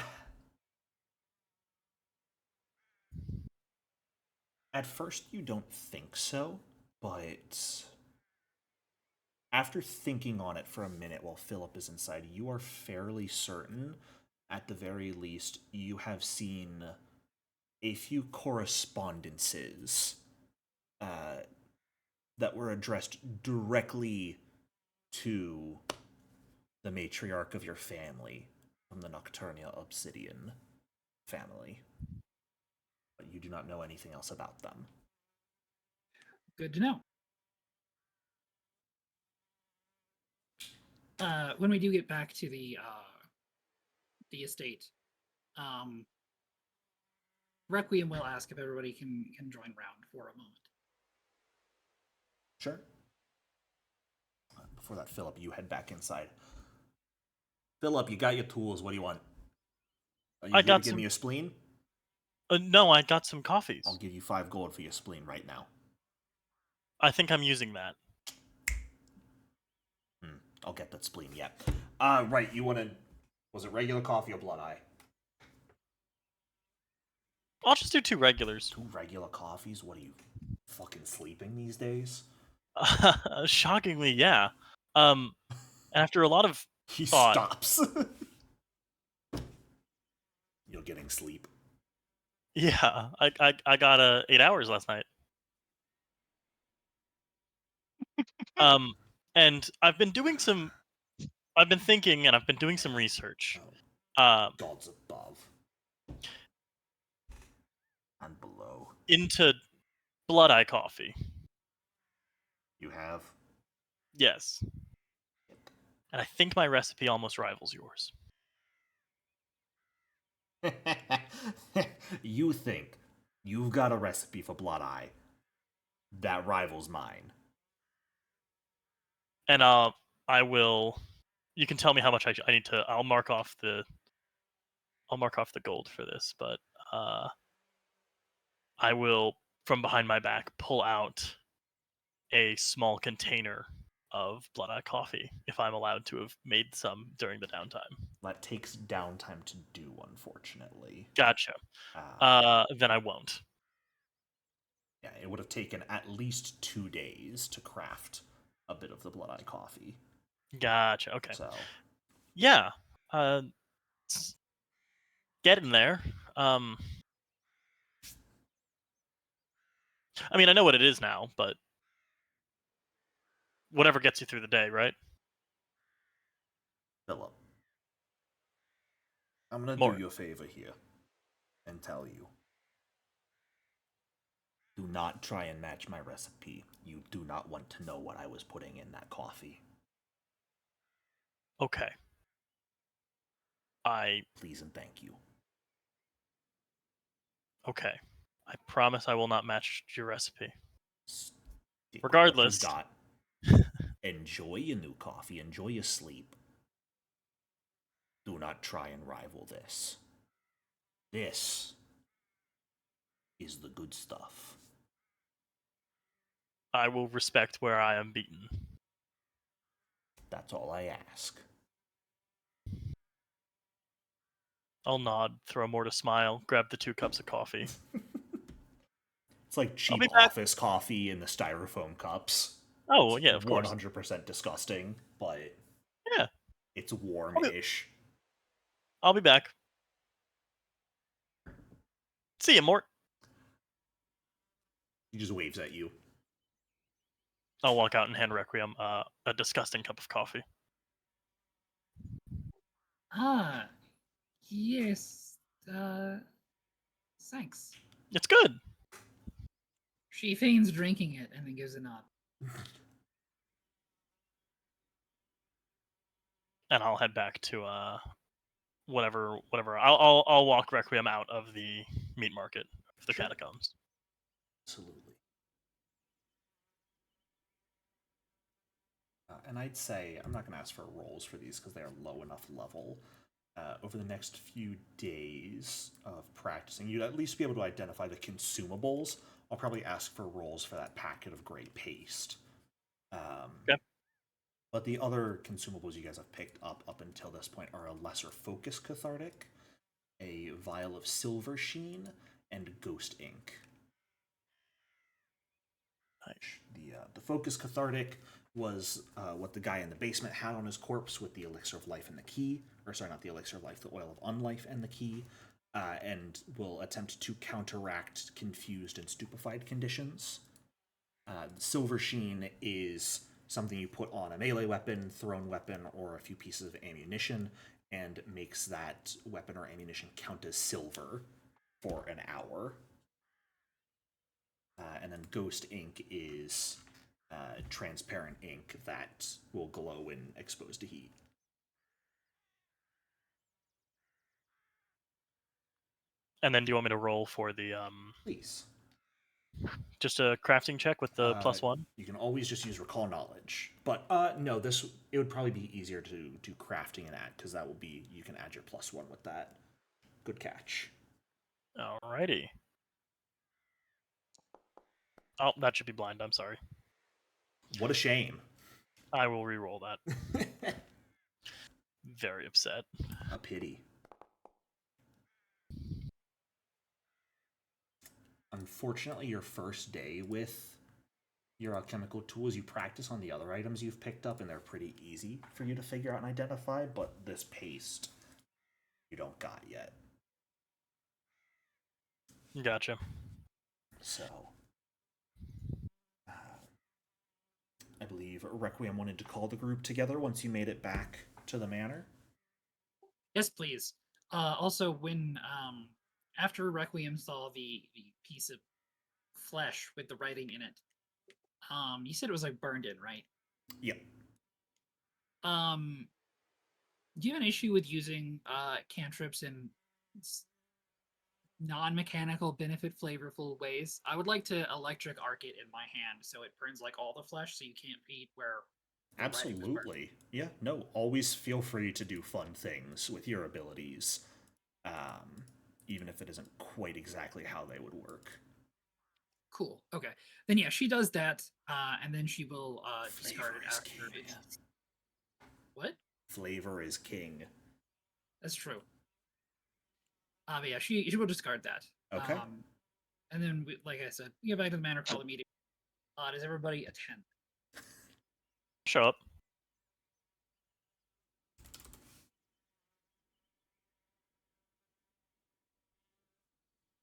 at first, you don't think so, but after thinking on it for a minute while Philip is inside, you are fairly certain, at the very least, you have seen a few correspondences that were addressed directly to the matriarch of your family from the Nocturnia Obsidian family. But you do not know anything else about them. Good to know. When we do get back to the estate, Requiem will ask if everybody can join round for a moment. Sure. Before that, Philip, you head back inside. Philip, you got your tools. What do you want? Are you I here to got give some. me a spleen? No, I got some coffees. I'll give you 5 gold for your spleen right now. I think I'm using that. I'll get that spleen, yeah. Right, you wanted... Was it regular coffee or blood eye? I'll just do 2 regulars. 2 regular coffees? What are you, fucking sleeping these days? Shockingly, yeah. After a lot of He thought, stops. You're getting sleep. yeah, I got 8 hours last night. And I've been thinking, and I've been doing some research. Gods above. And below. Into blood eye coffee. You have? Yes. And I think my recipe almost rivals yours. You think you've got a recipe for blood eye that rivals mine. And I will. You can tell me how much I need to. I'll mark off the gold for this, but I will, from behind my back, pull out a small container of blood eye coffee if I'm allowed to have made some during the downtime. That takes downtime to do, unfortunately. Gotcha. Then I won't. Yeah, it would have taken at least 2 days to craft a bit of the blood eye coffee. Gotcha. Okay. So Yeah. Getting there. I mean, I know what it is now, but whatever gets you through the day, right? Philip, I'm gonna More. do you a favor here and tell you. Do not try and match my recipe. You do not want to know what I was putting in that coffee. Okay. Please and thank you. Okay. I promise I will not match your recipe. Stick with what Regardless. you've got. Enjoy your new coffee. Enjoy your sleep. Do not try and rival this. This is the good stuff. I will respect where I am beaten. That's all I ask. I'll nod, throw more to smile, grab the 2 cups of coffee. It's like cheap be back. office coffee in the styrofoam cups. Oh, It's yeah, of course. 100% disgusting, but Yeah, it's warm-ish. I'll be back. See ya, Mort. He just waves at you. I'll walk out and hand Requiem a disgusting cup of coffee. Ah, yes. Thanks. It's good. She feigns drinking it and then gives a nod. And I'll head back to whatever. I'll walk Requiem out of the meat market, of the Sure. catacombs. Absolutely. And I'd say, I'm not going to ask for rolls for these because they are low enough level. Over the next few days of practicing, you'd at least be able to identify the consumables. I'll probably ask for rolls for that packet of gray paste. Okay. But the other consumables you guys have picked up until this point are a lesser focus cathartic, a vial of silver sheen, and ghost ink. Nice. The focus cathartic was what the guy in the basement had on his corpse with the elixir of life and the key, or sorry, not the elixir of life, the oil of unlife and the key, and will attempt to counteract confused and stupefied conditions. The silver sheen is something you put on a melee weapon, thrown weapon, or a few pieces of ammunition, and makes that weapon or ammunition count as silver for an hour. And then ghost ink is transparent ink that will glow when exposed to heat. And then do you want me to roll for the Please. Just a crafting check with the Uh, +1. You can always just use recall knowledge, but no, it would probably be easier to do crafting and add because that will be you can add your +1 with that. Good catch. Alrighty. Oh, that should be blind. I'm sorry. What a shame. I will re-roll that. Very upset. A pity. Unfortunately, your first day with your alchemical tools, you practice on the other items you've picked up, and they're pretty easy for you to figure out and identify, but this paste you don't got yet. Gotcha. So, I believe Requiem wanted to call the group together once you made it back to the manor. Yes, please. Also, when after Requiem saw the piece of flesh with the writing in it, you said it was like burned in, right? Yep. Do you have an issue with using cantrips in non-mechanical, benefit flavorful ways? I would like to electric arc it in my hand so it burns like all the flesh, so you can't read where the writing was burned. Absolutely. Yeah, no, always feel free to do fun things with your abilities, even if it isn't quite exactly how they would work. Cool. Okay. Then yeah, she does that, and then she will discard Flavor it is after. king. What? Flavor is king. That's true. But yeah, she will discard that. Okay. And then, like I said, we get back to the manor, call the meeting. Does everybody attend? Show up.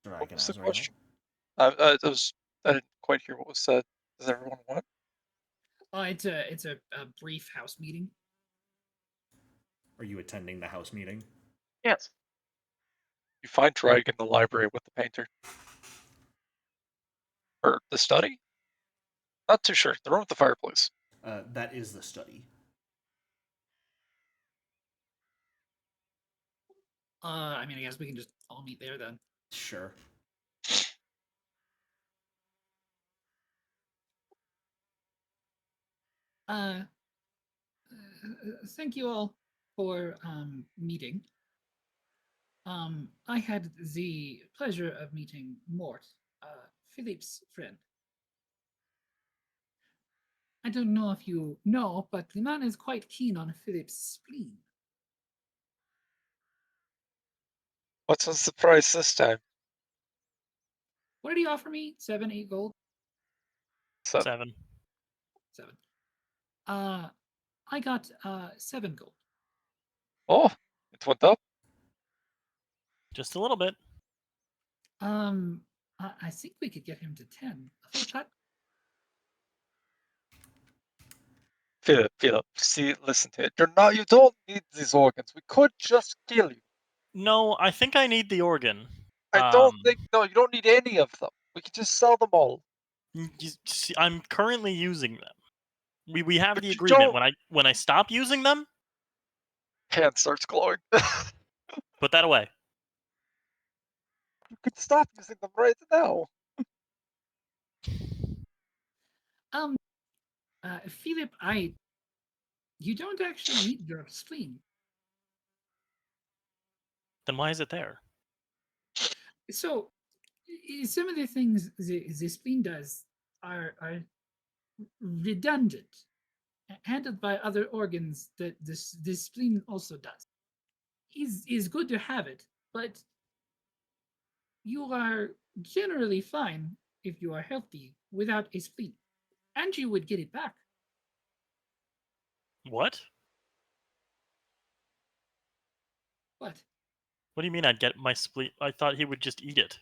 What was the Azrael. question? I didn't quite hear what was said. Does everyone want? It's a brief house meeting. Are you attending the house meeting? Yes. You find Drake in the library with the painter. Or the study? Not too sure. The room with the fireplace. That is the study. I mean, I guess we can just all meet there then. Sure. Uh, thank you all for meeting. I had the pleasure of meeting Mort, Philippe's friend. I don't know if you know, but the man is quite keen on Philippe's spleen. What's the surprise this time? What did he offer me? 7, 8 gold? 7. 7. I got 7 gold. Oh, it went up. Just a little bit. I think we could get him to 10. A full chat. Philip, see, listen to it. You don't need these organs. We could just kill you. No, I think I need the organ. I don't think. No, you don't need any of them. We could just sell them all. See, I'm currently using them. We have But the you agreement. don't- When I stop using them, Hand starts glowing. put that away. You could stop using them right now. Philip, you don't actually need your spleen. Then why is it there? So, some of the things the spleen does are redundant, handled by other organs that this spleen also does. Is good to have it, but you are generally fine if you are healthy without a spleen, and you would get it back. What? What? What do you mean I'd get my spleen? I thought he would just eat it.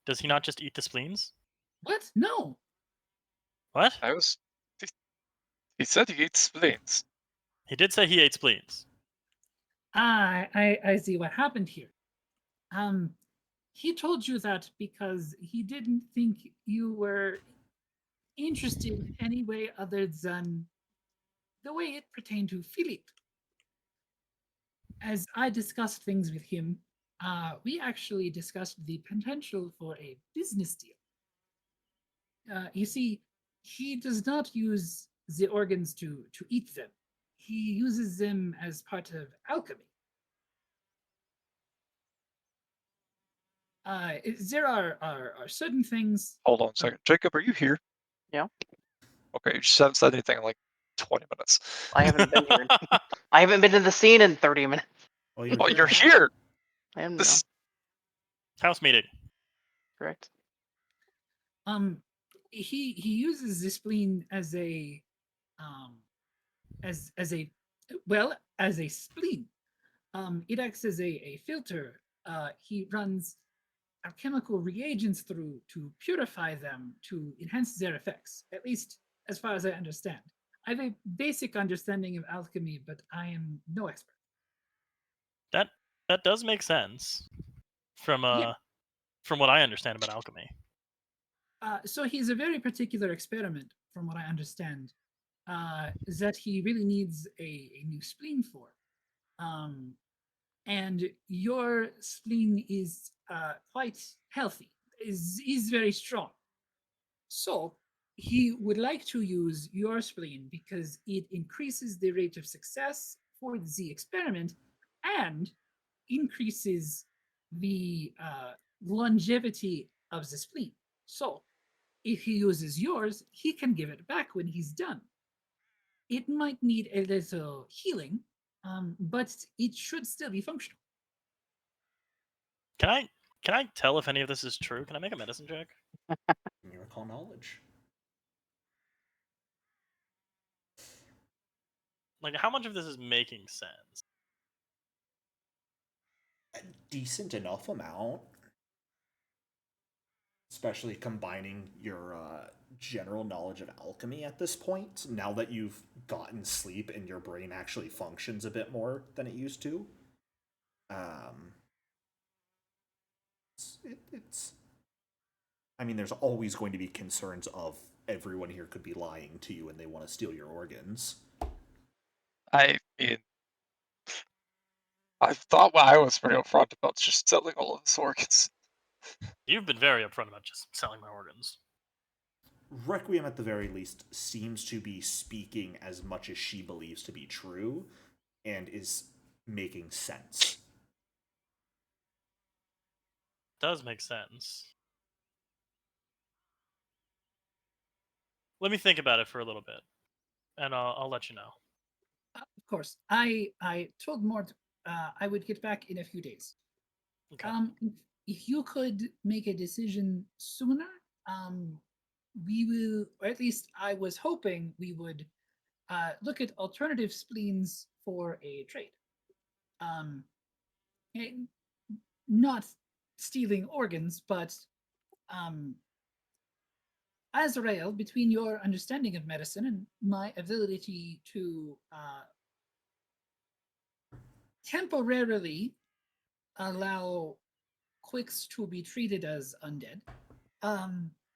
Does he not just eat the spleens? What? No. What? He said he eats spleens. He did say he ate spleens. I see what happened here. He told you that because he didn't think you were interested in any way other than the way it pertained to Philip. As I discussed things with him, we actually discussed the potential for a business deal. You see, he does not use the organs to eat them. He uses them as part of alchemy. There are certain things. Hold on a second. Jacob, are you here? Yeah. Okay, you just haven't said anything in like 20 minutes. I haven't been here. I haven't been to the scene in 30 minutes. Well, you're Oh, here you're now. here! I am This now. is House meeting. Correct. He uses the spleen as a as a well as a spleen. It acts as a filter. He runs alchemical reagents through to purify them to enhance their effects. At least as far as I understand. I have a basic understanding of alchemy, but I am no expert. That does make sense from Yeah. from what I understand about alchemy. So he's a very particular experiment, from what I understand, that he really needs a new spleen for. Um, and your spleen is quite healthy, is very strong. So he would like to use your spleen because it increases the rate of success for the experiment and increases the longevity of the spleen. So if he uses yours, he can give it back when he's done. It might need a little healing, but it should still be functional. Can I tell if any of this is true? Can I make a medicine check? Can you recall knowledge? Like, how much of this is making sense? A decent enough amount. Especially combining your general knowledge of alchemy at this point, now that you've gotten sleep and your brain actually functions a bit more than it used to. It's I mean, there's always going to be concerns of everyone here could be lying to you and they want to steal your organs. I mean, I thought I was pretty upfront about just selling all of his organs. You've been very upfront about just selling my organs. Requiem, at the very least, seems to be speaking as much as she believes to be true and is making sense. Does make sense. Let me think about it for a little bit, and I'll let you know. Of course, I told Mort I would get back in a few days. Okay. If you could make a decision sooner, we will, or at least I was hoping we would look at alternative spleens for a trade. Um, eh, Not stealing organs, but um, Azrael, between your understanding of medicine and my ability to temporarily allow quicks to be treated as undead,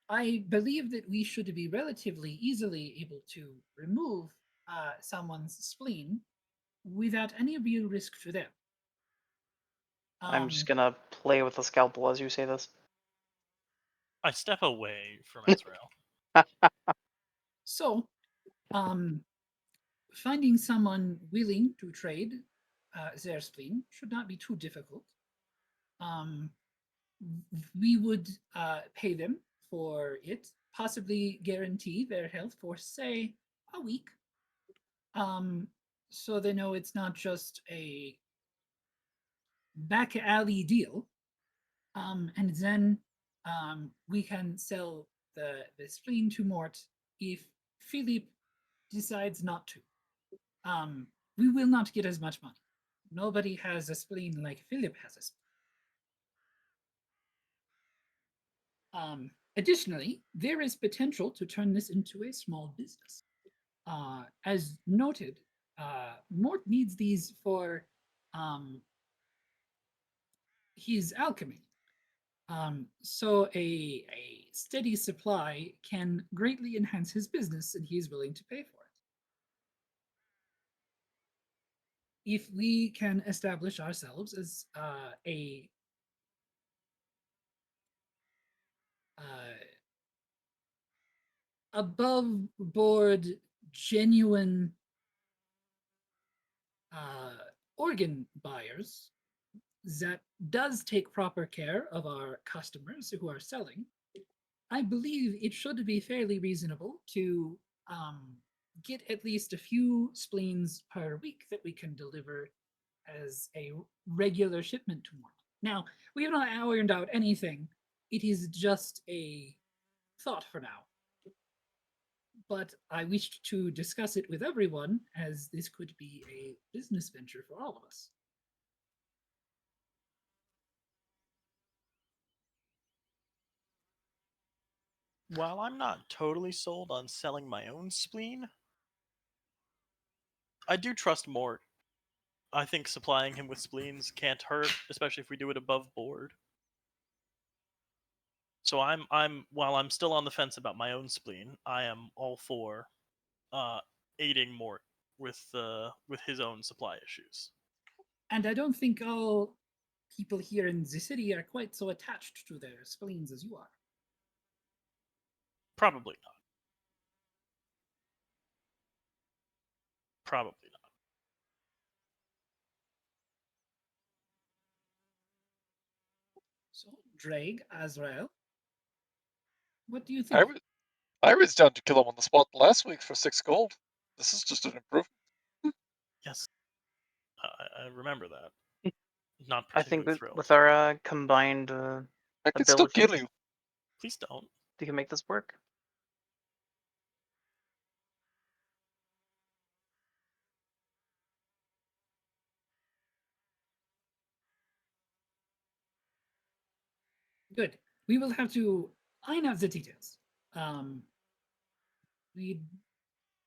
I believe that we should be relatively easily able to remove someone's spleen without any real risk to them. I'm just gonna play with the scalpel as you say this. I step away from Azrael. So, finding someone willing to trade their spleen should not be too difficult. Um, we would pay them for it, possibly guarantee their health for, say, a week. So they know it's not just a back alley deal. And then we can sell the spleen to Mort if Philip decides not to. We will not get as much money. Nobody has a spleen like Philip has a spleen. Additionally, there is potential to turn this into a small business. As noted, Mort needs these for his alchemy. So a steady supply can greatly enhance his business, and he is willing to pay for it. If we can establish ourselves as a above board, genuine organ buyers that does take proper care of our customers who are selling, I believe it should be fairly reasonable to get at least a few spleens per week that we can deliver as a regular shipment tomorrow. Now, we have not ironed out anything. It is just a thought for now. But I wished to discuss it with everyone, as this could be a business venture for all of us. While I'm not totally sold on selling my own spleen, I do trust Mort. I think supplying him with spleens can't hurt, especially if we do it above board. So I'm while I'm still on the fence about my own spleen, I am all for uh, aiding Mort with his own supply issues. And I don't think all people here in the city are quite so attached to their spleens as you are. Probably not. Probably not. So, Drake, Azrael, what do you I think? was I was down to kill him on the spot last week for 6 gold. This is just an improvement. Yes, I remember that. Not I think particularly that thrilled. with our combined I can still kill abilities, you. Please don't. we can make this work. Good. We will have to iron out the details. We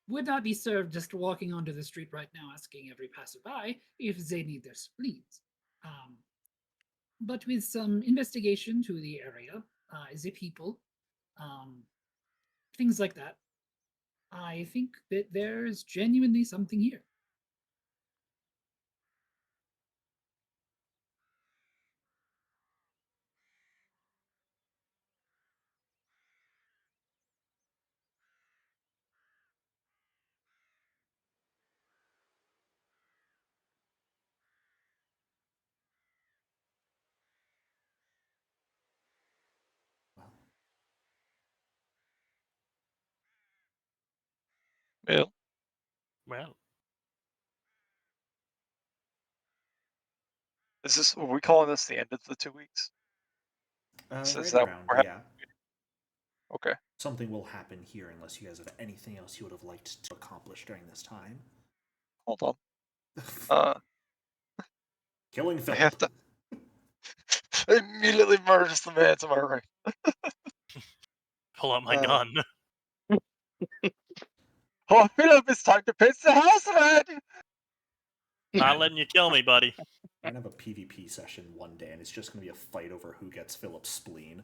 would not be served just walking onto the street right now asking every passerby if they need their spleens. But with some investigation to the area, the people, um, things like that, I think that there's genuinely something here. Well, Well, are we calling this the end of the 2 weeks? Is Right that around, we're yeah. okay? Something will happen here unless you guys have anything else you would have liked to accomplish during this time. Hold on. Uh, Killing I Philip. have to immediately merge the man to my right. pull out my Uh, gun. Oh, Philip, it's time to pitch the house red! Not letting you kill me, buddy. We're gonna have a PvP session one day, and it's just gonna be a fight over who gets Philip's spleen.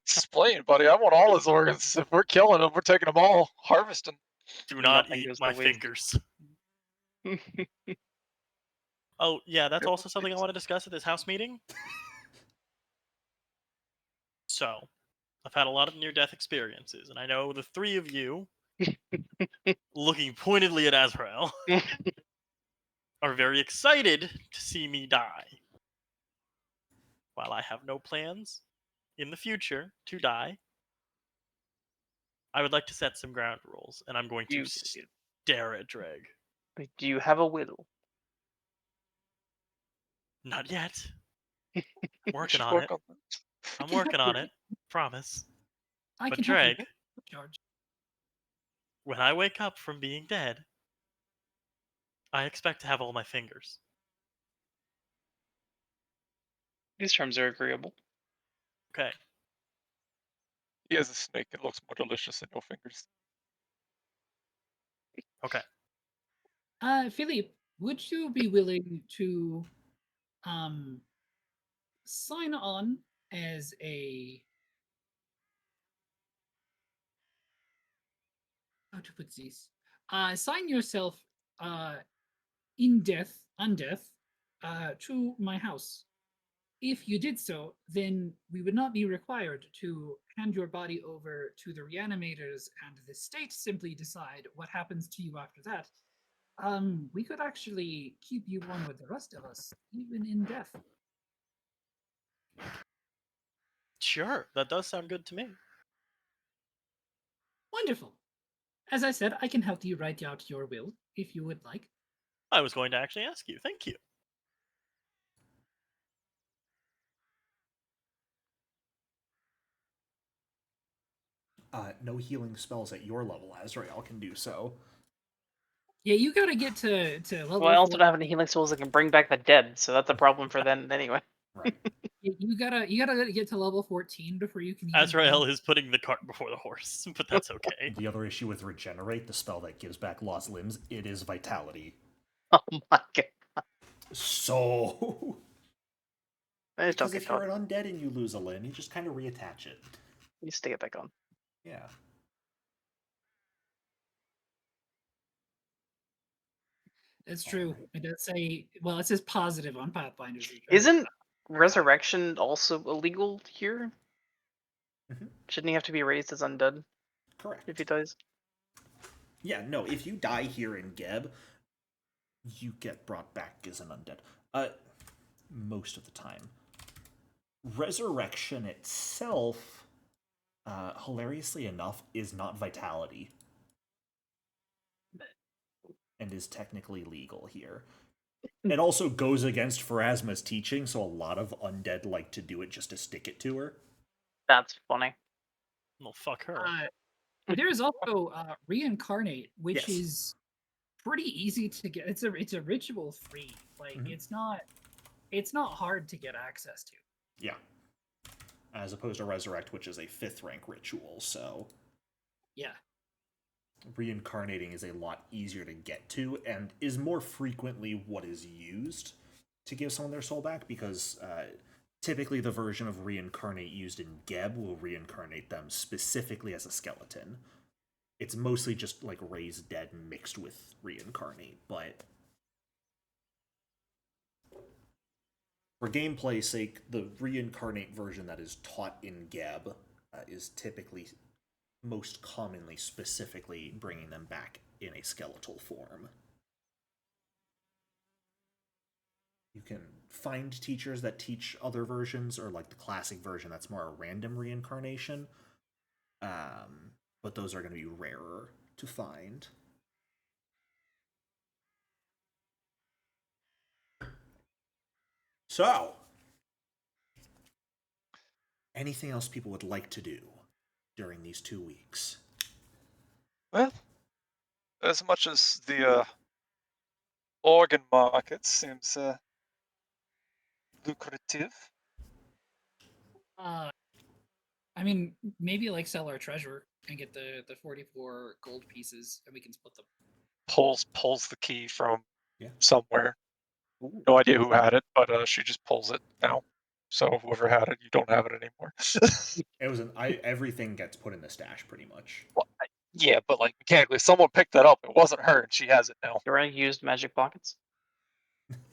Explain, buddy. I want all his organs. If we're killing them, we're taking them all, harvesting. Do not Nothing eat goes my to waste. fingers. Oh, yeah, that's Yep. also something I want to discuss at this house meeting. So, I've had a lot of near-death experiences, and I know the three of you, looking pointedly at Azrael, are very excited to see me die. While I have no plans in the future to die, I would like to set some ground rules, and I'm going to You stare at Dreg. do you have a will? Not yet. I'm We working should on work it. on that. I I'm can help working you. on it. Promise. I But can help you. Dreg, George. when I wake up from being dead, I expect to have all my fingers. These terms are agreeable. Okay. He has a snake. It looks more delicious than your fingers. Okay. Philippe, would you be willing to um sign on as a how to put this? Sign yourself in death, on death, to my house. if you did so, then we would not be required to hand your body over to the reanimators and the state simply decide what happens to you after that. We could actually keep you on with the rest of us, even in death. Sure, that does sound good to me. Wonderful. As I said, I can help you write out your will if you would like. I was going to actually ask you. Thank you. No healing spells at your level, Azrael can do so. Yeah, you gotta get to level Well, I also 4. don't have any healing souls that can bring back the dead, so that's a problem for them anyway. Right. You gotta get to level 14 before you can even Azrael is putting the cart before the horse, but that's okay. The other issue with Regenerate, the spell that gives back lost limbs, it is Vitality. Oh my god. So... I just don't Because get if you're caught. an undead and you lose a limb, you just kind of reattach it. You stick it back on. Yeah. It's true. It does say, well, it says positive on Pathfinder's. Isn't resurrection also illegal here? Mhm. Shouldn't he have to be raised as undead Correct. if he dies? Yeah, no, if you die here in Geb, you get brought back as an undead. Most of the time. Resurrection itself, hilariously enough, is not Vitality. And is technically legal here. It also goes against Pharasma's teaching, so a lot of undead like to do it just to stick it to her. That's funny. Well, fuck her. There is also reincarnate, which Yes. is pretty easy to get. It's a ritual free. Like Mhm. it's not hard to get access to. Yeah. As opposed to Resurrect, which is a 5th rank ritual, so Yeah. reincarnating is a lot easier to get to and is more frequently what is used to give someone their soul back because typically the version of reincarnate used in Geb will reincarnate them specifically as a skeleton. It's mostly just like raise dead mixed with reincarnate, but for gameplay's sake, the reincarnate version that is taught in Geb is typically most commonly specifically bringing them back in a skeletal form. You can find teachers that teach other versions, or like the classic version that's more a random reincarnation, but those are going to be rarer to find. So, anything else people would like to do during these 2 weeks? Well, as much as the organ market seems lucrative, I mean, maybe like sell our treasure and get the 44 gold pieces, and we can split them. pulls the key from Yeah. somewhere. Ooh. No idea who had it, but she just pulls it now. So whoever had it, you don't have it anymore. It was everything gets put in the stash pretty much. Well, yeah, but like mechanically, someone picked that up. It wasn't her, and she has it now. Dora used magic pockets.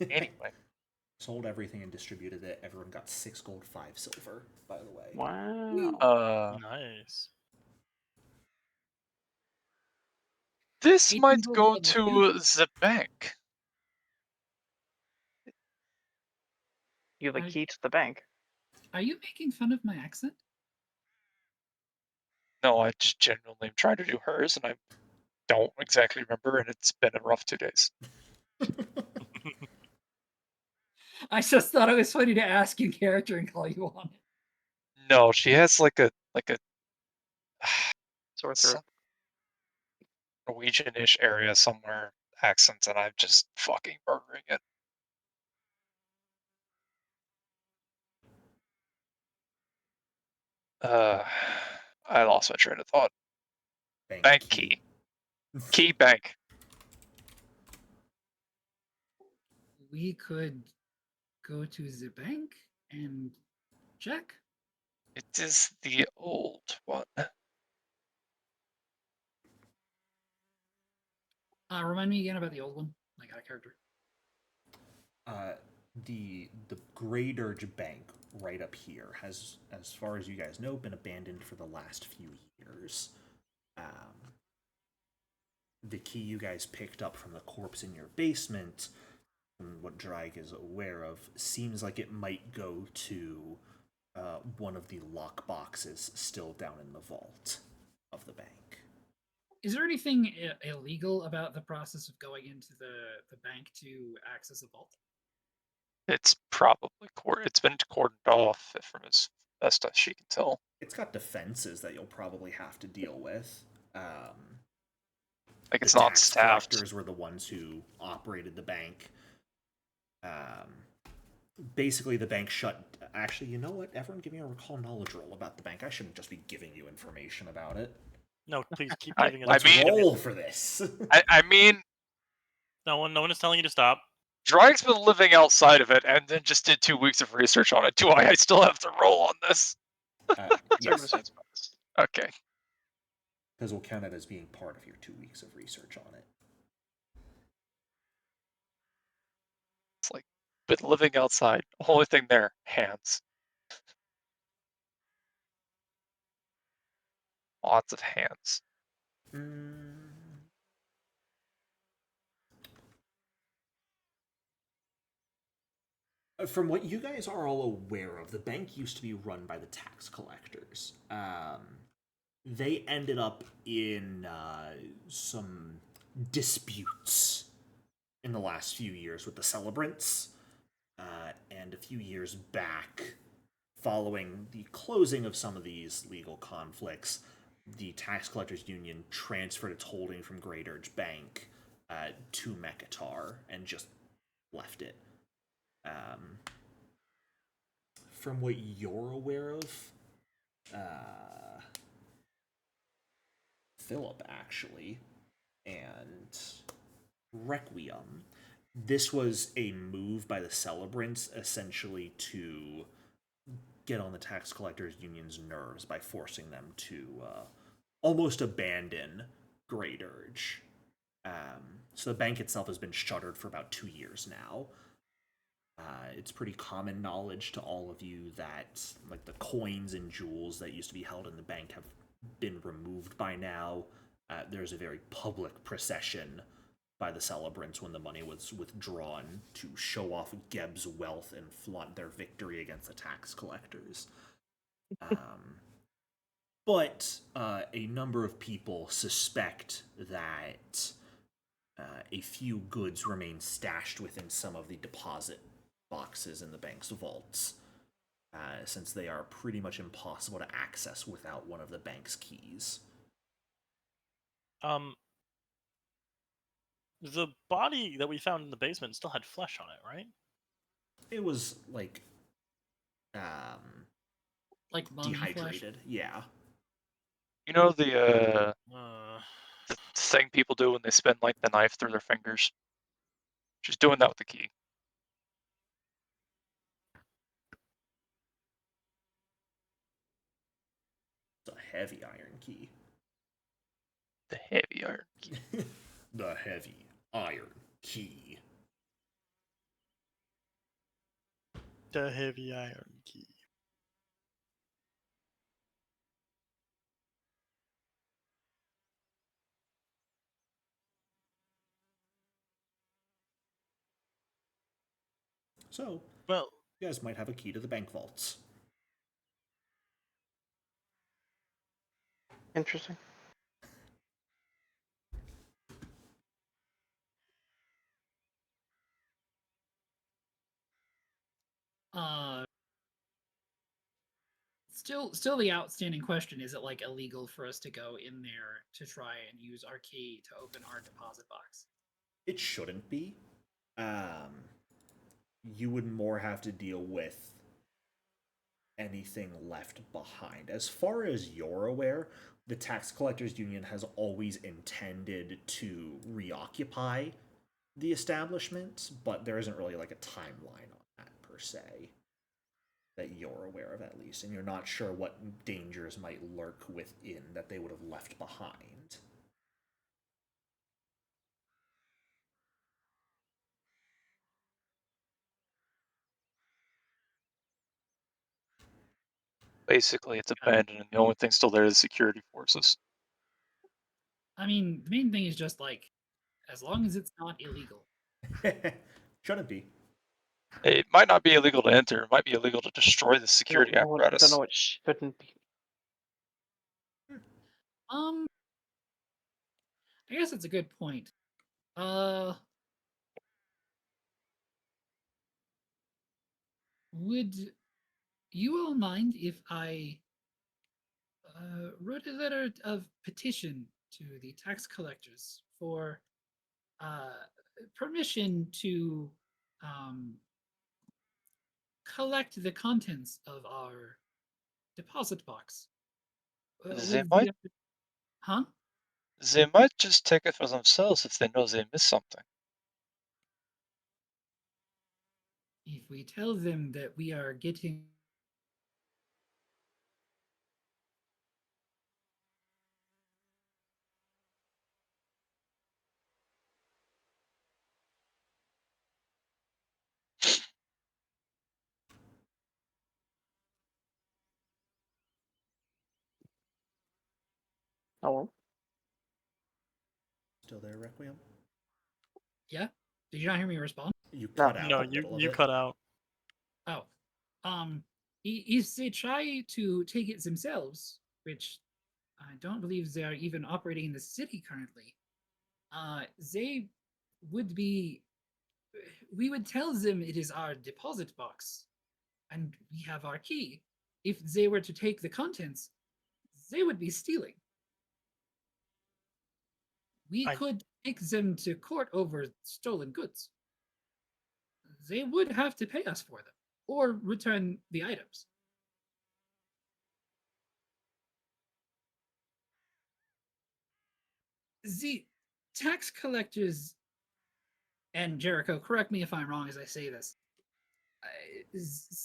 Anyway, Sold everything and distributed it. Everyone got 6 gold, 5 silver, by the way. Wow. Nice. this 18 might gold go level to 2. the bank. You have a I- key to the bank. Are you making fun of my accent? No, I just genuinely am trying to do hers, and I don't exactly remember, and it's been a rough 2 days. I just thought it was funny to ask in character and call you on it. No, she has like a Sore throat. some Norwegian-ish area somewhere accent, and I'm just fucking murdering it. I lost my train of thought. Bank key. Key bank. We could go to the bank and check. It is the old one. Remind me again about the old one. Like out of character. the Great Urge Bank right up here has, as far as you guys know, been abandoned for the last few years. The key you guys picked up from the corpse in your basement, from what Drag is aware of, seems like it might go to one of the lock boxes still down in the vault of the bank. Is there anything illegal about the process of going into the bank to access a vault? It's probably it's been cordoned off from as best as she can tell. It's got defenses that you'll probably have to deal with. Like The it's not tax staffed. collectors were the ones who operated the bank. Basically, the bank shut. Actually, you know what? Everyone, give me a recall knowledge roll about the bank. I shouldn't just be giving you information about it. No, please keep I- giving us. Let's mean- roll for this. I mean, No one is telling you to stop. Drag's been living outside of it and then just did 2 weeks of research on it. Do I still have to roll on this? Yes, Service bias. Okay. because we'll count it as being part of your 2 weeks of research on it. It's like, been living outside. Only thing there, hands. Lots of hands. From what you guys are all aware of, the bank used to be run by the tax collectors. They ended up in some disputes in the last few years with the celebrants. And a few years back, following the closing of some of these legal conflicts, the Tax Collectors Union transferred its holding from Great Urge Bank to Mekatar and just left it. From what you're aware of, Philip, actually, and Requiem, this was a move by the celebrants essentially to get on the tax collectors union's nerves by forcing them to almost abandon Great Urge. So the bank itself has been shuttered for about 2 years now. It's pretty common knowledge to all of you that like the coins and jewels that used to be held in the bank have been removed by now. There's a very public procession by the celebrants when the money was withdrawn to show off Geb's wealth and flaunt their victory against the tax collectors. But a number of people suspect that a few goods remain stashed within some of the deposit boxes in the bank's vaults, since they are pretty much impossible to access without one of the bank's keys. The body that we found in the basement still had flesh on it, right? It was like Mummy flesh? dehydrated. Yeah. You know the Uh, thing people do when they spin like the knife through their fingers? Just doing that with the key. It's a heavy iron key. The heavy iron key. The heavy iron key. the heavy iron key. So, Well, you guys might have a key to the bank vaults. Interesting. Still the outstanding question, is it like illegal for us to go in there to try and use our key to open our deposit box? It shouldn't be. You would more have to deal with anything left behind. As far as you're aware, the Tax Collectors Union has always intended to reoccupy the establishment, but there isn't really like a timeline on that per se that you're aware of, at least, and you're not sure what dangers might lurk within that they would have left behind. Basically, it's abandoned, and the only thing still there is security forces. I mean, the main thing is just like, as long as it's not illegal. Shouldn't be. It might not be illegal to enter. It might be illegal to destroy the security I don't apparatus. know what shouldn't be. Um, I guess that's a good point. Would you all mind if I wrote a letter of petition to the tax collectors for uh, permission to um, collect the contents of our deposit box? They With might, the huh? they might just take it for themselves if they know they missed something. If we tell them that we are getting Oh, Still there, Requiem? yeah, did you not hear me respond? You No. cut out No, in the middle of you it. cut out. Oh, if they try to take it themselves, which I don't believe they are even operating in the city currently, they would be. We would tell them it is our deposit box, and we have our key. If they were to take the contents, they would be stealing. We I- could take them to court over stolen goods. They would have to pay us for them or return the items. The tax collectors, and Jericho, correct me if I'm wrong as I say this,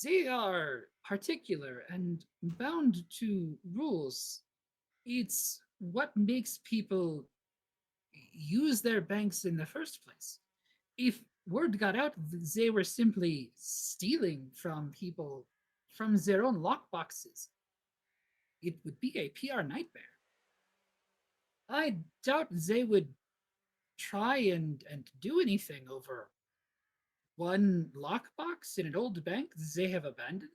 they are particular and bound to rules. It's what makes people use their banks in the first place. If word got out they were simply stealing from people from their own lockboxes, it would be a PR nightmare. I doubt they would try and do anything over one lockbox in an old bank they have abandoned.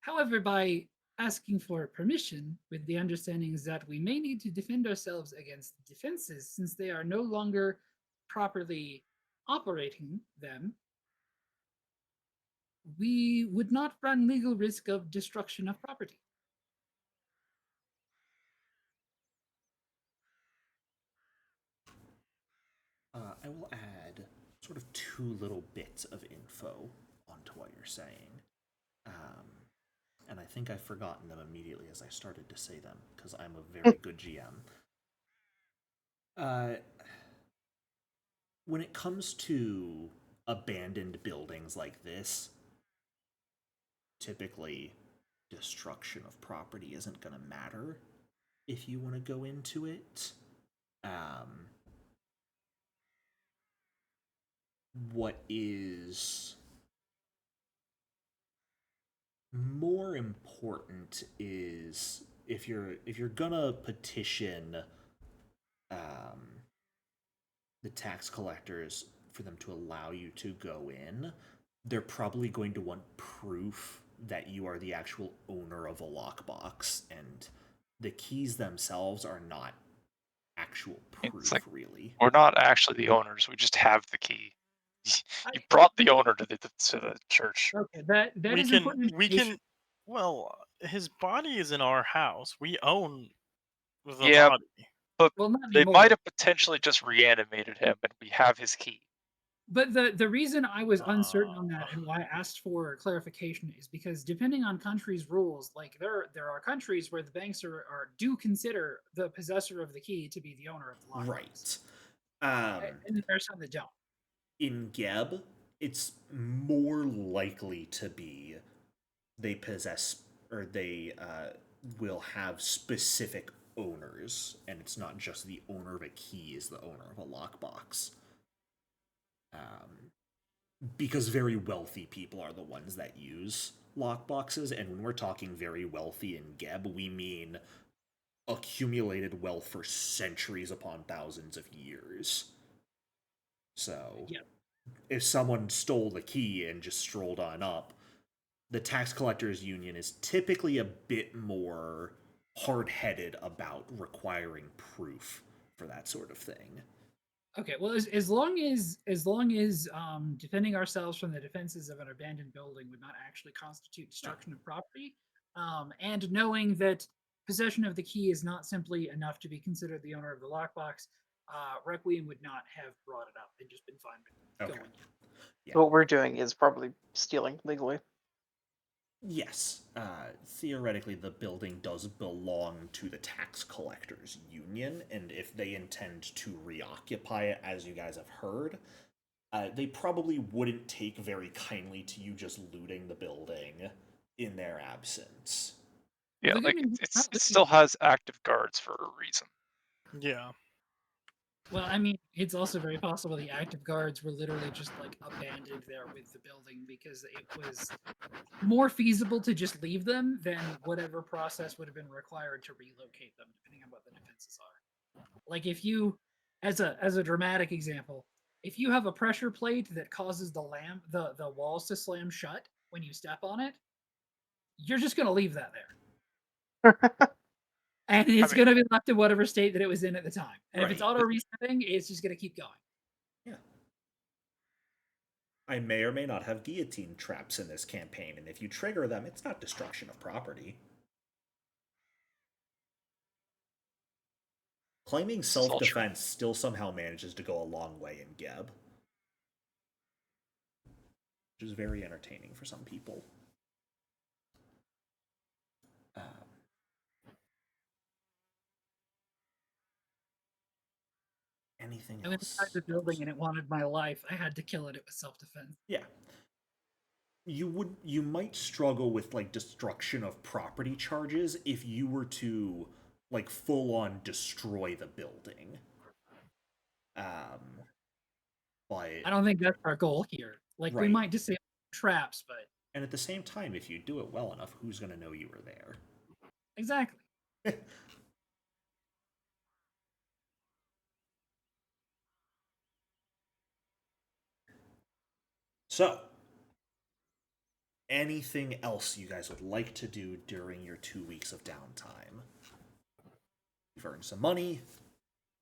However, by asking for permission with the understanding that we may need to defend ourselves against defenses since they are no longer properly operating them, we would not run legal risk of destruction of property. I will add sort of two little bits of info onto what you're saying. And I think I've forgotten them immediately as I started to say them because I'm a very good GM. When it comes to abandoned buildings like this, typically destruction of property isn't going to matter if you want to go into it. What is more important is if you're gonna petition the tax collectors for them to allow you to go in, they're probably going to want proof that you are the actual owner of a lockbox, and the keys themselves are not actual It's proof, like, really. we're not actually the owners. We just have the key. I, You brought the owner to the church. okay, that we is can important we information. can. Well, his body is in our house. We own the Yeah, body. but Well, not they anymore. might have potentially just reanimated him, and we have his key. But the reason I was uncertain on that and why I asked for clarification is because depending on countries' rules, like there are countries where the banks are do consider the possessor of the key to be the owner of the lockbox. Right. And there are some that don't. In Geb, it's more likely to be they possess or they will have specific owners, and it's not just the owner of a key is the owner of a lockbox. Because very wealthy people are the ones that use lockboxes, and when we're talking very wealthy in Geb, we mean accumulated wealth for centuries upon thousands of years. So, Yeah. if someone stole the key and just strolled on up, the tax collectors union is typically a bit more hard-headed about requiring proof for that sort of thing. Okay, well, as long as defending ourselves from the defenses of an abandoned building would not actually constitute destruction of property, and knowing that possession of the key is not simply enough to be considered the owner of the lockbox, Requiem would not have brought it up and just been fine with Okay. going. Yeah. What we're doing is probably stealing legally. Yes, theoretically, the building does belong to the tax collectors union, and if they intend to reoccupy it, as you guys have heard, they probably wouldn't take very kindly to you just looting the building in their absence. Yeah, The good like news is it still has active guards for a reason. Yeah. Well, I mean, it's also very possible the active guards were literally just like abandoned there with the building because it was more feasible to just leave them than whatever process would have been required to relocate them, depending on what the defenses are. Like if you, as a dramatic example, if you have a pressure plate that causes the walls to slam shut when you step on it, you're just gonna leave that there. And it's mean- going to be left in whatever state that it was in at the time. And if it's Right. auto resetting, it's just going to keep going. Yeah. I may or may not have guillotine traps in this campaign, and if you trigger them, it's not destruction of property. Claiming is all true. self-defense still somehow manages to go a long way in Geb, which is very entertaining for some people. Anything I went else? inside the building and it wanted my life. I had to kill it. It was self-defense. Yeah. You might struggle with like destruction of property charges if you were to like full on destroy the building. But I don't think that's our goal here. Like we Right. might disable traps, but and at the same time, if you do it well enough, who's gonna know you were there? exactly. So, anything else you guys would like to do during your 2 weeks of downtime? You've earned some money.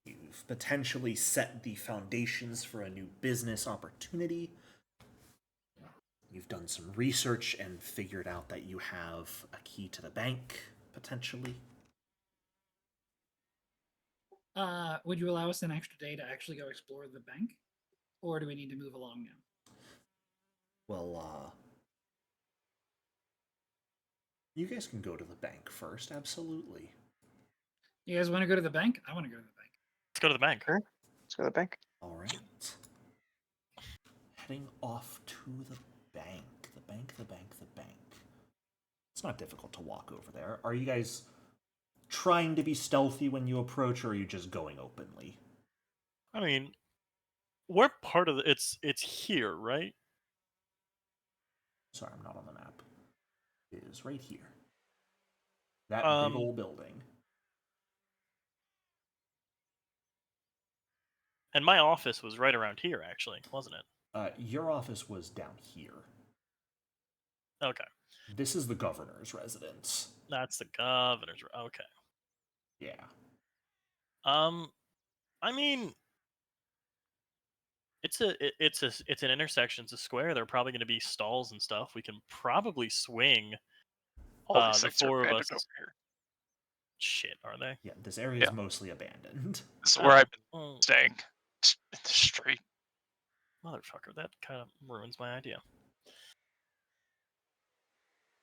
You've potentially set the foundations for a new business opportunity. You've done some research and figured out that you have a key to the bank, potentially. Would you allow us an extra day to actually go explore the bank? Or do we need to move along now? Well, you guys can go to the bank first, absolutely. You guys want to go to the bank? I want to go to the bank. Let's go to the bank. Sure. Let's go to the bank. All right. Heading off to the bank. The bank. It's not difficult to walk over there. Are you guys trying to be stealthy when you approach, or are you just going openly? I mean, we're part of the. It's here, right? Sorry, I'm not on the map. It is right here. That big old building. And my office was right around here, actually, wasn't it? Your office was down here. Okay, This is the governor's residence. that's the governor's. Okay. Yeah. I mean, it's an intersection. It's a square. There are probably going to be stalls and stuff. We can probably swing. All these The things are four of abandoned us. over here. Shit, are they? Yeah, this area Yeah. is mostly abandoned. This is where I've been Oh, staying. In the street. motherfucker, that kind of ruins my idea.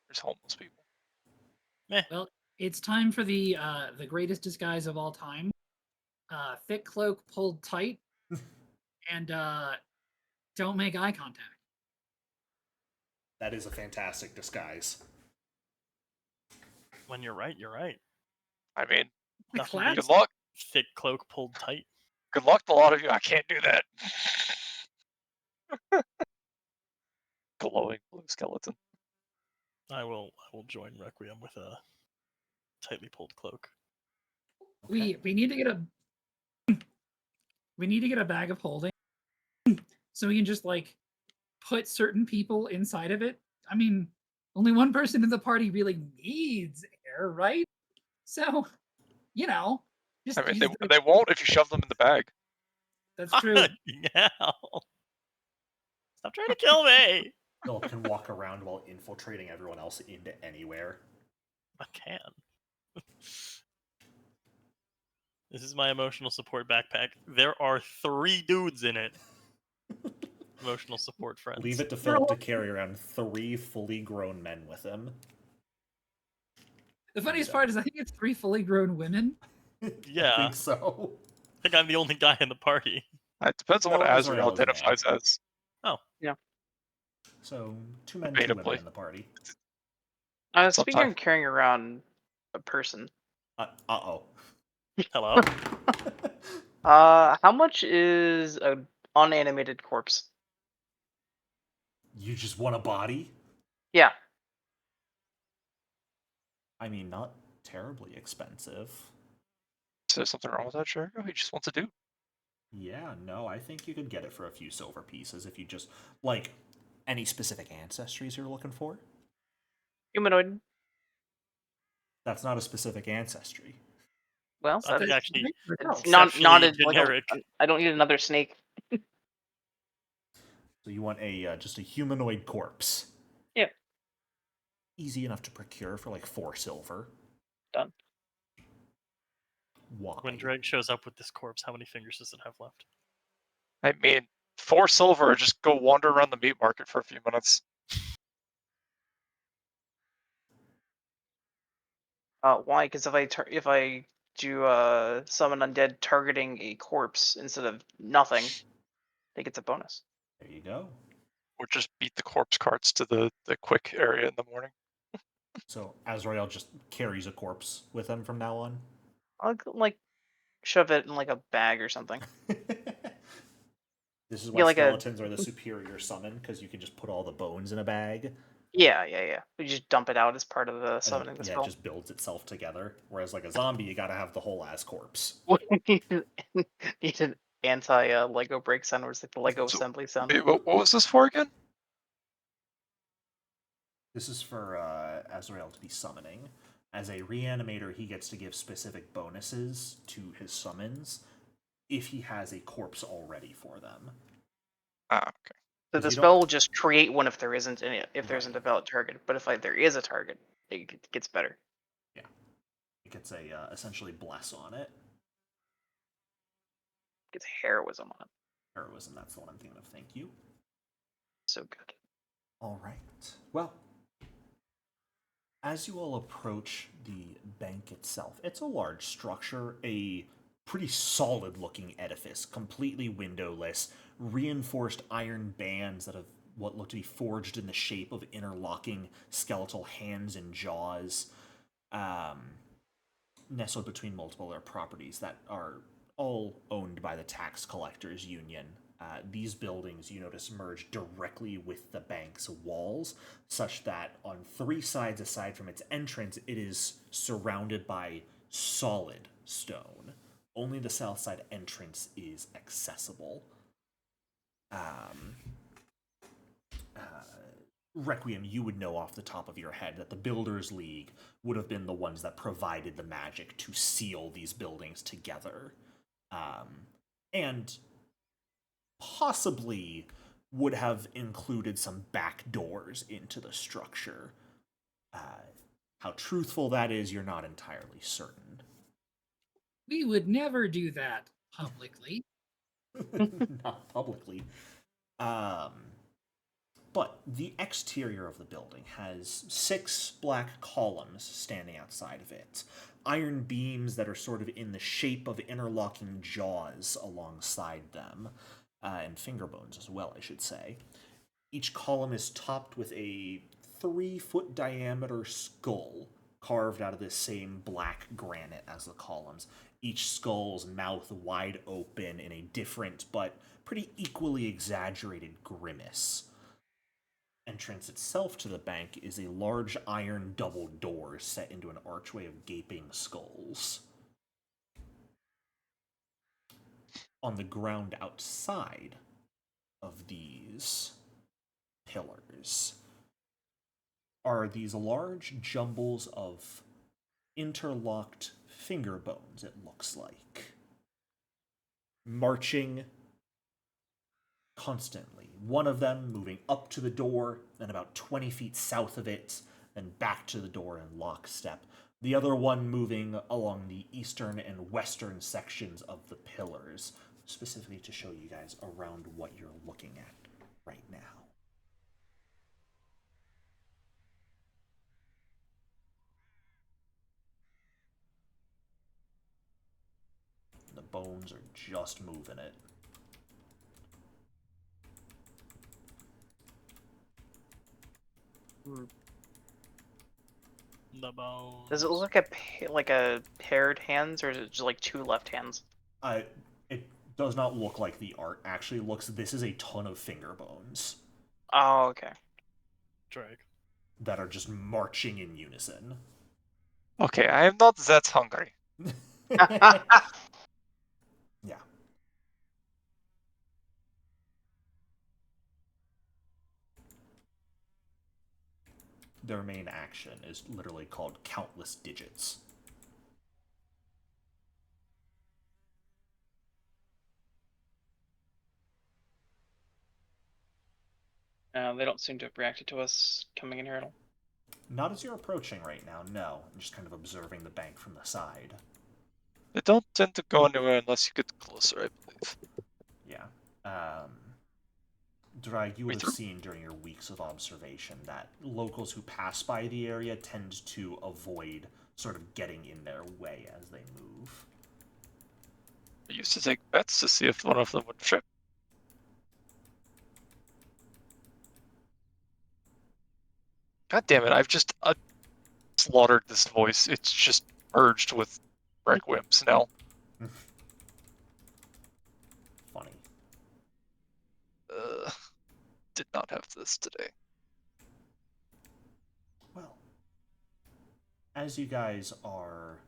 There's homeless people. Well, it's time for the greatest disguise of all time. Thick cloak pulled tight, and don't make eye contact. That is a fantastic disguise. When you're right, you're right. I mean, The Nothing class? good luck. Thick cloak pulled tight. Good luck to a lot of you. I can't do that. Glowing blue skeleton. I will join Requiem with a tightly pulled cloak. We need to get a we need to get a bag of holding so we can just like put certain people inside of it. I mean, only one person in the party really needs air, right? So, just I mean, use they won't if you shove them in the bag. that's true. Yeah. Stop trying to kill me. Philip can walk around while infiltrating everyone else into anywhere. I can. This is my emotional support backpack. There are 3 dudes in it. Emotional support friends. Leave it to Philip to carry around 3 fully grown men with him. The funniest part is I think it's 3 fully grown women. Yeah. I think so. I think I'm the only guy in the party. It depends on what No, Azrael Azrael is identifies as. So 2 men, 2 women Debatably. in the party. Speaking Sometime. of carrying around a person, Uh-oh. Hello? how much is an unanimated corpse? You just want a body? Yeah. I mean, not terribly expensive. Is there something wrong with that, Jericho? He just wants to do. Yeah, no, I think you could get it for a few silver pieces if you just, like, any specific ancestries you're looking for? Humanoid. That's not a specific ancestry. Well, I think that's actually it's exceptionally not a generic. I don't need another snake. So you want a just a humanoid corpse. Yeah. Easy enough to procure for like 4 silver. Done. Why? When Dreg shows up with this corpse, how many fingers does it have left? I mean, 4 silver, just go wander around the meat market for a few minutes. Why? Because if I do summon undead targeting a corpse instead of nothing, I think it's a bonus. There you go. Or just beat the corpse carts to the quick area in the morning. So Azrael just carries a corpse with him from now on. I'll like shove it in like a bag or something. This is Yeah, why like skeletons are the superior summon, because you can just put all the bones in a bag. Yeah. We just dump it out as part of the And summoning the yeah, spell. it just builds itself together. Whereas like a zombie, you gotta have the whole ass corpse. Need an anti Lego break sound, where it's like the Lego So, assembly sound. Wait, what was this for again? This is for Azrael to be summoning. As a reanimator, he gets to give specific bonuses to his summons if he has a corpse already for them. Ah, okay. So If the you spell don't- will just create one if there isn't any, if there isn't a Right. valid target. But if there is a target, it gets better. Yeah. It gets a essentially bless on it. It gets heroism on it. Heroism, that's the one I'm thinking of. Thank you. So good. All right. Well, as you all approach the bank itself, it's a large structure, a pretty solid looking edifice, completely windowless, reinforced iron bands that have what look to be forged in the shape of interlocking skeletal hands and jaws, nestled between multiple other properties that are all owned by the tax collectors union. These buildings, you notice, merge directly with the bank's walls, such that on 3 sides aside from its entrance, it is surrounded by solid stone. Only the south side entrance is accessible. Requiem, you would know off the top of your head that the Builders League would have been the ones that provided the magic to seal these buildings together. And possibly would have included some back doors into the structure. How truthful that is, you're not entirely certain. We would never do that publicly. Not publicly. But the exterior of the building has 6 black columns standing outside of it. Iron beams that are sort of in the shape of interlocking jaws alongside them. And finger bones as well, I should say. Each column is topped with a 3-foot diameter skull carved out of the same black granite as the columns. Each skull's mouth wide open in a different but pretty equally exaggerated grimace. entrance itself to the bank is a large iron double door set into an archway of gaping skulls. On the ground outside of these pillars are these large jumbles of interlocked finger bones, it looks like, marching constantly. One of them moving up to the door, then about 20 feet south of it, then back to the door in lockstep. The other one moving along the eastern and western sections of the pillars, specifically to show you guys around what you're looking at right now. The bones are just moving it. The bones. Does it look like like a paired hands, or is it just like two left hands? It does not look like the art actually looks. This is a ton of finger bones Oh, okay. Drake. that are just marching in unison. Okay, I am not that hungry. Yeah. Their main action is literally called Countless Digits. They don't seem to have reacted to us coming in here at all. Not as you're approaching right now, no. I'm just kind of observing the bank from the side. They don't tend to go anywhere unless you get closer, I believe. Yeah. Drag, you would have through? seen during your weeks of observation that locals who pass by the area tend to avoid sort of getting in their way as they move. I used to take bets to see if one of them would trip. God damn it, I've just slaughtered this voice. It's just merged with Requiems now. Funny. Did not have this today. Well, as you guys are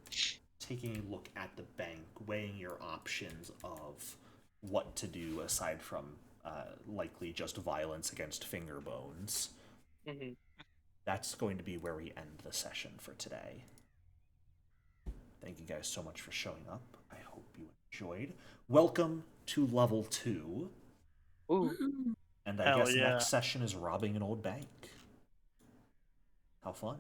taking a look at the bank, weighing your options of what to do aside from likely just violence against finger bones, that's going to be where we end the session for today. Thank you guys so much for showing up. I hope you enjoyed. Welcome to level 2. Ooh. And I Hell guess the yeah. next session is robbing an old bank. How fun.